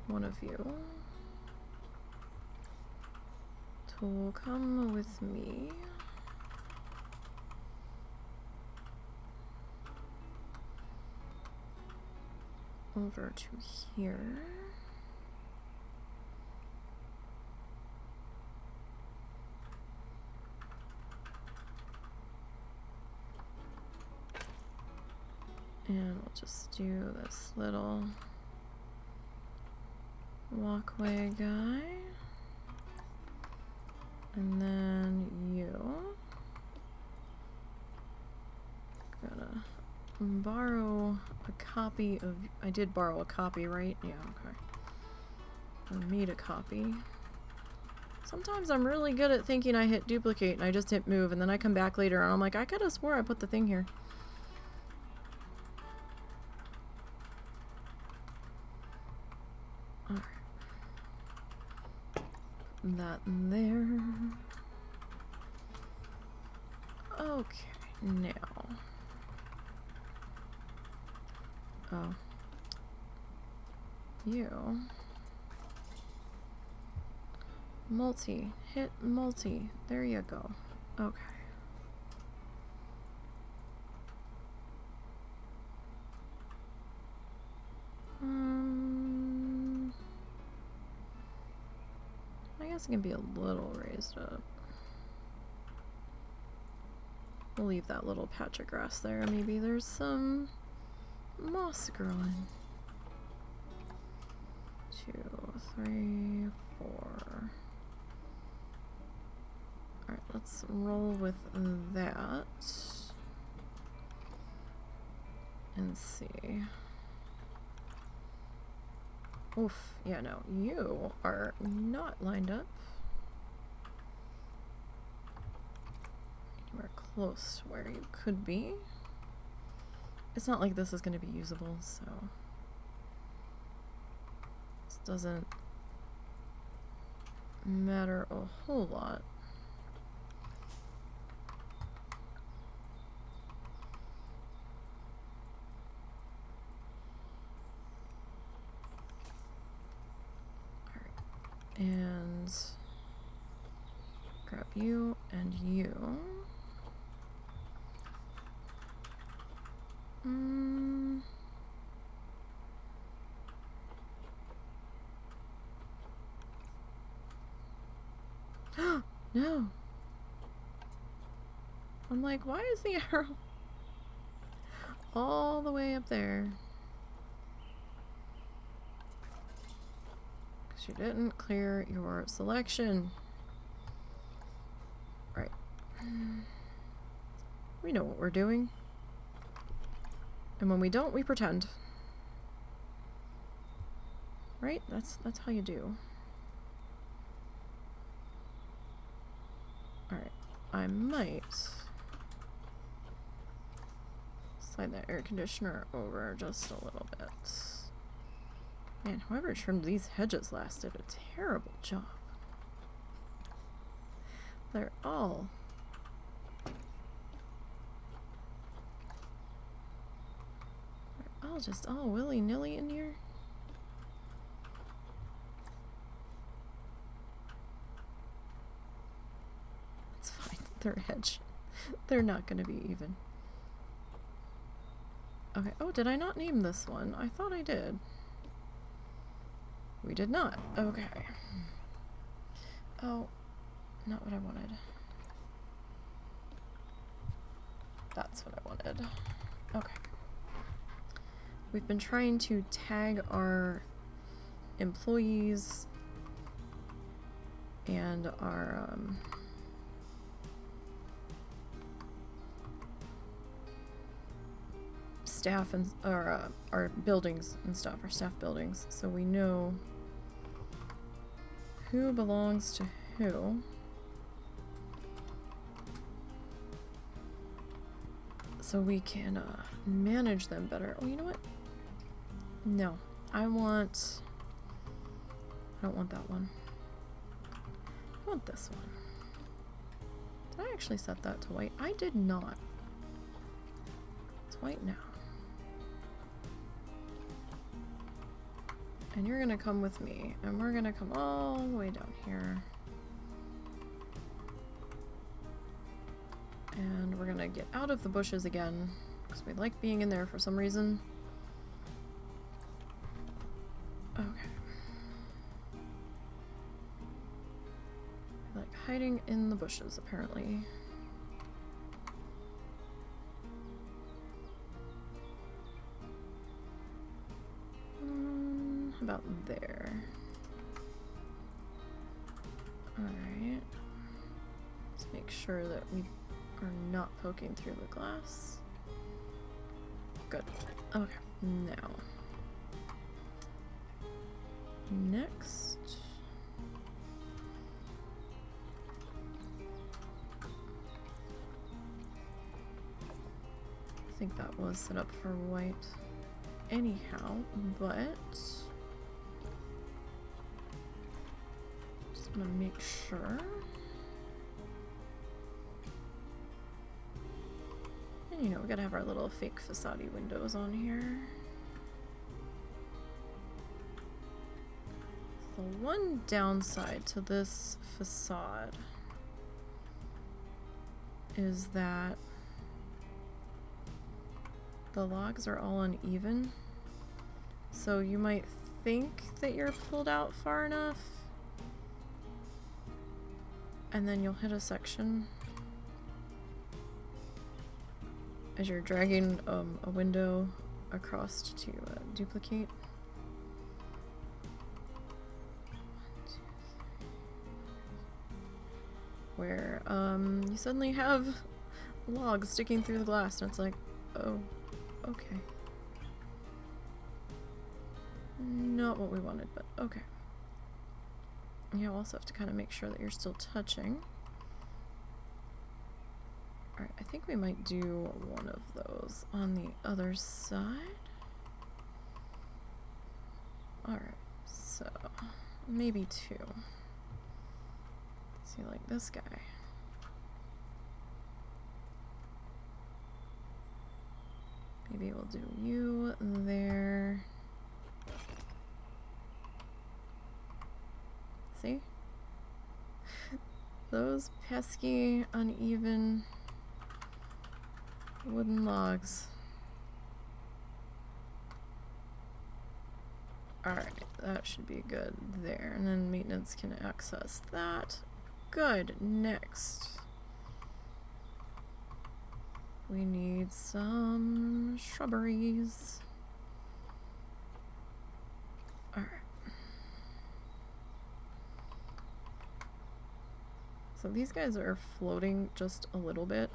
one of you to come with me. Over to here. And we'll just do this little walkway guy. And then you. Gonna borrow a copy of... I did borrow a copy, right? Yeah, okay. I made a copy. Sometimes I'm really good at thinking I hit duplicate and I just hit move, and then I come back later and I'm like, I could have swore I put the thing here. Alright. That there. Okay, now. Oh. You. Multi. Hit multi. There you go. Okay. I guess it can be a little raised up. We'll leave that little patch of grass there. Maybe there's some moss growing. 2, 3, 4. Alright, let's roll with that. And see. Oof, yeah, no, you are not lined up. Anywhere close to where you could be. It's not like this is going to be usable, so this doesn't matter a whole lot. And grab you and you. No. I'm like, why is the arrow all the way up there? You didn't clear your selection. Right. We know what we're doing. And when we don't, we pretend. Right? That's how you do. Alright. I might slide that air conditioner over just a little bit. Man, whoever trimmed these hedges last did a terrible job. They're all just all willy-nilly in here. It's fine. They're a hedge. They're not going to be even. Okay. Oh, did I not name this one? I thought I did. We did not. Okay. Oh, not what I wanted. That's what I wanted. Okay. We've been trying to tag our employees and our staff and our buildings and stuff, our staff buildings, so we know who belongs to who. So we can manage them better. Oh, you know what? No, I don't want that one. I want this one. Did I actually set that to white? I did not. It's white now. And you're gonna come with me, and we're gonna come all the way down here. And we're gonna get out of the bushes again, because we like being in there for some reason. Okay. I like hiding in the bushes, apparently. How about there? Alright. Let's make sure that we are not poking through the glass. Good. Okay, now. Next. I think that was set up for white anyhow, but just want to make sure. And you know, we gotta have our little fake facade windows on here. The one downside to this facade is that the logs are all uneven, so you might think that you're pulled out far enough, and then you'll hit a section as you're dragging a window across to duplicate. Where you suddenly have logs sticking through the glass, and it's like, oh, okay. Not what we wanted, but okay. You also have to kind of make sure that you're still touching. Alright, I think we might do one of those on the other side. Alright, so maybe two. See, like this guy. Maybe we'll do you there. See? Those pesky, uneven wooden logs. Alright, that should be good there. And then maintenance can access that. Good. Next. We need some shrubberies. Alright. So these guys are floating just a little bit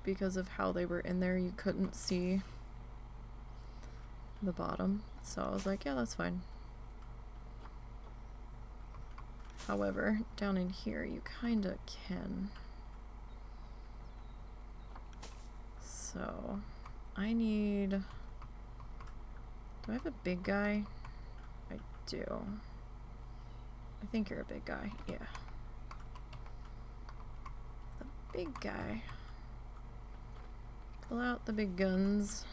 because of how they were in there. You couldn't see the bottom, so I was like, yeah, that's fine. However, down in here you kinda can. So I need, do I have a big guy? I do. I think you're a big guy, yeah. The big guy. Pull out the big guns.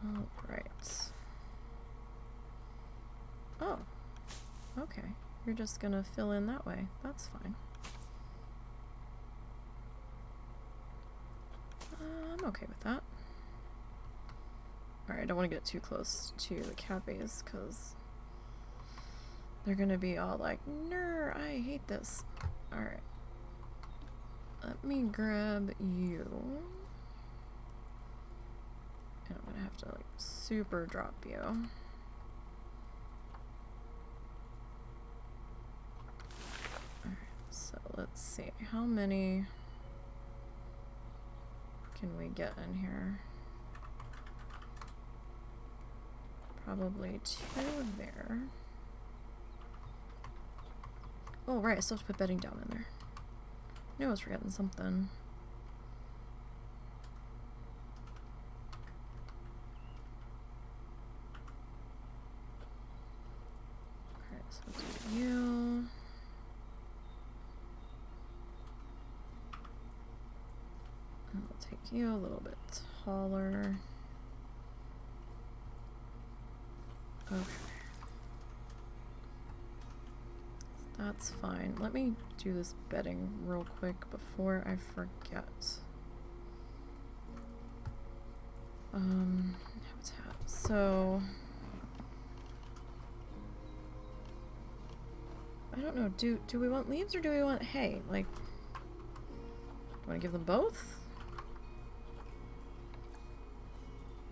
Alright. Oh, okay. You're just gonna fill in that way. That's fine. I'm okay with that. Alright, I don't want to get too close to the cabbages because They're gonna be all like, "Ner, I hate this." Alright. Let me grab you. And I'm gonna have to, like, super drop you. Alright, so let's see. How many can we get in here? Probably 2 there. Oh, right, I still have to put bedding down in there. I knew I was forgetting something. Alright, so let's do you. And we'll take you a little bit taller. Okay. That's fine. Let me do this bedding real quick before I forget. Habitat. So I don't know. Do we want leaves or do we want hay? Like, do you want to give them both?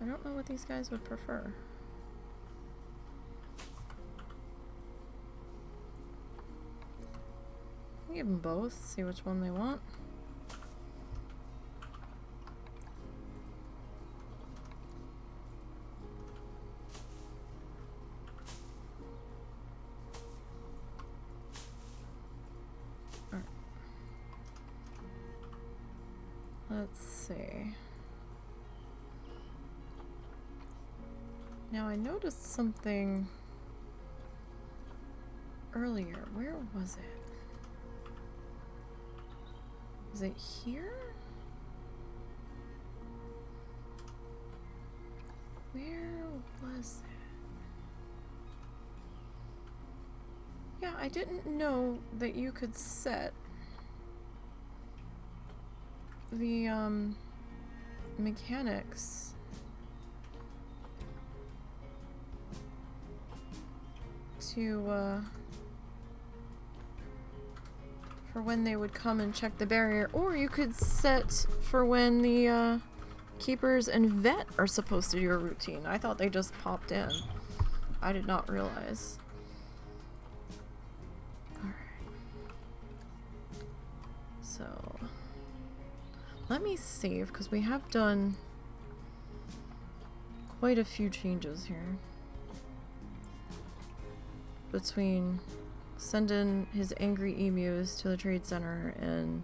I don't know what these guys would prefer. Give them both, see which one they want. All right. Let's see. Now I noticed something earlier. Where was it? Is it here? Where was it? Yeah, I didn't know that you could set the mechanics to for when they would come and check the barrier, or you could set for when the keepers and vet are supposed to do a routine. I thought they just popped in. I did not realize. Alright. So let me save, because we have done quite a few changes here. Between sending his angry emus to the trade center and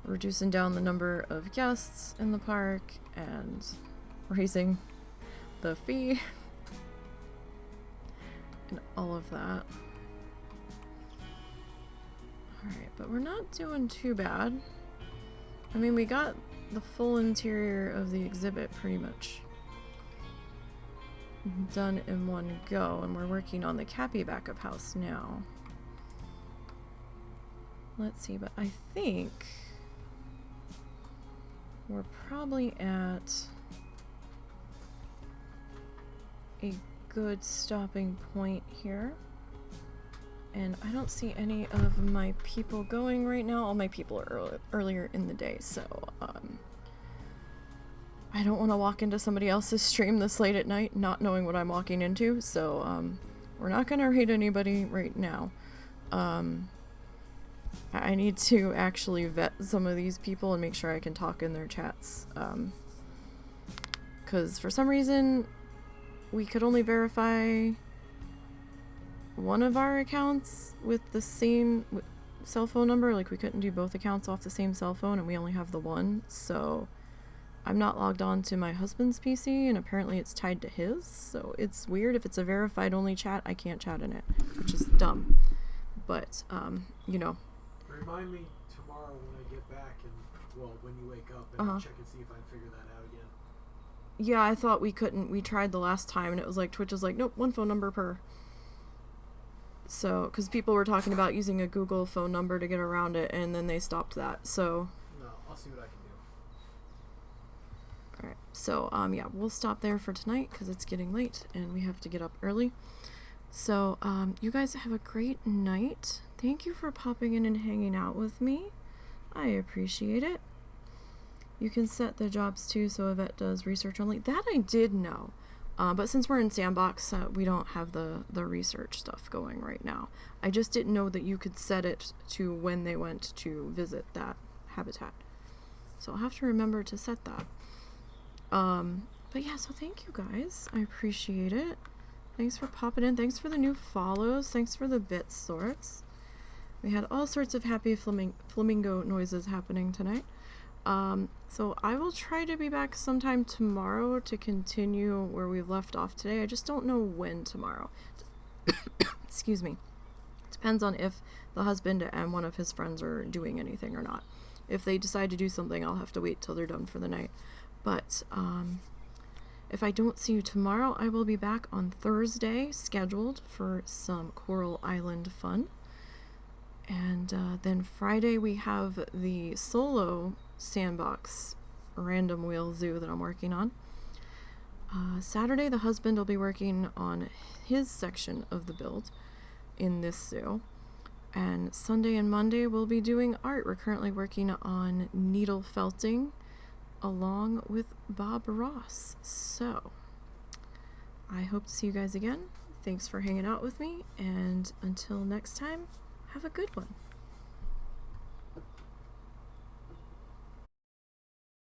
reducing down the number of guests in the park and raising the fee and all of that. Alright, but we're not doing too bad. I mean, we got the full interior of the exhibit pretty much done in one go, and we're working on the Cappy backup house now. Let's see, but I think we're probably at a good stopping point here. And I don't see any of my people going right now. All my people are earlier in the day, so I don't want to walk into somebody else's stream this late at night not knowing what I'm walking into, so we're not going to raid anybody right now. I need to actually vet some of these people and make sure I can talk in their chats, because for some reason we could only verify one of our accounts with the same cell phone number. Like, we couldn't do both accounts off the same cell phone, and we only have the one, so I'm not logged on to my husband's PC, and apparently it's tied to his, so it's weird. If it's a verified only chat, I can't chat in it, which is dumb. But, you know. Remind me tomorrow when I get back, and, well, when you wake up, and check and see if I can figure that out again. Yeah, I thought we couldn't. We tried the last time, and it was like, Twitch was like, nope, one phone number per. So, because people were talking about using a Google phone number to get around it, and then they stopped that, so. No, I'll see what I can do. Alright, so, yeah, we'll stop there for tonight, because it's getting late, and we have to get up early. So, you guys have a great night. Thank you for popping in and hanging out with me. I appreciate it. You can set the jobs too, so Yvette does research only. That I did know. But since we're in Sandbox, we don't have the research stuff going right now. I just didn't know that you could set it to when they went to visit that habitat. So I'll have to remember to set that. But yeah, so thank you guys. I appreciate it. Thanks for popping in. Thanks for the new follows. Thanks for the bit sorts. We had all sorts of happy flamingo noises happening tonight. So I will try to be back sometime tomorrow to continue where we left off today. I just don't know when tomorrow. Excuse me. Depends on if the husband and one of his friends are doing anything or not. If they decide to do something, I'll have to wait till they're done for the night. But, if I don't see you tomorrow, I will be back on Thursday, scheduled for some Coral Island fun. And then Friday we have the solo Sandbox random wheel zoo that I'm working on. Saturday the husband will be working on his section of the build in this zoo. And Sunday and Monday we'll be doing art. We're currently working on needle felting along with Bob Ross. So I hope to see you guys again. Thanks for hanging out with me, and until next time, have a good one.